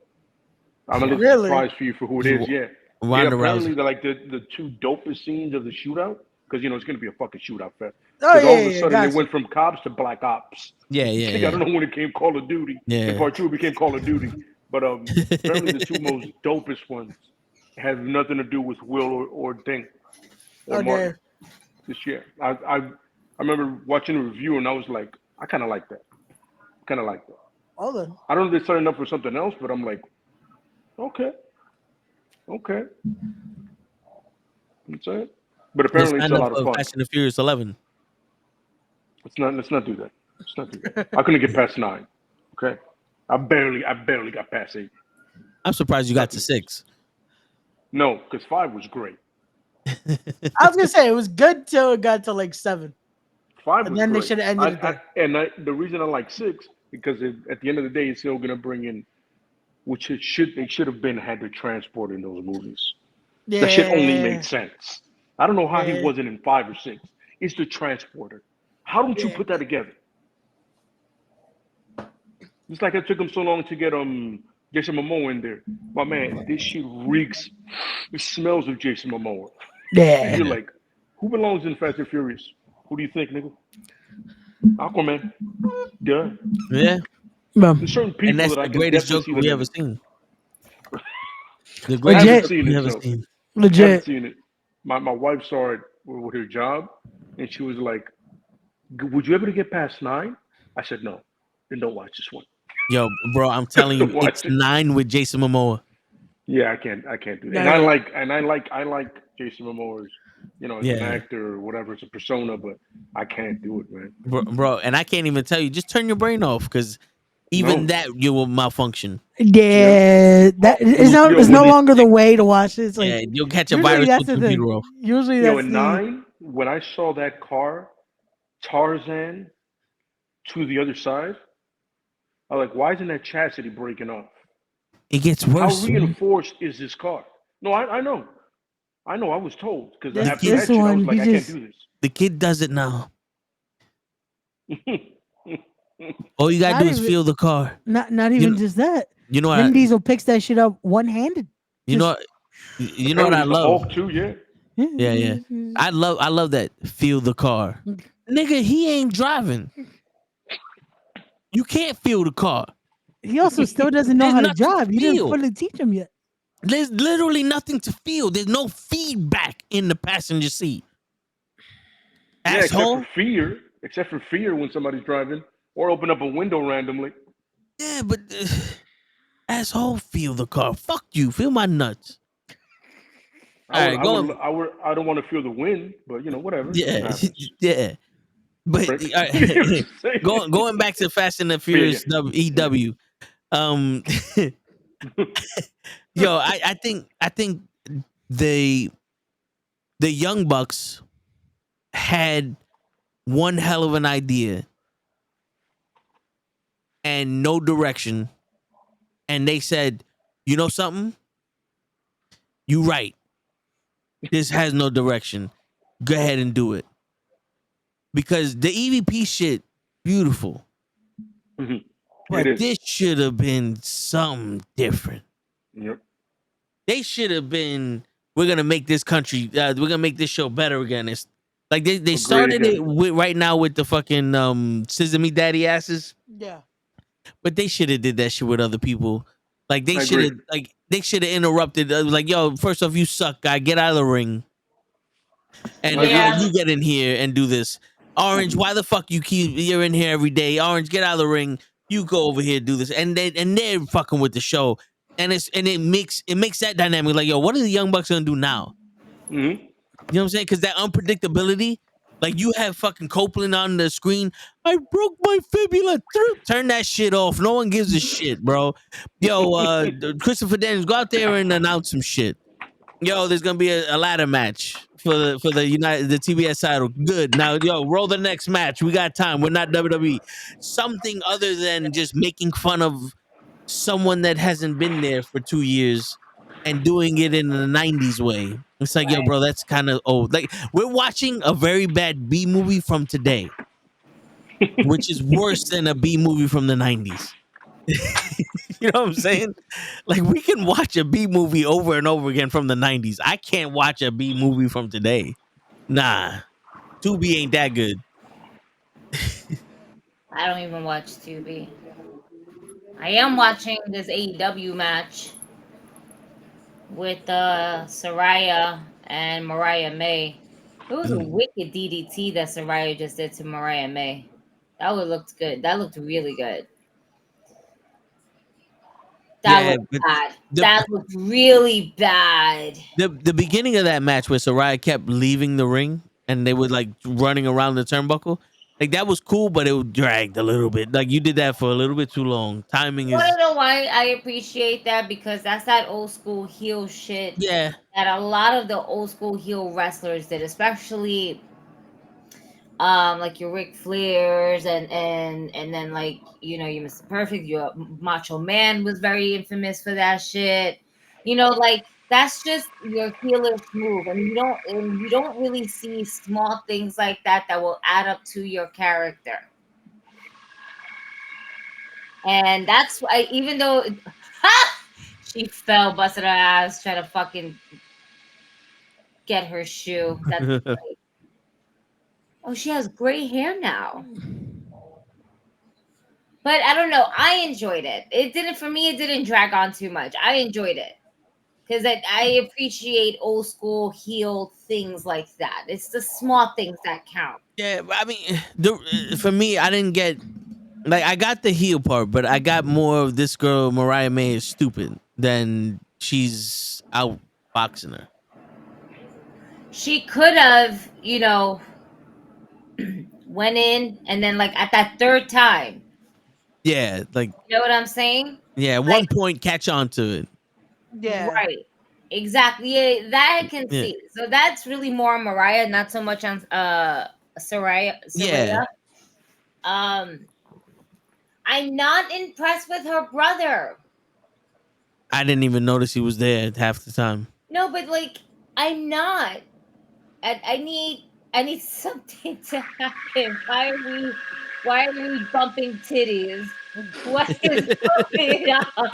I'm a little Really? surprised for you for who it is. Yeah. Ronda Apparently Rousey. they're like the two dopest scenes of the shootout, because it's gonna be a fucking shootout fest. Oh, Because yeah, all of a yeah, sudden gotcha. it went from cops to black ops. Yeah. I don't know when it came Call of Duty. Yeah. In part 2 it became Call of Duty. But apparently the two most dopest ones have nothing to do with Will or Dink or Okay. Martin this year. I remember watching a review and I was like, I kind of like that. Hold on. I don't know if they're setting up for something else, but I'm like, okay. That's it. But apparently it's a lot of fun. Fast and the Furious 11. Let's not do that. I couldn't get past 9. Okay. I barely got past 8. I'm surprised you got to 6. No, because 5 was great. I was gonna say it was good till it got to like 7. 5 And was then great. they should have ended it there. The reason I like 6 because at the end of the day, it's still gonna bring in, which they should have been had to transport in those movies. Yeah. That shit only made sense. I don't know how he wasn't in 5 or 6. It's the transporter. How don't you put that together? It's like it took him so long to get Jason Momoa in there. My man, this shit reeks. It smells of Jason Momoa. Yeah. And you're like, who belongs in Fast and Furious? Who do you think, nigga? Aquaman. Duh. Yeah. There's certain people And that's that I the can greatest definitely Joker we see ever seen. The I greatest haven't Joker seen we it, ever so- seen. I haven't Legit. seen it. My wife saw it with her job, and she was like, would you ever get past 9? I said, no. Then don't watch this one. Yo, bro, I'm telling you, Watch it's it. 9 with Jason Momoa. Yeah, I can't do that. No, And I no. like Jason Momoa as, as an actor or whatever. It's a persona, but I can't do it, man. Bro, and I can't even tell you. Just turn your brain off, because even that you will malfunction. Yeah, that is no longer the way to watch it. It's like, Yeah, you'll catch a usually virus that's with the the thing. computer off. Usually Yo, that's in the 9, when I saw that car, Tarzan, to the other side, I was like, why isn't that chassis breaking off? It gets How worse. man. reinforced is this car? No, I know. I was told. Because This- after this that shit, I one, was like, he I just- can't do The kid does it now. All you gotta Not do is even- feel the car. not even just that. You know what? Vin Diesel picks that shit up one handed. You know. You know what I Apparently the love. Hulk too, yeah. Yeah. I love that. Feel the car, nigga. He ain't driving. You can't feel the car. He also still doesn't know There's how to nothing to drive. You didn't feel. fully teach him yet. There's literally nothing to feel. There's no feedback in the passenger seat. Yeah, Asshole. except for fear when somebody's driving or open up a window randomly. Yeah, but asshole, feel the car. Fuck you. Feel my nuts. I don't want to feel the wind, but whatever. It Yeah, happens. yeah. But Prick. going back to Fast and the Furious EW, yo, I think the Young Bucks had one hell of an idea and no direction, and they said, you know something? You right. This has no direction. Go ahead and do it. Because the EVP shit, beautiful. Mm-hmm. But this should have been something different. Yep. They should have been, we're going to make this country, we're going to make this show better again. It's like they started it right now with the fucking Scissor Me Daddy asses. Yeah. But they should have did that shit with other people. Like they should have interrupted. Like, yo, first off, you suck, guy. Get out of the ring. And you get in here and do this. Orange, why the fuck you're in here every day? Orange, get out of the ring. You go over here, do this. And they're fucking with the show. And it makes that dynamic like, yo, what are the Young Bucks gonna do now? Mm-hmm. You know what I'm saying? Because that unpredictability, like you have fucking Copeland on the screen. I broke my fibula. Turn that shit off. No one gives a shit, bro. Yo, Christopher Daniels, go out there and announce some shit. Yo, there's gonna be a ladder match. for the TBS title. Good. Now, yo, roll the next match. We got time. We're not WWE. Something other than just making fun of someone that hasn't been there for 2 years and doing it in the 90s way. It's like, yo, bro, that's kind of old. Like, we're watching a very bad B movie from today, which is worse than a B movie from the 90s. You know what I'm saying? Like, we can watch a B movie over and over again from the 90s. I can't watch a B movie from today. Nah. 2B ain't that good. I don't even watch 2B. I am watching this AEW match with Saraya and Mariah May. It was a wicked DDT that Saraya just did to Mariah May. That looked good. That looked really good. That looked bad. That looked really bad. The beginning of that match where Saraya kept leaving the ring and they were like running around the turnbuckle, like that was cool, but it dragged a little bit. Like you did that for a little bit too long. Timing is. I don't know why I appreciate that, because that's that old school heel shit. Yeah. That a lot of the old school heel wrestlers did, especially like your Ric Flairs and then like, you know, your Mr. Perfect, your Macho Man was very infamous for that shit. You know, like that's just your heelish move, and you don't really see small things like that will add up to your character. And that's why, even though she fell, busted her ass, trying to fucking get her shoe. That's like, oh, she has gray hair now. But I don't know. I enjoyed it. It didn't drag on too much. I enjoyed it. Because I appreciate old school heel things like that. It's the small things that count. Yeah, I mean, for me, I didn't get, like, I got the heel part, but I got more of this girl, Mariah May, is stupid than she's out boxing her. She could have, you know, went in and then like at that third time. Yeah, like. You know what I'm saying? Yeah, at one point, catch on to it. Yeah. Right. Exactly. Yeah, that I can see. So that's really more on Mariah, not so much on Saraya. Yeah. I'm not impressed with her brother. I didn't even notice he was there half the time. No, but like I'm not. I need something to happen. Why are we bumping titties? What is going on?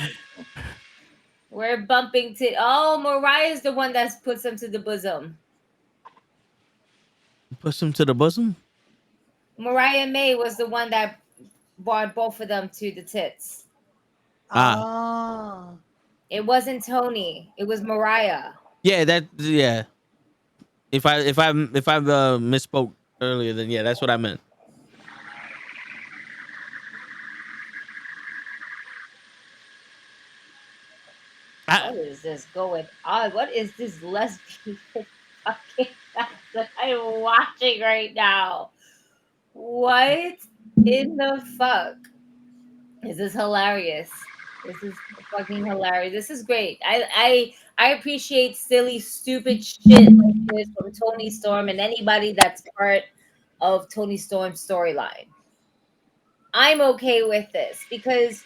We're bumping titties. Oh, Mariah's the one that puts them to the bosom. Push them to the bosom? Mariah May was the one that brought both of them to the tits. Ah. It wasn't Tony. It was Mariah. Yeah. If I misspoke earlier, then yeah, that's what I meant. What is this going on? What is this lesbian fucking that I'm watching right now? What in the fuck? This is hilarious. This is fucking hilarious. This is great. I appreciate silly, stupid shit like this from Tony Storm and anybody that's part of Tony Storm's storyline. I'm okay with this because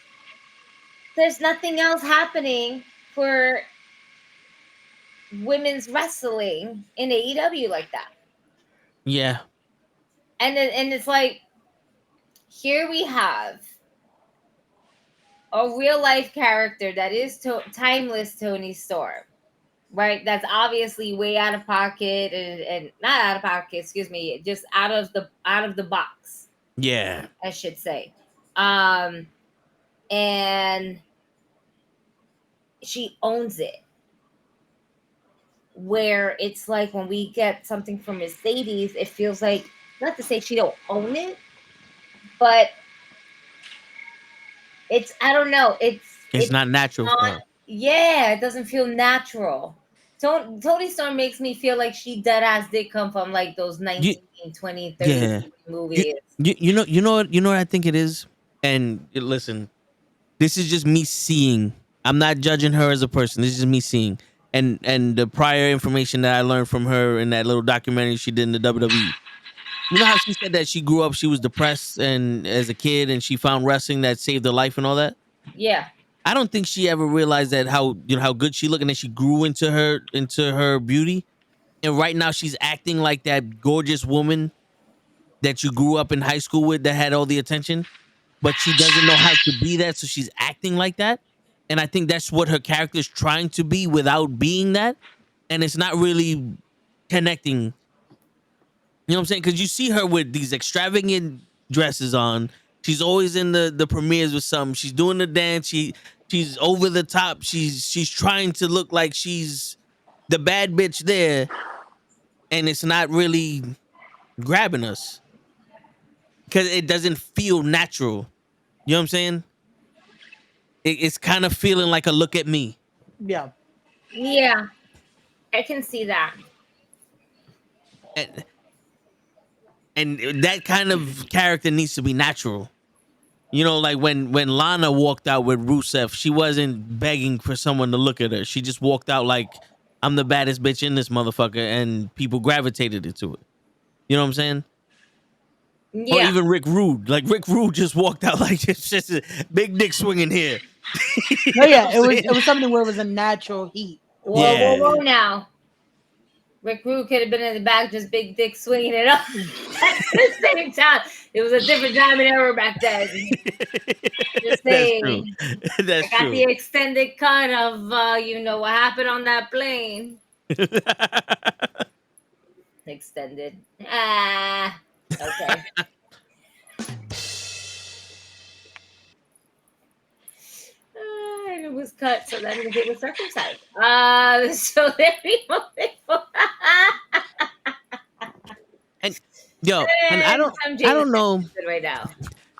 there's nothing else happening for women's wrestling in AEW like that. Yeah. And it's like, here we have a real life character that is timeless Tony Storm, right? That's obviously way out of pocket and not out of pocket, excuse me, just out of the box. Yeah. I should say. And she owns it. Where it's like when we get something from Mercedes, it feels like, not to say she don't own it, but it's, I don't know, it's not natural for her. Yeah, it doesn't feel natural. Tony Storm makes me feel like she dead ass did come from like those 19, 20, 30 movies. You know what I think it is? And listen, this is just me seeing. I'm not judging her as a person. This is just me seeing. and the prior information that I learned from her in that little documentary she did in the WWE. You know how she said that she grew up, she was depressed and as a kid, and she found wrestling that saved her life and all that. Yeah. I don't think she ever realized that how good she looked, and then she grew into her beauty. And right now she's acting like that gorgeous woman that you grew up in high school with that had all the attention, but she doesn't know how to be that, so she's acting like that. And I think that's what her character is trying to be without being that, and it's not really connecting. You know what I'm saying? Because you see her with these extravagant dresses on. She's always in the premieres with something. She's doing the dance. She's over the top. She's trying to look like she's the bad bitch there, and it's not really grabbing us because it doesn't feel natural. You know what I'm saying? It's kind of feeling like a look at me. Yeah. Yeah. I can see that. And that kind of character needs to be natural. You know, like when Lana walked out with Rusev, she wasn't begging for someone to look at her. She just walked out like, I'm the baddest bitch in this motherfucker, and people gravitated into it. You know what I'm saying? Yeah. Or even Rick Rude. Like Rick Rude just walked out like it's just a big dick swinging here. No, yeah, it was something where it was a natural heat. Whoa now. Rick Rude could have been in the back, just big dick swinging it up at the same time. It was a different time and era back then. Just saying. That's true. I got the extended cut of, what happened on that plane. Extended. Okay. And it was cut, so that means it was circumcised. So there we go. And I don't know right now.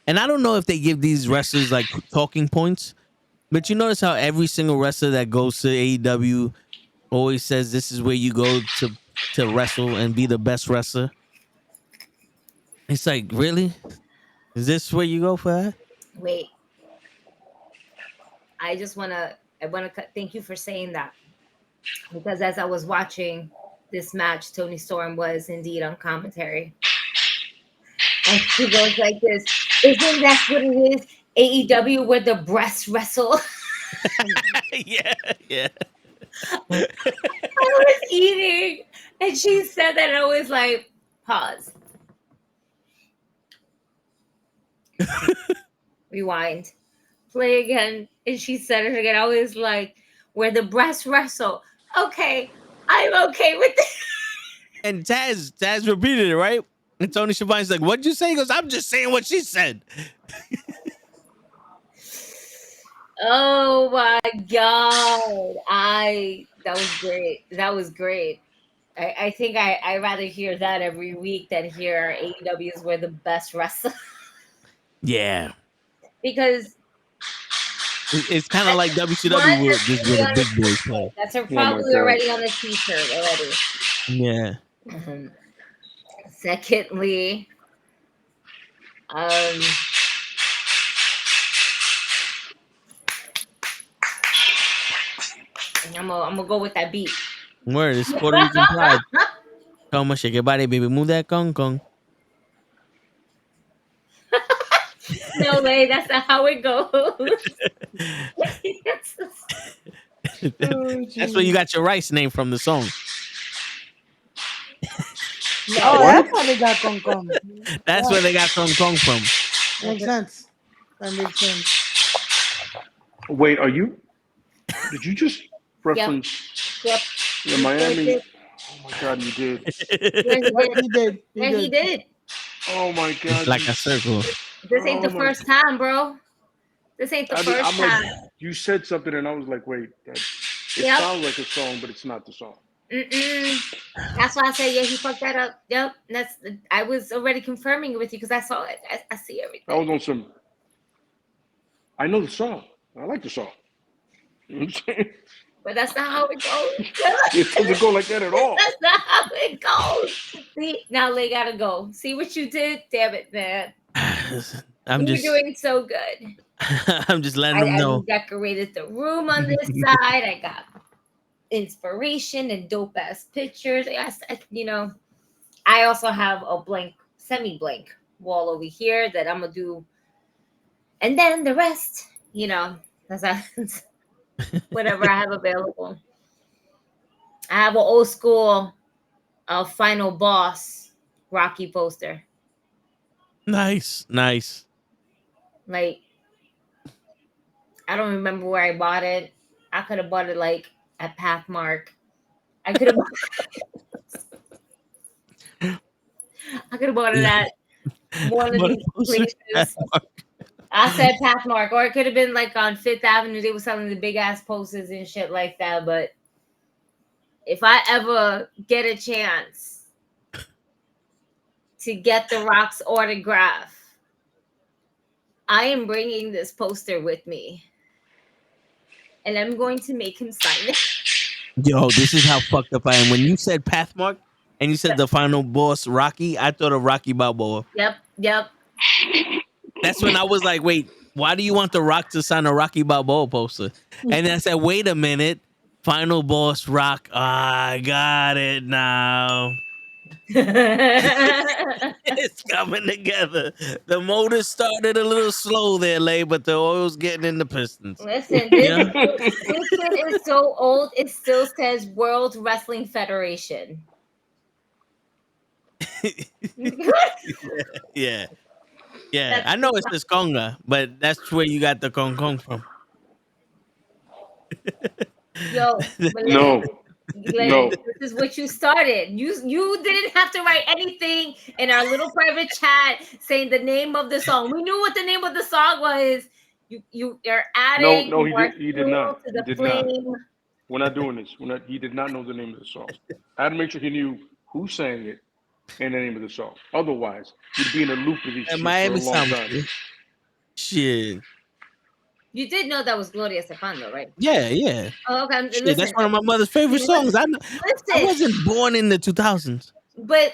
And I don't know if they give these wrestlers like talking points, but you notice how every single wrestler that goes to AEW always says this is where you go to wrestle and be the best wrestler. It's like, really? Is this where you go for that? Wait. I want to thank you for saying that, because as I was watching this match, Tony Storm was indeed on commentary, and she goes like this: "Isn't that what it is? AEW where the breasts wrestle." Yeah. I was eating, and she said that, and I was like, pause, rewind, play again. And she said it again. I was like, where the breasts wrestle. Okay, I'm okay with it. And Taz repeated it, right? And Tony Schiavone's like, what'd you say? He goes, I'm just saying what she said. Oh my God. That was great. That was great. I think I rather hear that every week than hear AEW is where the best wrestler. Yeah. Because it's kind of like WCW where the big boys play. That's probably already on the t-shirt already. Yeah. Secondly, and I'm gonna go with that beat. Word, it's Puerto Rican pride. Come on, shake your body, baby. Move that kong. No way, that's not how it goes. That's where you got your rice name from the song. Oh, that's how they got Kong Kong. That's where they got Kong Kong from. Makes sense. That makes sense. Wait, did you just reference Yep. Miami? Oh my God, you did. He did. Oh my God. It's like a circle. This ain't the first time, bro. This ain't the first time. You said something and I was like, wait, it sounds like a song, but it's not the song. That's why I say, he fucked that up. Yep. I was already confirming it with you because I saw it. I see everything. I was on some. I know the song. I like the song. You know what I'm saying? But that's not how it goes. It doesn't go like that at all. That's not how it goes. See, now they gotta go. See what you did? Damn it, man. You're doing so good. I'm just letting them know. I decorated the room on this side. I got inspiration and dope ass pictures. I also have a semi-blank wall over here that I'm gonna do, and then the rest, that's whatever I have available. I have an old school Final Boss Rocky poster. Nice. Like, I don't remember where I bought it. I could have bought it like at Pathmark. I could have bought it at one of these places. I said Pathmark, or it could have been like on Fifth Avenue. They were selling the big ass posters and shit like that. But if I ever get a chance to get The Rock's autograph, I am bringing this poster with me, and I'm going to make him sign it. Yo, this is how fucked up I am. When you said Pathmark and you said the Final Boss Rocky, I thought of Rocky Balboa. Yep. That's when I was like, wait, why do you want The Rock to sign a Rocky Balboa poster? And then I said, wait a minute, Final Boss Rock. I got it now. It's coming together. The motor started a little slow there, Lay, but the oil's getting in the pistons. Listen, this shit is so old, it still says World Wrestling Federation. Yeah. I know it's this conga, but that's where you got the Kong from. Yo, No. This is what you started. You didn't have to write anything in our little private chat saying the name of the song. We knew what the name of the song was. You're adding. No, he did not. To the flame. We're not doing this. He did not know the name of the song. I had to make sure he knew who sang it and the name of the song. Otherwise, he'd be in a loop of these shit Miami for a long time. Shit. You did know that was Gloria Estefan, though, right? Yeah. Oh, okay. Shit, that's one of my mother's favorite songs. I wasn't born in the 2000s. But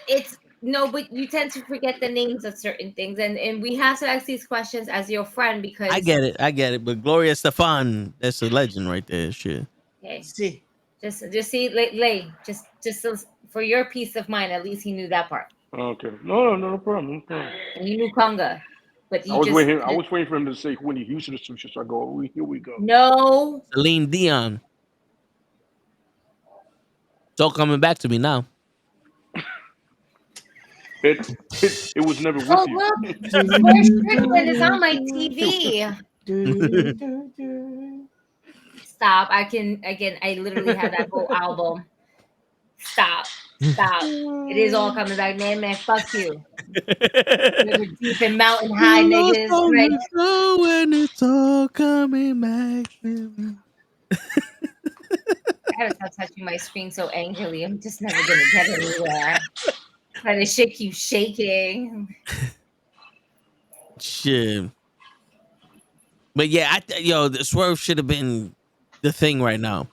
but you tend to forget the names of certain things, and we have to ask these questions as your friend because I get it. But Gloria Estefan, that's a legend right there. Shit. Okay. See. Just see, Lay, just so, for your peace of mind, at least he knew that part. Okay. No problem. And you knew Conga. But I was waiting for him to say Whitney Houston or some shit. So I go, here we go. No. Celine Dion. It's all coming back to me now. It was never with you. Look, Where's Strickland is on my TV. Stop. I literally have that whole album. Stop. It is all coming back, man. Fuck you. You're deep and mountain high, niggas. Right? When it's all coming back to me. I gotta stop touching my screen so angrily. I'm just never gonna get anywhere. The shit keeps shaking. Shit. But yeah, the Swerve should have been the thing right now.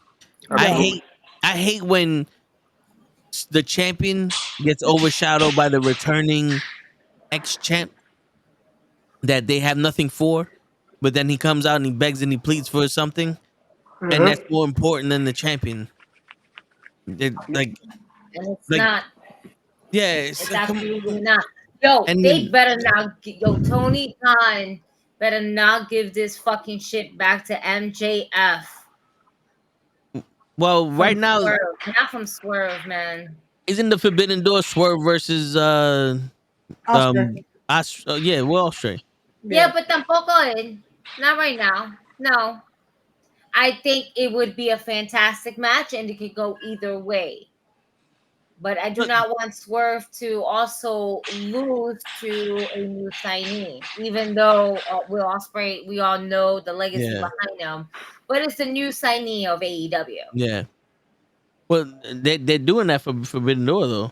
I hate when the champion gets overshadowed by the returning ex-champ that they have nothing for, but then he comes out and he begs and he pleads for something, and that's more important than the champion. And it's not. Yeah, it's absolutely not. They better not. Tony Khan better not give this fucking shit back to MJF. Well, right now, Swerve. Not from Swerve, man. Isn't the Forbidden Door Swerve versus Oscar? Oscar. Yeah, but tampoco not right now. No. I think it would be a fantastic match and it could go either way. But I do not want Swerve to also lose to a new signee, even though Will Ospreay, we all know the legacy behind him. But it's a new signee of AEW. Yeah. Well, they're doing that for Forbidden Door, though.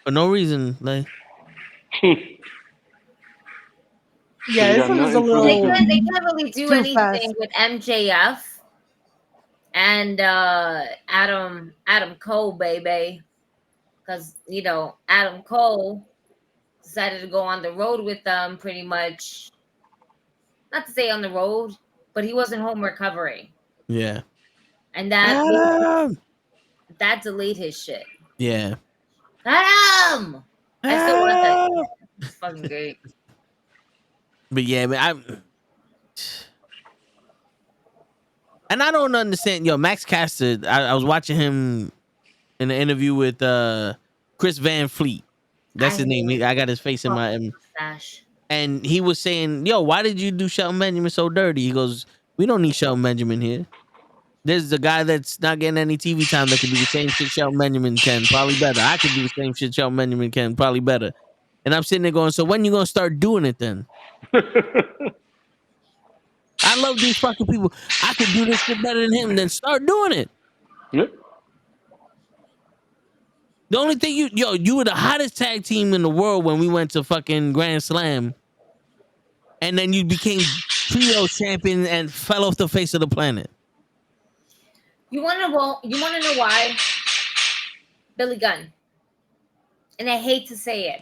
For no reason. Like. Yeah, this one is a little. They can't really do anything with MJF. And Adam Cole, baby, because Adam Cole decided to go on the road with them, pretty much. Not to say on the road, but he wasn't home recovering. Yeah. and that delayed his shit. Yeah. Adam! I still want that. It's fucking great. But yeah, man, I don't understand. Yo, Max Caster, I was watching him in an interview with Chris Van Fleet. That's his name. I got his face in my mustache. And he was saying, yo, why did you do Shelton Benjamin so dirty? He goes, we don't need Shelton Benjamin here. There's a guy that's not getting any TV time that can do the same shit Shelton Benjamin can, probably better. I can do the same shit Shelton Benjamin can, probably better. And I'm sitting there going, so when you gonna start doing it then? I love these fucking people. I can do this shit better than him. Then start doing it. Yep. The only thing you were the hottest tag team in the world when we went to fucking Grand Slam, and then you became trio champion and fell off the face of the planet. You wanna know why? Billy Gunn. And I hate to say it.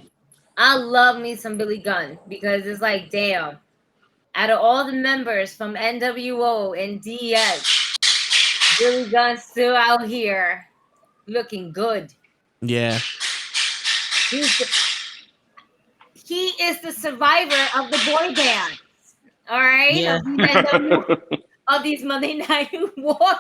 I love me some Billy Gunn because it's like, damn. Out of all the members from NWO and DS, Billy Gunn's still out here looking good. Yeah. He is the survivor of the boy bands. All right? Yeah. Of these Monday Night Wars.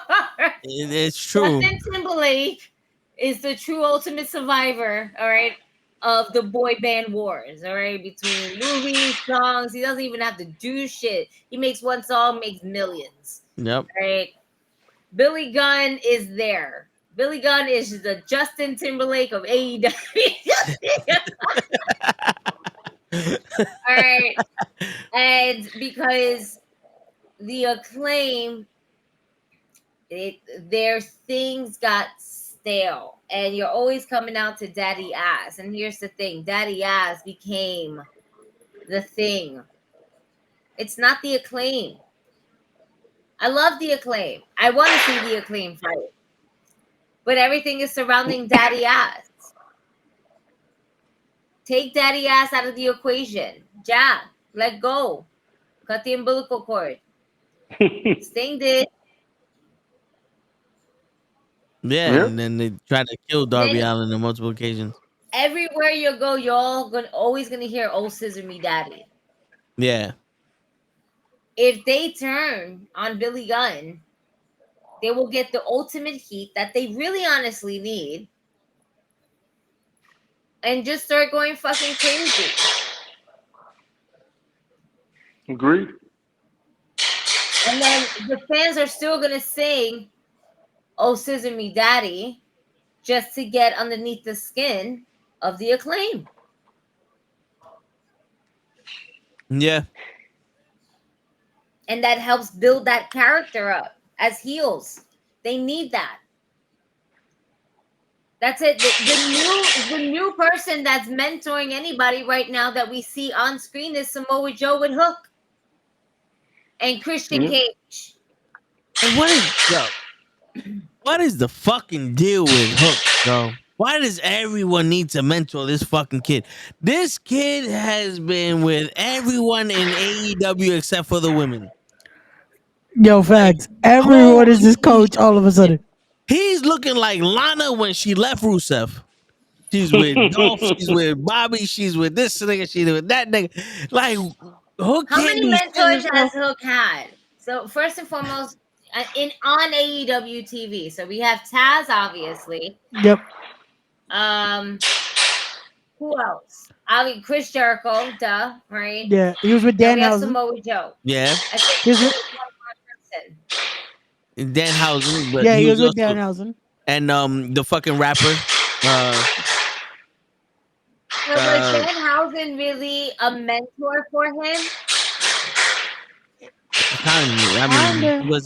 It's true. Justin Timberlake is the true ultimate survivor, all right, of the boy band wars, all right, between movies, songs. He doesn't even have to do shit. He makes one song, makes millions. Yep. All right. Billy Gunn is there. Billy Gunn is the Justin Timberlake of AEW. All right. And because the Acclaim, their things got stale, and you're always coming out to Daddy Ass. And here's the thing: Daddy Ass became the thing. It's not the Acclaim. I love the Acclaim. I want to see the Acclaim fight, but everything is surrounding Daddy Ass. Take Daddy Ass out of the equation. Jab, let go, cut the umbilical cord. Sting did. Yeah, and then they tried to kill Darby Allin on multiple occasions. Everywhere you go, you're always gonna hear "Oh, Scissor Me Daddy." Yeah. If they turn on Billy Gunn, they will get the ultimate heat that they really honestly need, and just start going fucking crazy. Agreed. And then the fans are still gonna sing "Oh, Scissor Me Daddy" just to get underneath the skin of the Acclaim. Yeah. And that helps build that character up as heels. They need that. That's it. The new person that's mentoring anybody right now that we see on screen is Samoa Joe and Hook and Christian Cage. And what is the fucking deal with Hook, though? Why does everyone need to mentor this fucking kid? This kid has been with everyone in AEW except for the women. Yo, facts. Everyone is his coach all of a sudden. He's looking like Lana when she left Rusev. She's with Dolph, she's with Bobby, she's with this nigga, she's with that nigga. Like, Hook. How many mentors has Hook had? So first and foremost, on AEW TV. So we have Taz, obviously. Yep. Who else? I mean, Chris Jericho, duh, right? Yeah, he was with Danhausen. Samoa Joe. Yeah. I think he was Danhausen. But yeah, he was with Danhausen. And the fucking rapper. So was Danhausen really a mentor for him?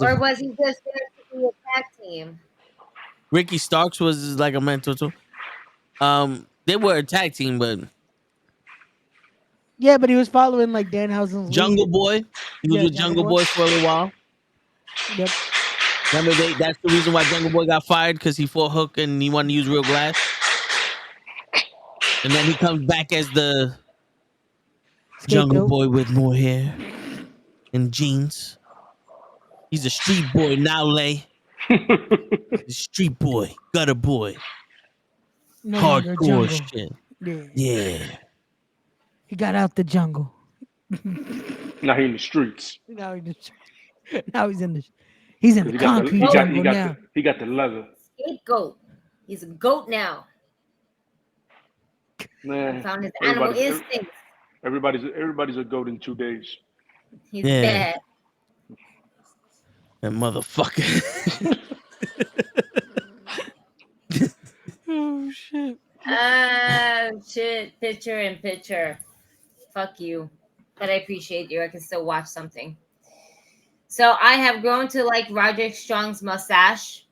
Or was he just there to be a tag team? Ricky Starks was like a mentor too. They were a tag team, but yeah, but he was following like Danhausen's Jungle lead. Boy. He was with Jungle Boy for a little while. Yep. Remember, that's the reason why Jungle Boy got fired, because he fought Hook and he wanted to use real glass. And then he comes back as the Jungle Boy with more hair and jeans. He's a street boy now, Lay. Street boy, gutter boy, No longer hardcore jungle. shit. Yeah. Yeah. He got out the jungle. Now he in the streets. Now he's in the concrete jungle now. He got the leather. Scapegoat. He's a goat now. Man, Found his animal instincts. Everybody's a goat in 2 days. He's dead. That motherfucker. Oh shit. Shit. Picture in picture. Fuck you. But I appreciate you. I can still watch something. So I have grown to like Roderick Strong's mustache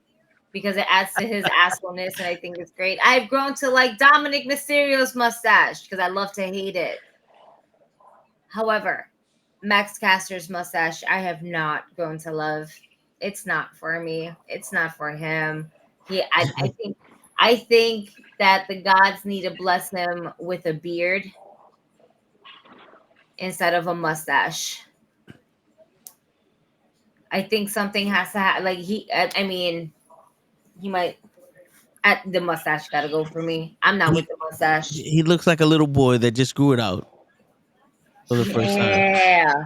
because it adds to his assholeness, and I think it's great. I've grown to like Dominic Mysterio's mustache because I love to hate it. However, Max Caster's mustache, I have not grown to love. It's not for me. It's not for him. I think that the gods need to bless him with a beard instead of a mustache. I think something has to happen. Like he might. The mustache gotta go for me. I'm not with the mustache. He looks like a little boy that just grew it out for the first time. Yeah.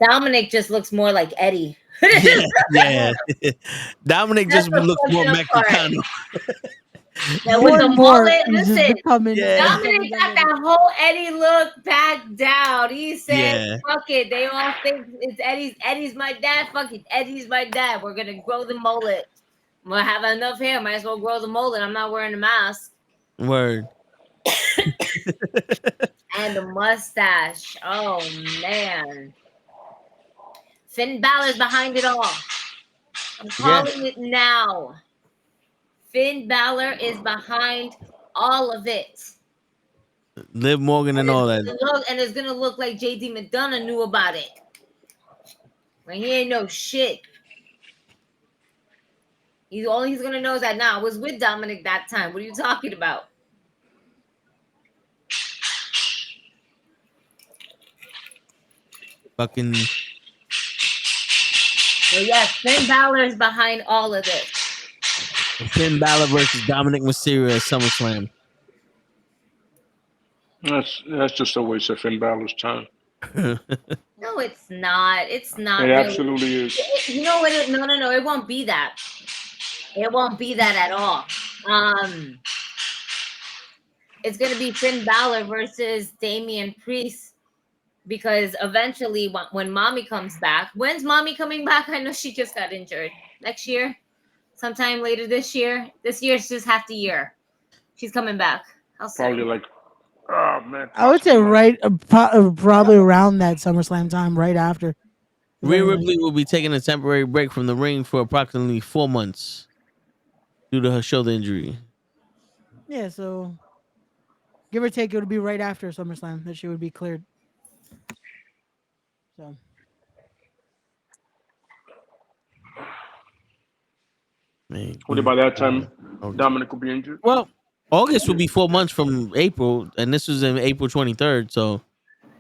Dominic just looks more like Eddie. Yeah. Dominic just looks more Mexicano. Now with the mullet, listen, Dominic got that whole Eddie look back down. He said, fuck it. They all think it's Eddie's. Eddie's my dad. Fuck it. Eddie's my dad. We're going to grow the mullet. I'm going to have enough hair. Might as well grow the mullet. I'm not wearing a mask. Word. And the mustache. Oh, man. Finn Balor's behind it all. I'm calling it now. Finn Balor is behind all of it. Liv Morgan and all that. And it's going to look like JD McDonough knew about it. Like, he ain't no shit. All he's going to know is that I was with Dominic that time. What are you talking about? Fucking. So, yes, Finn Balor is behind all of this. Finn Balor versus Dominic Mysterio at SummerSlam. That's just a waste of Finn Balor's time. No, it's not. It's not. It really. Absolutely is. You know what? No. It won't be that. It won't be that at all. It's going to be Finn Balor versus Damian Priest because eventually when Mommy comes back, when's Mommy coming back? I know she just got injured. Next year? Sometime later this year. This year's just half the year. She's coming back. Probably like, oh man. I would say probably around that SummerSlam time, right after. Rhea Ripley will be taking a temporary break from the ring for approximately 4 months due to her shoulder injury. Yeah, so give or take, it would be right after SummerSlam that she would be cleared. So. Well, by that time, Dominic will be injured. Well, August will be 4 months from April, and this was in April 23rd. So,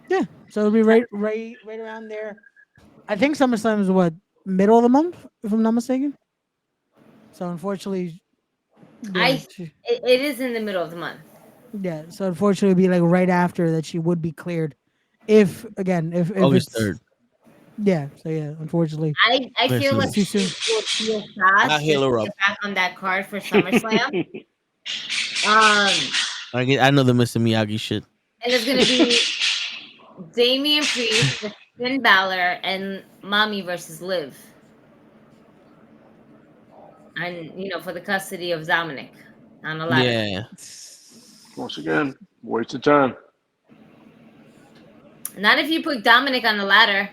yeah, so it'll be right around there. I think SummerSlam is what, middle of the month, if I'm not mistaken. So unfortunately, it is in the middle of the month. Yeah, so unfortunately, it'd be like right after that she would be cleared. If August 3rd. Yeah, so yeah, unfortunately. I feel like she will feel fast to get back on that card for SummerSlam. I know the Mr. Miyagi shit. And it's gonna be Damian Priest with Finn Balor and Mommy versus Liv. And for the custody of Dominic on the ladder. Yeah. Once again, waste of time. Not if you put Dominic on the ladder.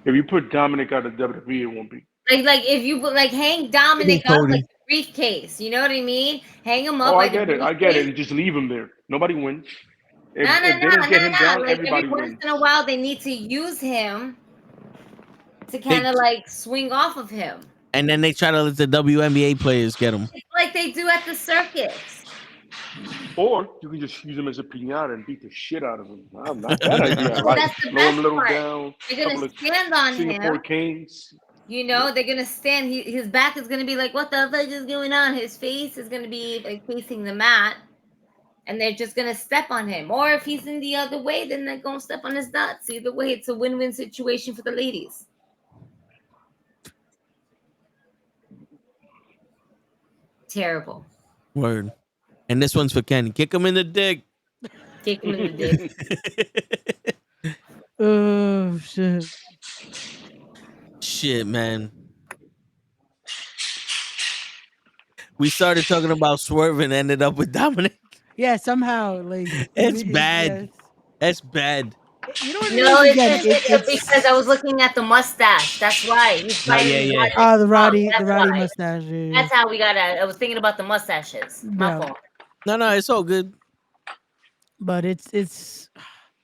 If you put Dominic out of WWE, it won't be. Like if you put hang Dominic up like a briefcase, you know what I mean? Hang him up. I get it, and just leave him there. Nobody wins. If they don't get him down, like everybody every wins. once in a while, they need to use him to kind of like swing off of him. And then they try to let the WNBA players get him. It's like they do at the circus. Or you can just use him as a piñata and beat the shit out of him. Not that idea. Well, that's the best part. Down, You're gonna stand on Singapore him. Canes. You know, they're gonna stand. His back is gonna be like, "What the fuck is going on?" His face is gonna be like facing the mat, and they're just gonna step on him. Or if he's in the other way, then they're gonna step on his nuts. Either way, it's a win-win situation for the ladies. Terrible. Word. And this one's for Kenny. Kick him in the dick. Kick him in the dick. Oh shit. Shit, man. We started talking about Swerve and ended up with Dominic. Yeah, somehow like It's bad. That's bad. You know what No, it is? it's because I was looking at the mustache. That's why he's fighting. yeah. Oh, the Roddy That's why. mustache. Yeah. That's how we got it. I was thinking about the mustaches. My Yeah. fault. No, it's all good. But it's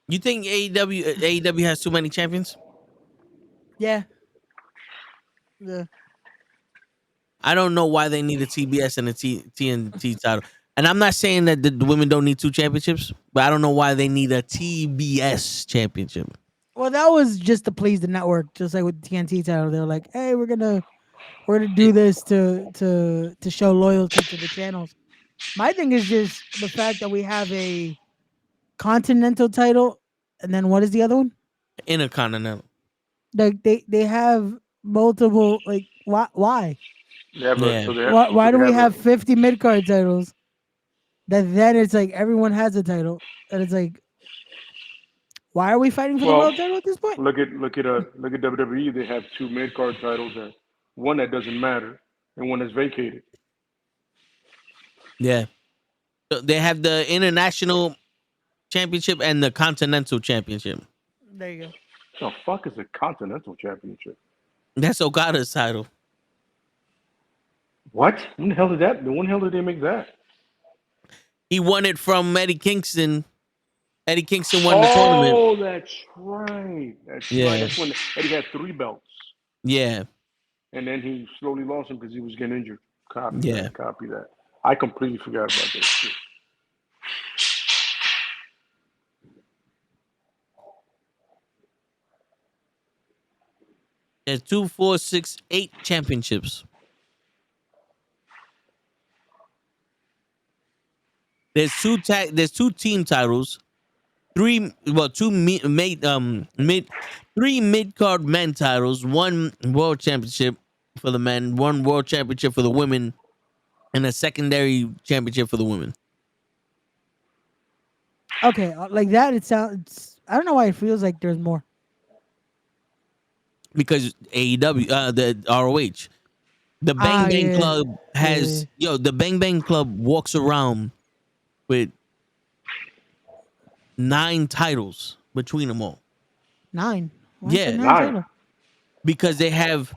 You think AEW has too many champions? yeah. I don't know why they need a TBS and a TNT title. And I'm not saying that the women don't need 2 championships, but I don't know why they need a TBS championship. Well, that was just to please the network, just like with the TNT title. They were like, "Hey, we're gonna do this to show loyalty to the channels." My thing is just the fact that we have a continental title, and then what is the other one? Intercontinental. Like they have multiple. Like why? Why do we have 50 mid card titles? That then it's like everyone has a title, and it's like, why are we fighting for the world title at this point? Look at WWE. They have 2 mid card titles, and one that doesn't matter, and one that's vacated. Yeah. So they have the international championship and the continental championship. There you go. The fuck is a continental championship? That's Okada's title. What? When the hell did they make that? He won it from Eddie Kingston. Eddie Kingston won the tournament. Oh, that's right. That's right. That's when Eddie had 3 belts. Yeah. And then he slowly lost them because he was getting injured. Copy that. I completely forgot about that shit. There's 2, 4, 6, 8 championships. There's 2 team titles, 3 mid-card men titles, 1 world championship for the men, 1 world championship for the women, and a secondary championship for the women. Okay, like that. It sounds. I don't know why it feels like there's more. Because AEW, the ROH, the Bang Bang Club has the Bang Bang Club walks around with 9 titles between them all. 9. Why Yeah, 9. Because they have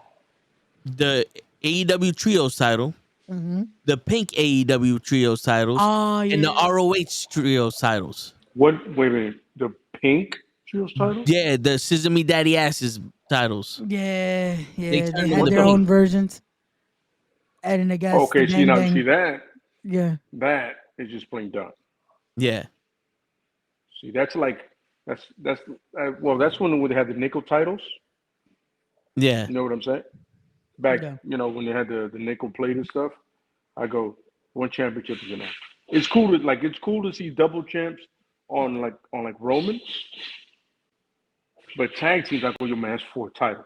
the AEW Trios title, the Pink AEW Trios titles, and the ROH Trios titles. What? Wait a minute. The Pink Trios titles? Yeah, the Scissor Me Daddy Asses titles. Yeah. They turned had into their Pink. own versions. And I guess Okay, see that? Yeah. That is just plain dumb. Yeah. See, that's when they had the nickel titles. Yeah. You know what I'm saying? Back, when they had the nickel plate and stuff, I go, 1 championship is enough. It's cool to see double champs on Roman, but tag teams like, well, your man has 4 titles.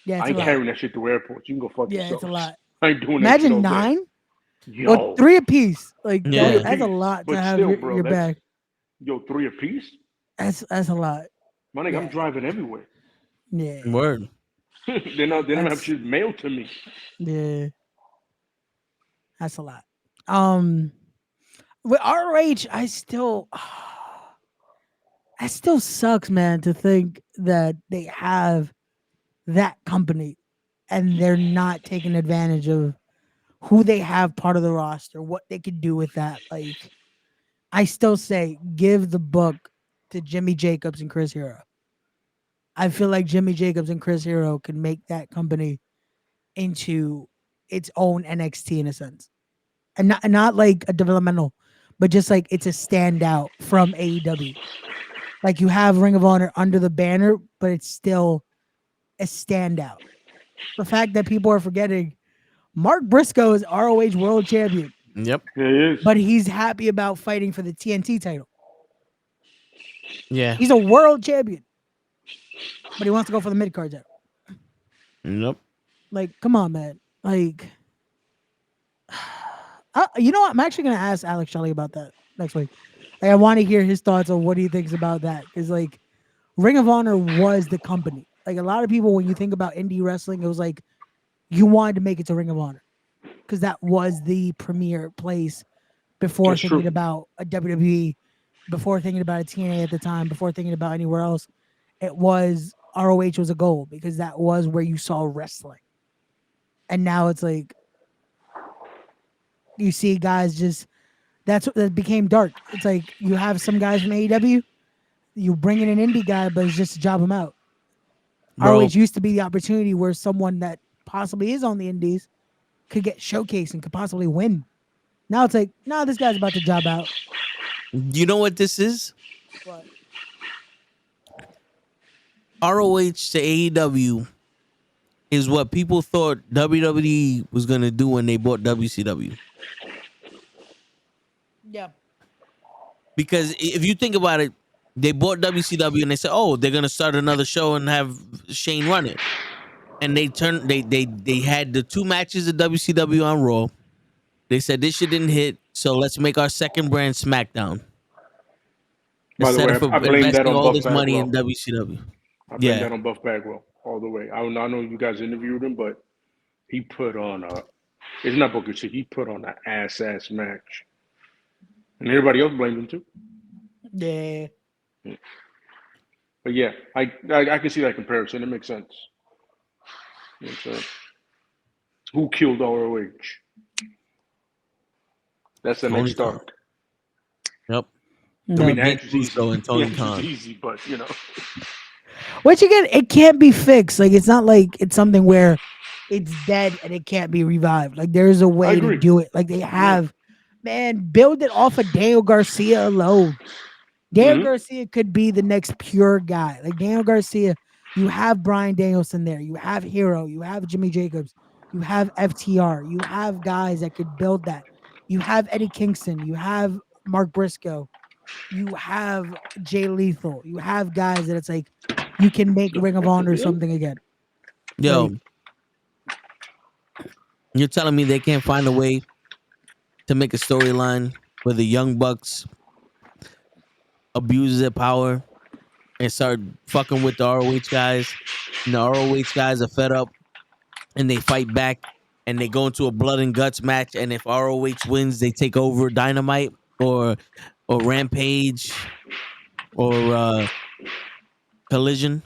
Yeah, I ain't carrying that shit through airports. You can go fuck yourself. Yeah, it's a lot. I ain't doing Imagine that shit all day. 9. Well, 3 apiece. Like that's a lot but to have still, bro, your bag. 3 apiece. That's a lot. My nigga, I'm driving everywhere. Yeah. Word. They don't have shit mailed to me. Yeah. That's a lot. With RH, that still sucks, man, to think that they have that company and they're not taking advantage of who they have part of the roster, what they could do with that. Like, I still say give the book to Jimmy Jacobs and Chris Hero. I feel like Jimmy Jacobs and Chris Hero can make that company into its own NXT in a sense. And not like a developmental, but just like it's a standout from AEW. Like you have Ring of Honor under the banner, but it's still a standout. the fact that people are forgetting Mark Briscoe is ROH World Champion. Yep. Yeah, he is. But he's happy about fighting for the TNT title. Yeah. He's a world champion. But he wants to go for the mid-card title. Nope. Like, come on, man. Like, you know what? I'm actually going to ask Alex Shelley about that next week. Like, I want to hear his thoughts on what he thinks about that. Because, like, Ring of Honor was the company. Like, a lot of people, when you think about indie wrestling, it was like, you wanted to make it to Ring of Honor. Because that was the premier place before That's thinking true. about a WWE, before thinking about a TNA at the time, before thinking about anywhere else. It was ROH was a goal because that was where you saw wrestling. And now it's like you see guys just that became dark. It's like you have some guys from AEW, you bring in an indie guy, but it's just to job him out. Bro. ROH used to be the opportunity where someone that possibly is on the indies could get showcased and could possibly win. Now it's like, no, this guy's about to job out. You know what this is? What? ROH to AEW is what people thought WWE was going to do when they bought WCW. Yeah. Because if you think about it, they bought WCW and they said, "Oh, they're gonna start another show and have Shane run it." And they had the 2 matches of WCW on Raw. They said this shit didn't hit, so let's make our second brand SmackDown. By the way, Instead of I blame that investing on all Buff this money Bagwell. in WCW. I blame that on Buff Bagwell all the way. I know you guys interviewed him, but he put on it's not Booker T. He put on an ass match, and everybody else blamed him too. Yeah. But yeah, I can see that comparison. It makes sense. Who killed ROH? That's the Tony next Khan. arc. Yep. I mean, Vince Andrew's easy. Russo and Tony Andrew's Khan. easy, but you know. Which again, it can't be fixed. Like it's not like it's something where it's dead and it can't be revived. Like there's a way to do it. Like they have, man, build it off of Daniel Garcia alone. Daniel Garcia could be the next pure guy. Like Daniel Garcia, you have Bryan Danielson there. You have Hero. You have Jimmy Jacobs. You have FTR. You have guys that could build that. You have Eddie Kingston. You have Mark Briscoe. You have Jay Lethal. You have guys that it's like you can make Ring of Honor something again. Yo, Like, you're telling me they can't find a way to make a storyline where the Young Bucks abuse their power and start fucking with the ROH guys, and the ROH guys are fed up and they fight back and they go into a blood and guts match, and if ROH wins, they take over Dynamite or Rampage or Collision.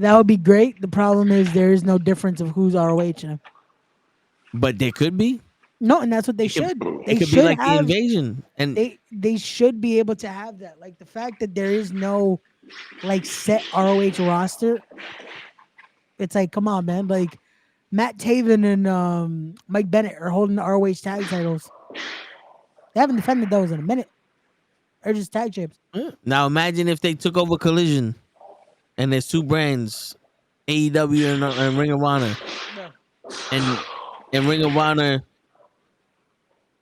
that would be great. The problem is there is no difference of who's ROH now. But there could be. No, and that's what they should. They It could should be like have, the Invasion, and they should be able to have that. Like the fact that there is no like set ROH roster. It's like, come on, man. Like Matt Taven and Mike Bennett are holding the ROH tag titles. They haven't defended those in a minute. They're just tag champs. now imagine if they took over Collision, and there's 2 brands, AEW and Ring of Honor, and Ring of Honor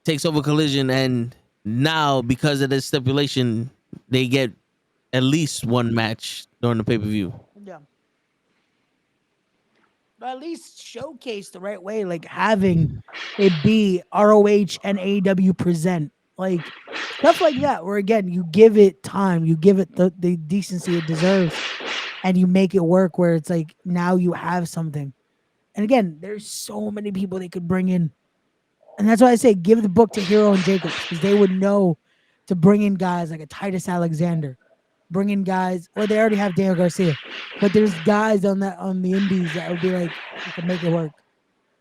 takes over Collision, and now because of this stipulation, they get at least 1 match during the pay-per-view. Yeah. But at least showcase the right way, like having it be ROH and AEW present, like stuff like that, where again, you give it time, you give it the decency it deserves, and you make it work where it's like now you have something. And again, there's so many people they could bring in. And that's why I say give the book to Hero and Jacobs, because they would know to bring in guys like a Titus Alexander, bring in guys, or they already have Daniel Garcia, but there's guys on the indies that would be like, you can make it work.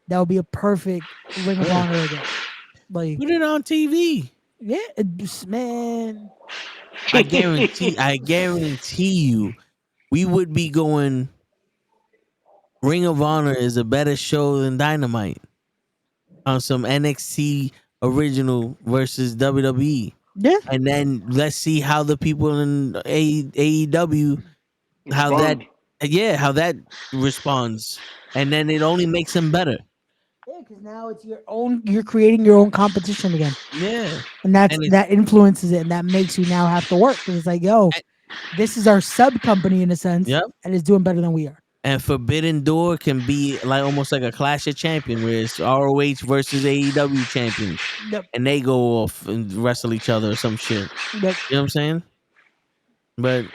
That would be a perfect Ring of Honor again. Like put it on TV. Yeah, man. I guarantee you, we would be going. Ring of Honor is a better show than Dynamite on some NXT original versus WWE. Yeah, and then let's see how the people in AEW how Respond. Yeah, how that responds, and then it only makes him better. Yeah, because now it's your own. You're creating your own competition again. Yeah, and that and influences it, and that makes you now have to work. Because it's like, yo, this is our sub company in a sense, yep. and it's doing better than we are. And Forbidden Door can be like almost like a Clash of Champions, where it's ROH versus AEW champions, and they go off and wrestle each other or some shit. You know what I'm saying? But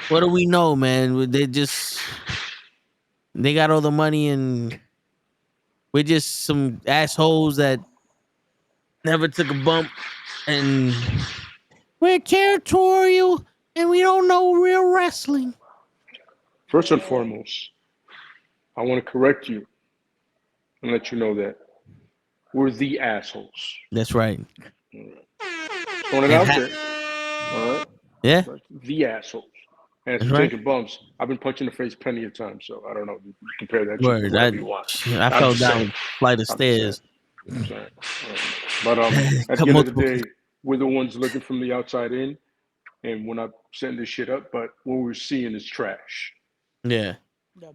what do we know, man? They got all the money, and we're just some assholes that never took a bump, and we're territorial, and we don't know real wrestling. First and foremost, I want to correct you and let you know that we're the assholes. That's right. Throwing it out there. All right? Yeah. The assholes. And as That's for right. taking bumps, I've been punched in the face plenty of times, so I don't know. You compare that Word. to whatever you want. I fell down a flight of stairs. But at the end of the day, we're the ones looking from the outside in, and we're not setting this shit up, but what we're seeing is trash. Yeah.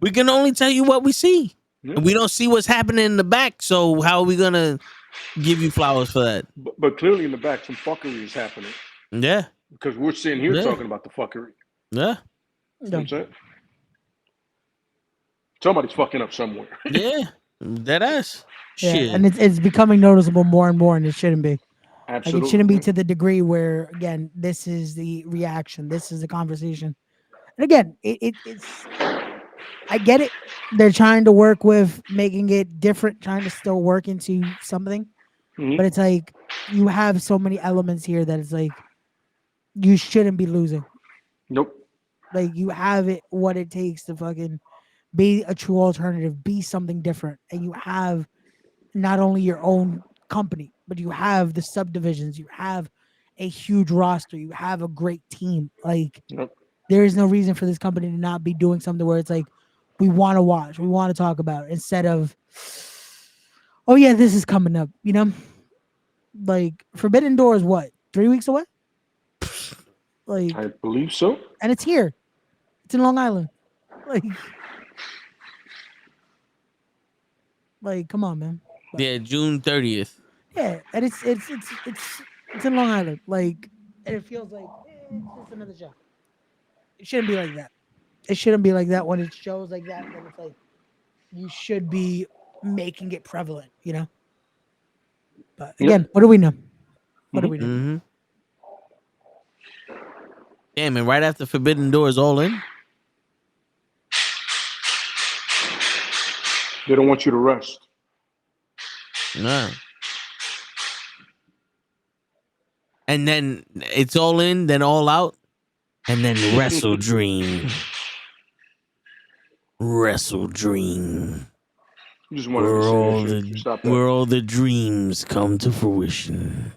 We can only tell you what we see. And we don't see what's happening in the back, so how are we going to give you flowers for that? But clearly in the back, some fuckery is happening. Yeah. Because we're sitting here talking about the fuckery. Yeah. You know what I'm saying? Somebody's fucking up somewhere. Yeah. That ass. Yeah, Shit. and it's becoming noticeable more and more, and it shouldn't be. Absolutely. Like, it shouldn't be to the degree where, again, this is the reaction, this is the conversation. And again, it's I get it. They're trying to work with making it different, trying to still work into something. But it's like you have so many elements here that it's like you shouldn't be losing. Nope. Like, you have it, what it takes to fucking be a true alternative, be something different. And you have not only your own company, but you have the subdivisions, you have a huge roster, you have a great team. Like, there is no reason for this company to not be doing something where it's like, we want to watch, we want to talk about it, instead of, oh yeah, this is coming up, you know? Like, Forbidden Door is what, 3 weeks away? Like, I believe so. And it's here. It's in Long Island. Like, come on, man. Yeah, June 30th. Yeah, and it's in Long Island. Like, and it feels like it's just another show. It shouldn't be like that. It shouldn't be like that. When it shows like that, then it's like you should be making it prevalent, you know? But again, what do we know? What do we know? Mm-hmm. Damn, and right after Forbidden Door is all in. They don't want you to rest. No. And then it's all in, then all out, and then Wrestle Dream. Wrestle Dream. You just wanted to say stop that. Where all the dreams come to fruition.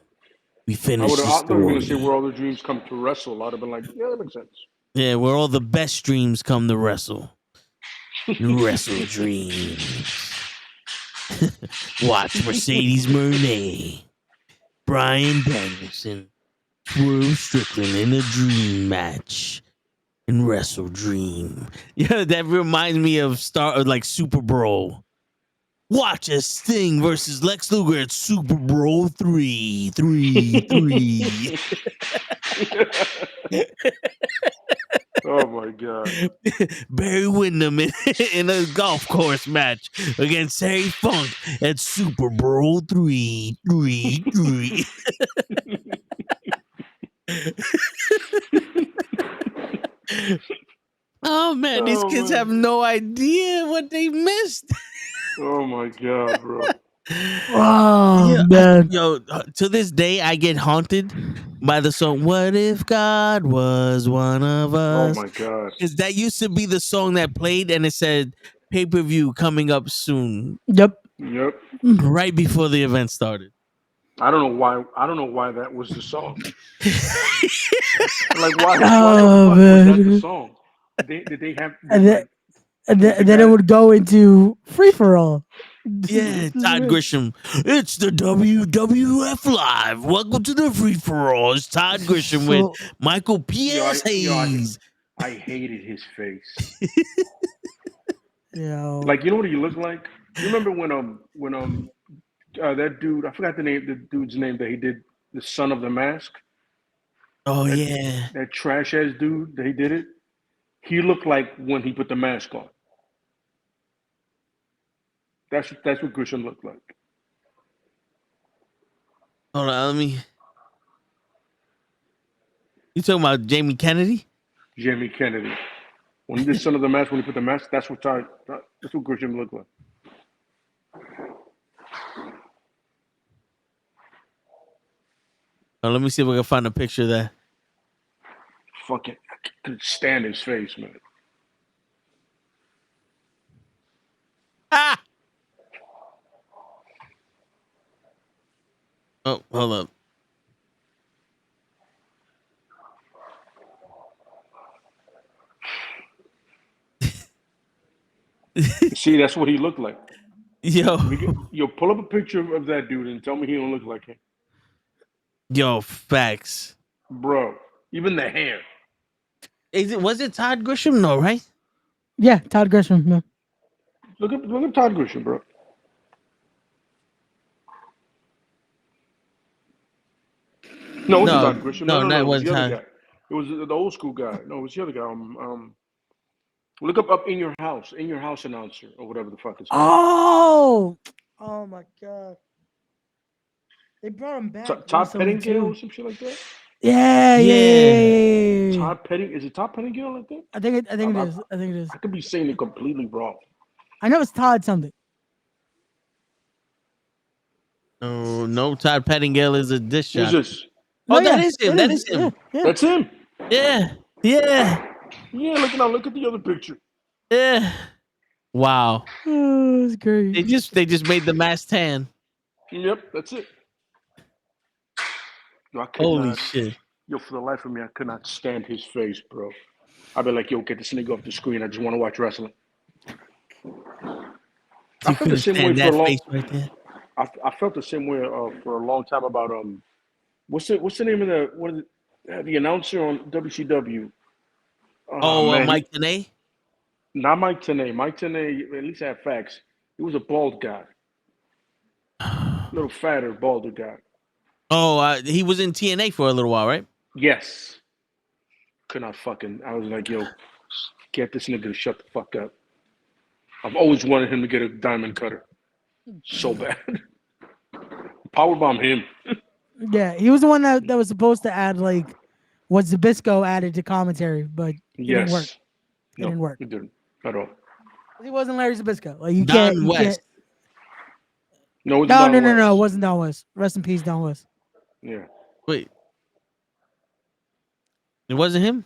We finish the I was going to story. say where all the dreams come to wrestle. I'd have been like, yeah, that makes sense. Yeah, where all the best dreams come to wrestle. Wrestle Dreams. Watch Mercedes Moné, Bryan Danielson, Swerve Strickland in a dream match in Wrestle Dream. Yeah, that reminds me of Super Bowl. Watch as Sting versus Lex Luger at Super Bowl 3. Oh my God. Barry Windham in a golf course match against Terry Funk at Super Bowl 3. Oh man, these kids have no idea what they missed. Oh my God, bro. Oh, yeah, man. To this day, I get haunted by the song "What If God Was One of Us." Oh my God. Because that used to be the song that played, and it said pay-per-view coming up soon. Yep. Right before the event started. I don't know why that was the song. Like, why Oh, was man. that the song? Did they have? And then it would go into free for all. Yeah, Todd Grisham. It's the WWF Live. Welcome to the free for all. It's Todd Grisham with Michael P.S. Hayes. I hated his face. Yo. Like, you know what he looked like? You remember when that dude, I forgot the dude's name that he did the Son of the Mask. Oh yeah. That trash ass dude that he did it. He looked like when he put the mask on. That's what Grisham looked like. Hold on, let me. You talking about Jamie Kennedy? Jamie Kennedy. When he did Son of the Mask, when he put the mask, that's what Grisham looked like. Oh, let me see if I can find a picture of that. Fucking, I couldn't stand his face, man. Ah! Oh, hold up. See, that's what he looked like. Yo, pull up a picture of that dude and tell me he don't look like him. Yo, facts. Bro, even the hair. Was it Todd Grisham? No, right? Yeah, Todd Grisham. Yeah. Look at Todd Grisham, bro. No, it wasn't Todd Grisham. No, that it was wasn't the other Todd. guy. It was the old school guy. No, it was the other guy. Look up in your house announcer or whatever the fuck it's called. Oh my god. They brought him back. Todd Pettingill or some shit like that. Yeah. Todd Petting, is it Todd Pettingill like that? I think it is. I think it is. I could be saying it completely wrong. I know it's Todd something. Oh no, Todd Pettingill is a dish shot. Who's this? Oh, that is him. That is him. Yeah. That's him. Yeah. Yeah, look at the other picture. Yeah. Wow. Oh, that's great. They just made the mask tan. Yep, that's it. No, Holy shit. Yo, for the life of me, I could not stand his face, bro. I'd be like, yo, get this nigga off the screen. I just want to watch wrestling. I felt the same way for a long time. I felt the same way for a long time about what's the name of the announcer on WCW? Mike Tenay? Not Mike Tenay. Mike Tenay at least had facts. He was a bald guy. Little fatter, balder guy. Oh, he was in TNA for a little while, right? Yes. Could not fucking. I was like, yo, get this nigga to shut the fuck up. I've always wanted him to get a diamond cutter. So bad. Powerbomb him. Yeah, he was the one that was supposed to add like what Zbyszko added to commentary, but it didn't work. It didn't work. It didn't at all. He wasn't Larry Zbyszko. Like you Don can't. West. No, no. It wasn't Don West. Rest in peace, Don West. Yeah. Wait. It wasn't him?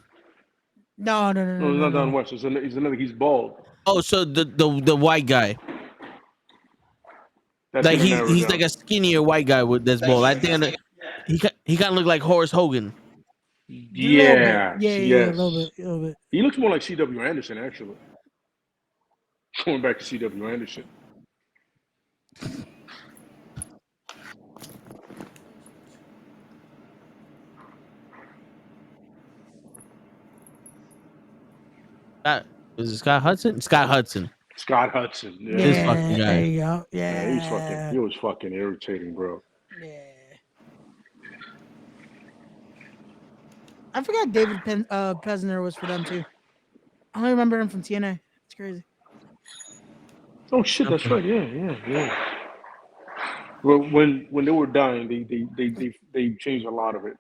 No. No, it's not Don West. He's bald. Oh, so the white guy. That's like he's like a skinnier white guy that's bald. I think he kind of look like Horace Hogan. Yeah. Yeah, a little bit. He looks more like C.W. Anderson, actually. Going back to C.W. Anderson. Was it Scott Hudson? Scott Hudson. Scott Hudson. Yeah. This fucking guy. There you go. Yeah. He was fucking irritating, bro. Yeah. I forgot David Pesner was for them too. I only remember him from TNA. It's crazy. Oh shit, that's right. Yeah. Well, when they were dying, they changed a lot of it.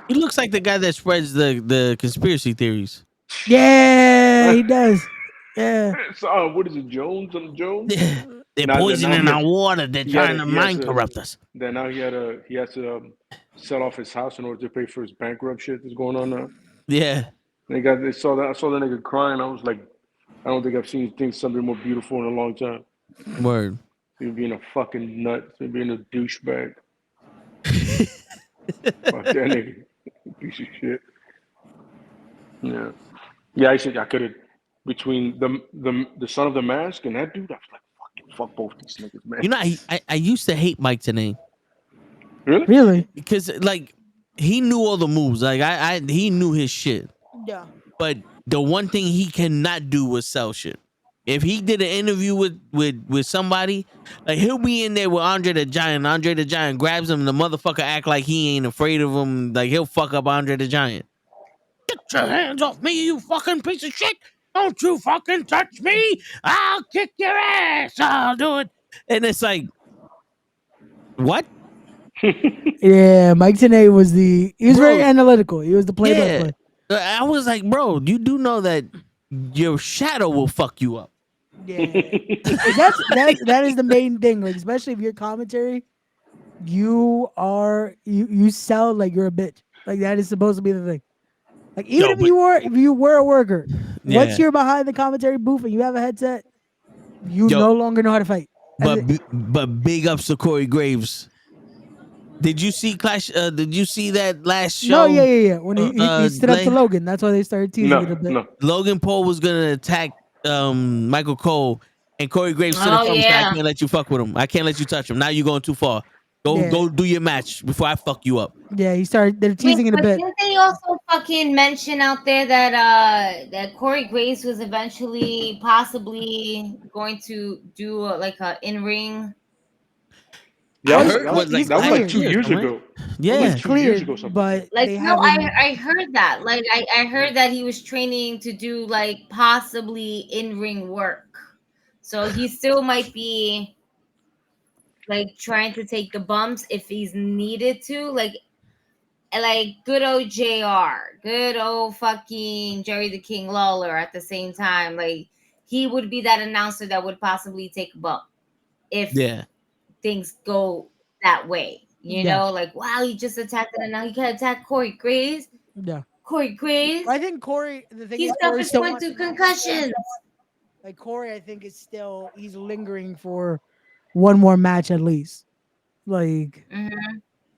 He looks like the guy that spreads the conspiracy theories. Yeah, he does. Yeah. So, what is it, Jones? They're poisoning our water. They're trying to mind corrupt us. Then now he has to sell off his house in order to pay for his bankrupt shit that's going on now. Yeah. They saw that. I saw that nigga crying. I was like, I don't think I've seen something more beautiful in a long time. Word. He being a fucking nut. He being a douchebag. Fuck that nigga. Piece of shit. Yeah. Yeah, I could have, between the Son of the Mask and that dude, I was like, fuck both these niggas, man. You know, I used to hate Mike Tenay. Really? Really? Because like he knew all the moves. Like he knew his shit. Yeah. But the one thing he cannot do was sell shit. If he did an interview with somebody, like he'll be in there with Andre the Giant. Andre the Giant grabs him, and the motherfucker act like he ain't afraid of him. Like he'll fuck up Andre the Giant. Get your hands off me, you fucking piece of shit! Don't you fucking touch me! I'll kick your ass! I'll do it. And it's like, what? Yeah, Mike Tenay was he was very analytical. He was the play-by-play. I was like, bro, you do know that your shadow will fuck you up. Yeah, that is the main thing. Like, especially if your commentary, you sell like you're a bitch. Like that is supposed to be the thing. Like even if you were a worker, once you're behind the commentary booth and you have a headset, you no longer know how to fight. But big ups to Corey Graves. Did you see Clash? Did you see that last show? No, yeah. When he stood up to Logan, that's why they started teasing it a bit. No. Logan Paul was gonna attack Michael Cole, and Corey Graves stood up and said, "I can't let you fuck with him. I can't let you touch him. Now you're going too far. Go do your match before I fuck you up." Yeah, they're teasing it a bit. Didn't they also fucking mention out there that that Corey Graves was eventually possibly going to do like a in-ring? Yeah, that was like 2 years ago. Yeah, like 2 years ago, something. But like I heard that. Like I heard that he was training to do like possibly in-ring work. So he still might be like trying to take the bumps if he's needed to. Like good old JR, good old fucking Jerry the King Lawler at the same time. Like he would be that announcer that would possibly take a bump if things go that way. You know, like wow, he just attacked it and now he can attack Corey Graves. Yeah. Corey Graves. I think Corey, the thing he's subsequent to concussions. Like Corey, I think he's lingering for one more match at least. Like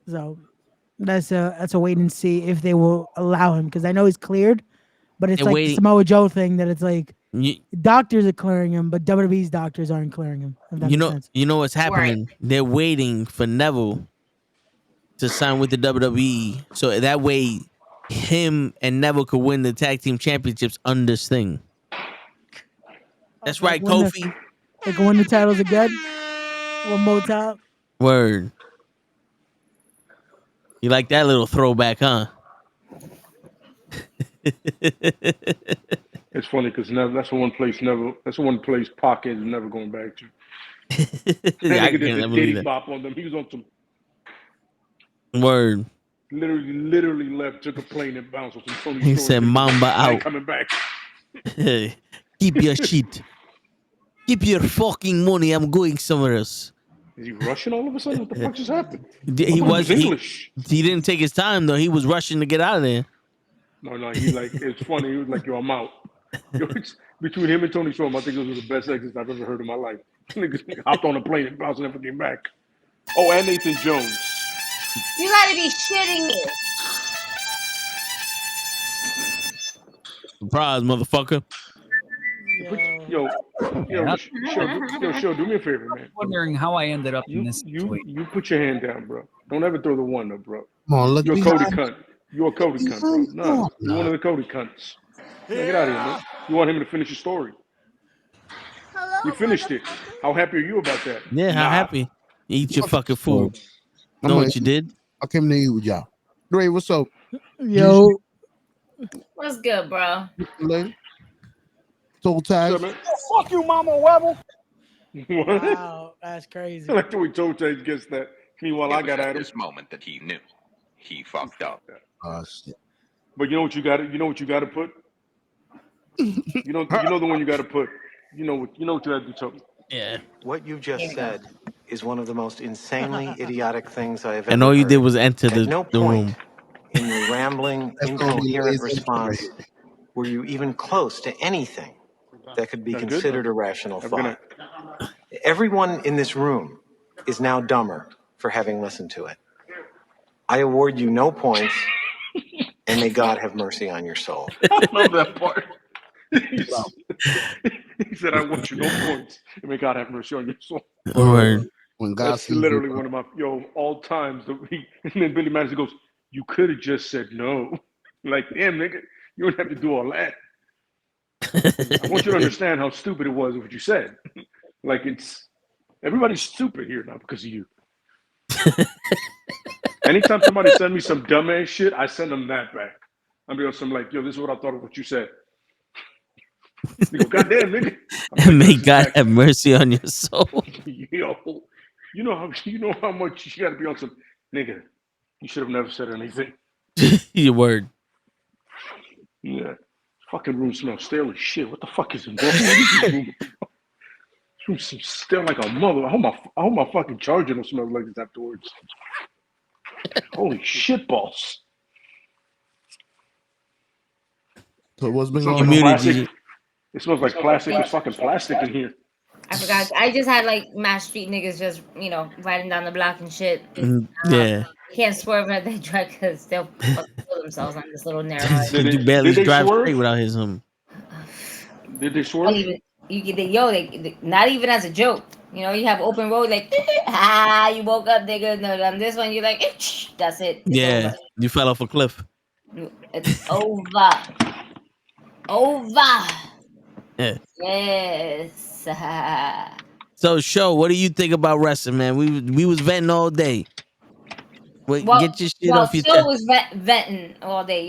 so that's a wait and see if they will allow him, because I know he's cleared, but it's like the Samoa Joe thing that it's like doctors are clearing him, but WWE's doctors aren't clearing him. You know what's happening? Right. They're waiting for Neville to sign with the WWE, so that way him and Neville could win the tag team championships under Sting. That's right, Kofi. They can win the titles again. One more time. Word. You like that little throwback, huh? It's funny because that's the one place Pac is never going back to. I can't believe that. Bop on them. He was on some. Word. Literally left, took a plane and bounced on some Tony. He said, "Mamba out." Coming back. Keep your shit. Keep your fucking money. I'm going somewhere else. Is he rushing all of a sudden? What the fuck just happened? He was English. He didn't take his time though. He was rushing to get out of there. No. He like it's funny. He was like, "Yo, I'm out." Between him and Tony Storm, I think those were the best exits I've ever heard in my life. Niggas hopped on a plane and bounced and never came back. Oh, and Nathan Jones. You gotta be shitting me. Surprise, motherfucker. Yo, do me a favor, man. I'm wondering how I ended up in this situation. You put your hand down, bro. Don't ever throw the one up, bro. Come on, look. You're a Cody cunt. You're a Cody cunt, bro. No, you're one of the Cody cunts. Man, get out of here, man. You want him to finish your story. You finished it. How happy are you about that? Yeah, how happy? Eat your fucking food. Know what you did? I came to eat with y'all. Dre, what's up? Yo. What's good, bro? Lady? Soul Ties. Fuck you, Mama Webble. What? Wow, that's crazy. I like the way Toe Ties gets that. Meanwhile, I got at him. This moment that he knew he fucked up. Shit. But you know what you got to. You know what you got to put. You know the one you got to put. You know what you got to do, Toe. Yeah. What you just said is one of the most insanely idiotic things I have ever And all you heard. did was enter At no the room. In your rambling, incoherent response, were you even close to anything that could be considered a rational thought? Everyone in this room is now dumber for having listened to it. I award you no points, and may God have mercy on your soul. I love that part. He said, "I want you no points, and may God have mercy on your soul." Word. When God That's literally one of my all times. And then Billy Madison goes, you could have just said no. Like, damn, nigga, you don't have to do all that. I want you to understand how stupid it was what you said. Like, everybody's stupid here now because of you. Anytime somebody send me some dumbass shit, I send them that back. I'm doing some like, yo, this is what I thought of what you said. You go, goddamn, nigga. May God have mercy on your soul. Yo, you know how much you got to be on some nigga. You should have never said anything. Your word. Yeah, fucking room smells stale as shit. What the fuck is in this room stale like a mother. I hope my fucking charger don't smell like this afterwards. Holy shit balls. So what's been going going on? It smells like plastic. It's fucking plastic in here. I forgot. I just had like Mass Street niggas just, riding down the block and shit. Yeah. Can't swerve at that track because they'll kill themselves on this little narrow. Did you barely drive straight without his Did they swerve? Not even as a joke. You have open road, like, you woke up, nigga. No, on this one, you're like, that's it. It's yeah, over. you fell off a cliff. It's over. Over. Yeah. Yes. So, Show, what do you think about wrestling, man? We was venting all day. Wait, get your shit off your chest. Show was venting all day,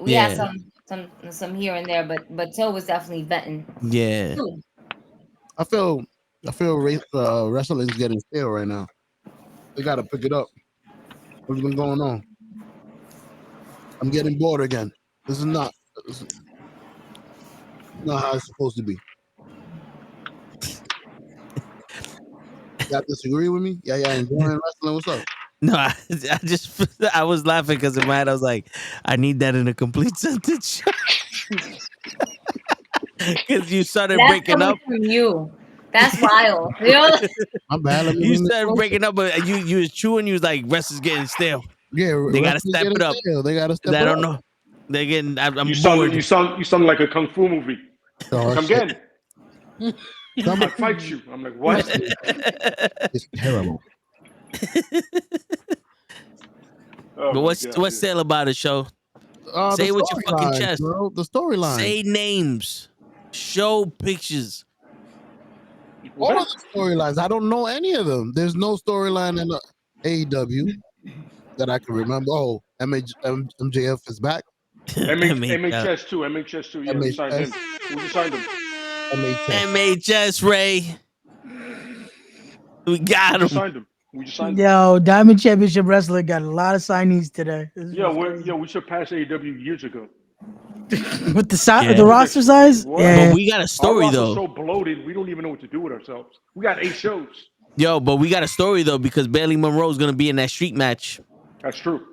We had some here and there, but Till was definitely venting. Yeah. I feel wrestling's getting stale right now. They gotta pick it up. What's been going on? I'm getting bored again. This is not how it's supposed to be. Y'all disagree with me? Yeah, enjoying wrestling. What's up? No, I was laughing because in my head I was like, I need that in a complete sentence. Because you started breaking up. From you. That's wild. I'm bad. You started breaking up, but you was chewing. You was like, wrestling's getting stale. Yeah, they gotta step it up. Stale. They gotta step it up. I don't know. They getting. I'm you bored. Sound like a kung fu movie. Come again. I fight you. I'm like, what? It's terrible. But what's stale about it, Show? Say it with your fucking chest. Bro, the storyline. Say names. Show pictures. All of the storylines. I don't know any of them. There's no storyline in the AEW that I can remember. Oh, MJF is back. MHS too. MHS too. Yeah, we signed him. We signed him. MHS Ray. We got him. Signed him. We just signed him. Yo, Diamond Championship Wrestler got a lot of signees today. We surpassed AEW years ago. With the roster size? Yeah. But we got a story though. So bloated, we don't even know what to do with ourselves. We got 8 shows. Yo, but we got a story though because Bailey Monroe is gonna be in that street match. That's true.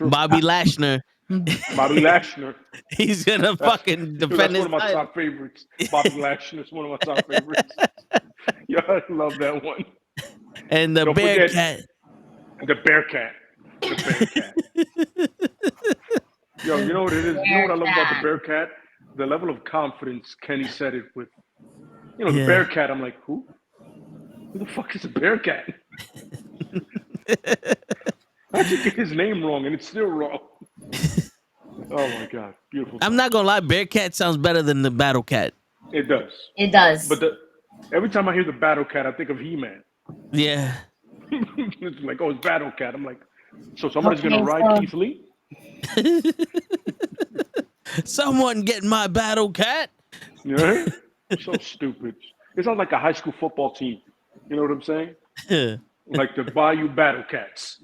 Bobby Lashley. He's gonna fucking defend his title. That's one of my top favorites. Bobby Lashley is one of my top favorites. Yeah, I love that one. And the Bearcat. The Bearcat. Yo, you know what it is? You know what I love about the Bearcat? The level of confidence Kenny said it with. The Bearcat. I'm like, who? Who the fuck is a Bearcat? How'd you get his name wrong and it's still wrong? Oh my god, beautiful. I'm not gonna lie, Bearcat sounds better than the Battle Cat. It does. It does. But every time I hear the Battle Cat, I think of He-Man. Yeah. It's like, it's Battle Cat. I'm like, so somebody's gonna ride Keith Lee? Someone get my Battle Cat. Yeah. So stupid. It sounds like a high school football team. You know what I'm saying? Like the Bayou Battle Cats.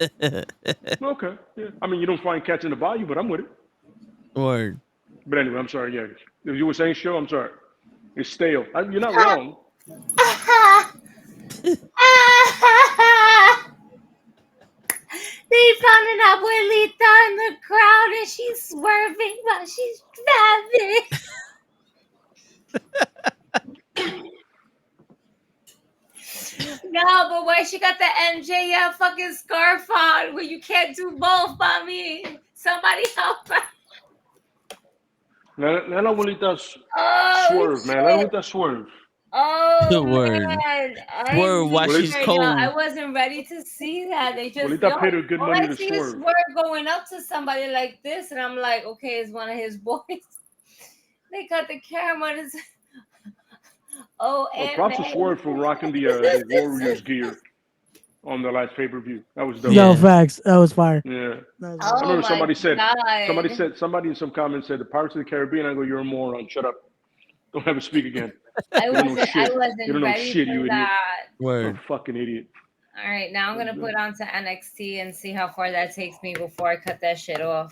Okay. Yeah. I mean, you don't find cats in the bayou, but I'm with it. Word. But anyway, I'm sorry. Yeah. If you were saying Show, I'm sorry. It's stale. You're not wrong. They found an abuelita in the crowd and she's swerving while she's driving. No, but where she got the MJF fucking scarf on where you can't do both, mommy. Somebody help her. Let abuelita swerve, man. Let abuelita swerve. Oh Word. man, Word, why she's cold. I wasn't ready to see that. They just paid her good all money I to see is swerve. Swerve going up to somebody like this, and I'm like, okay, it's one of his boys. They got the camera. And it's... Oh, and props to Swerve for rocking the Warriors gear on the last pay-per-view. That was dope. Yo, facts. That was fire. Yeah. Was I remember somebody God. somebody in some comments said the Pirates of the Caribbean. I go, you're a moron. Shut up. Don't ever speak again. I wasn't You don't know ready shit, for you idiot. that. Word. You're a fucking idiot. All right, now I'm gonna put on to NXT and see how far that takes me before I cut that shit off.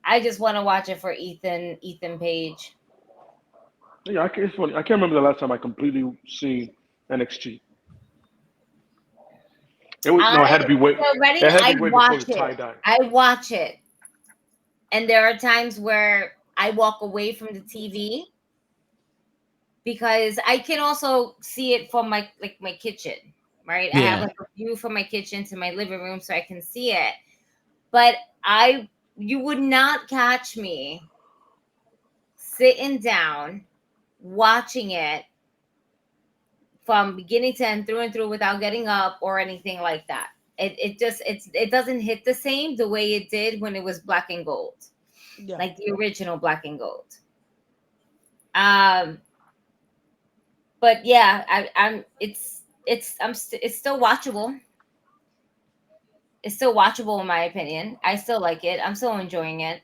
I just want to watch it for Ethan Page. Yeah, it's funny. I can't remember the last time I completely seen NXT. It had to be way. Ready? I watch it. I watch it, and there are times where I walk away from the TV because I can also see it from my kitchen, right? Yeah. I have like a view from my kitchen to my living room, so I can see it. But you would not catch me sitting down watching it from beginning to end, through and through, without getting up or anything like that. It doesn't hit the same the way it did when it was black and gold, like the original black and gold. But yeah, it's still watchable. It's still watchable in my opinion. I still like it. I'm still enjoying it.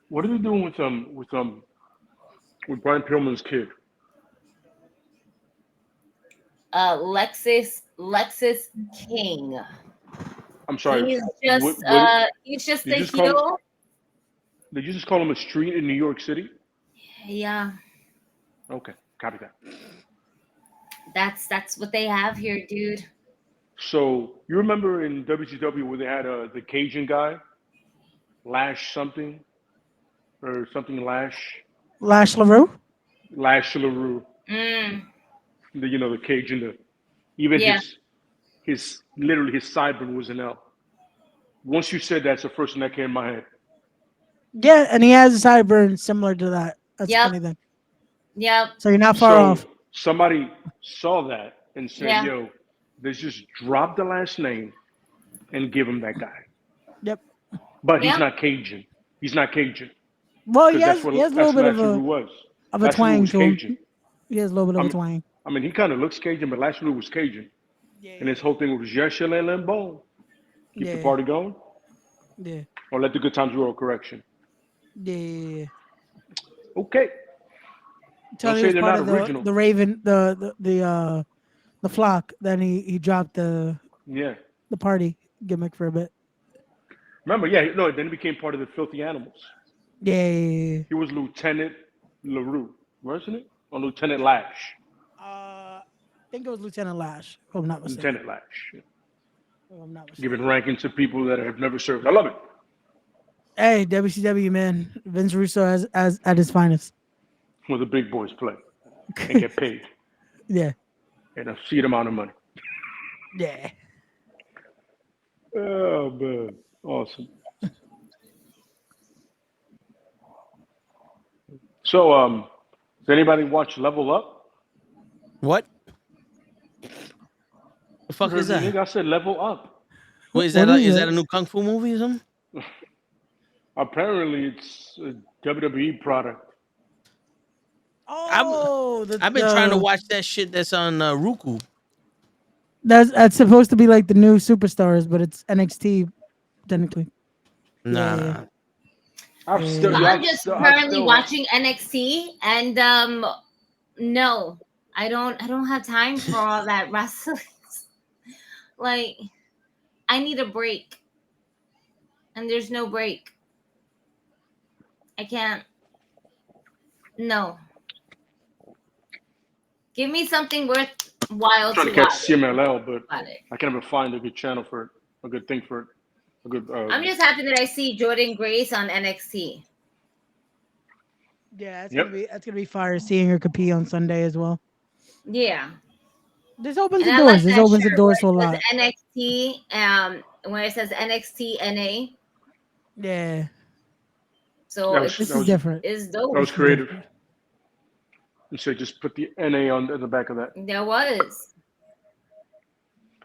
What are they doing with Brian Pillman's kid? Lexus King. I'm sorry. He's just a heel. Did you just call him a street in New York City? Yeah. Okay, copy that. That's what they have here, dude. So you remember in WCW where they had the Cajun guy, Lash something, or something Lash? Lash LaRue? Lash LaRue. The Cajun, his literally his sideburn was an L. Once you said that's the first thing that came in my head. Yeah, and he has a sideburn similar to that. That's funny then. Yep. So you're not far off. Somebody saw that and said, yo, let's just drop the last name and give him that guy. Yep. But he's not Cajun. He's not Cajun. Well, he has a little bit of a twang to him. He has a little bit of a twang. I mean, he kind of looks Cajun, but Lash LaRue was Cajun. Yeah. And his whole thing was yes, bon. Keep the party going. Yeah. Or let the good times roll. Correction. Yeah. Okay. Tell me part of the Raven, the flock. Then he dropped the party gimmick for a bit. Remember, then he became part of the Filthy Animals. Yeah. He was Lieutenant LaRue, wasn't it? Or Lieutenant Lash? I think it was Lieutenant Lash, if I'm not mistaken. Lieutenant Lash. If I'm not mistaken. Giving ranking to people that have never served. I love it. Hey, WCW, man. Vince Russo as at his finest. Where the big boys play and get paid. Yeah. And a sheet amount of money. Yeah. Oh, man. Awesome. So, does anybody watch Level Up? What? The fuck is that? I said Level Up. Wait, is that a new Kung Fu movie or something? Apparently, it's a WWE product. Oh, I've been trying to watch that shit that's on Roku. That's supposed to be like the new Superstars, but it's NXT technically. Nah. Yeah. I'm just currently watching NXT, and no, I don't have time for all that wrestling. Like, I need a break, and there's no break. I can't. No. Give me something worthwhile I'm trying to watch. catch CMLL, but I can never find a good channel for it, a good thing for it. I'm just happy that I see Jordan Grace on NXT. Yeah, that's gonna be fire seeing her compete on Sunday as well. Yeah. This opens the doors. This opens the doors to a lot. NXT, where it says NXT NA. Yeah. So this is different. It's dope. That was creative. You said just put the NA on the back of that. There was.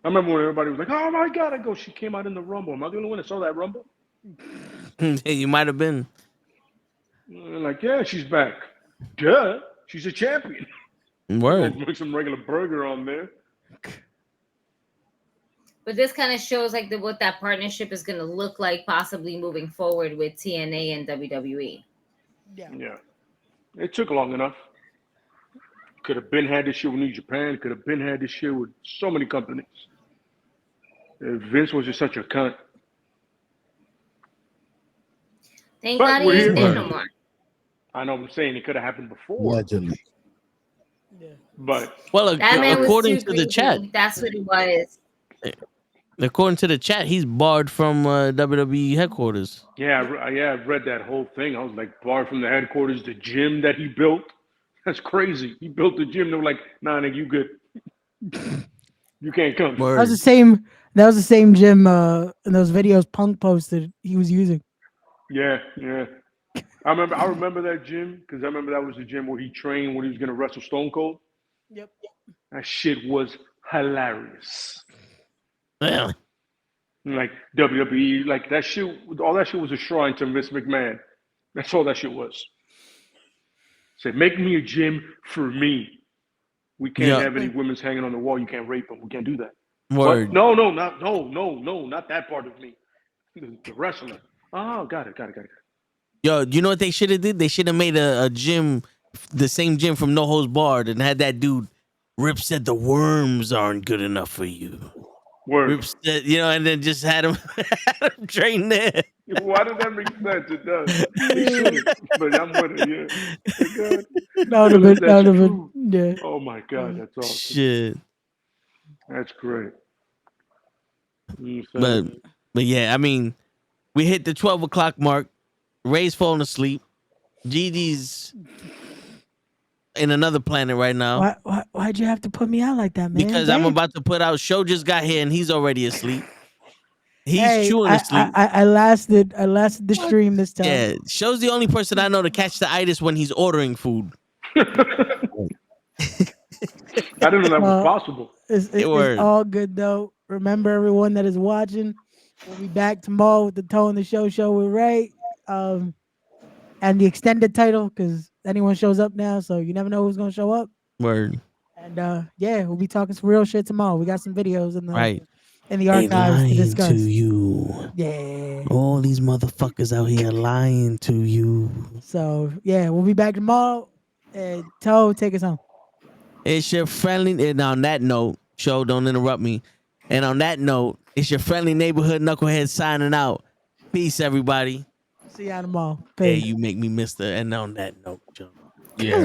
I remember when everybody was like, "Oh my God!" I go, "She came out in the Rumble. Am I the only one that saw that Rumble?" You might have been. Like, yeah, she's back. Duh, she's a champion. Word. Make some regular burger on there. But this kind of shows like what that partnership is going to look like, possibly moving forward with TNA and WWE. Yeah. It took long enough. Could have been had this shit with New Japan. Could have been had this shit with so many companies. Vince was just such a cunt. Thank God he ain't there no more. I know what I'm saying. It could have happened before. Allegedly. But according to the chat, that's what it was. According to the chat, he's barred from WWE headquarters. Yeah, I've read that whole thing. I was like, barred from the headquarters, the gym that he built. That's crazy. He built the gym. They were like, nah, nigga, you good. You can't come. That was the same gym in those videos Punk posted he was using. Yeah. I remember that gym because I remember that was the gym where he trained when he was gonna wrestle Stone Cold. Yep. That shit was hilarious. Really? Like WWE, like that shit, all that shit was a shrine to Vince McMahon. That's all that shit was. Say, make me a gym for me. We can't have any women's hanging on the wall. You can't rape them. We can't do that. Word. What? No, not that part of me. The wrestler. Oh, got it. Yo, you know what they should have did? They should have made a gym, the same gym from No Holds Barred, and had that dude. Rip said the worms aren't good enough for you. Word. Rip said, and then just had him train there. Why does that make sense? It does. He shouldn't, but I'm with it. Yeah. That would have been. Yeah. Oh my God, that's awesome. Shit. That's great. But yeah, I mean, we hit the 12 o'clock mark. Ray's falling asleep. GD's in another planet right now. Why'd you have to put me out like that, man? Because I'm about to put out. Show just got here and he's already asleep. He's chewing asleep. I lasted the stream this time. Yeah, Show's the only person I know to catch the itis when he's ordering food. I didn't know that was possible. It's all good though. Remember, everyone that is watching, we'll be back tomorrow with the Toe in the Show with Ray, and the extended title because anyone shows up now, so you never know who's gonna show up. Word. And we'll be talking some real shit tomorrow. We got some videos in the they archives to discuss. To you. Yeah. All these motherfuckers out here lying to you. So we'll be back tomorrow. And Toe, take us home. It's your friendly, and on that note, Show, don't interrupt me. And on that note, it's your friendly neighborhood knucklehead signing out. Peace, everybody. See y'all tomorrow. Hey, you make me miss the. And on that note, Joe. Yeah.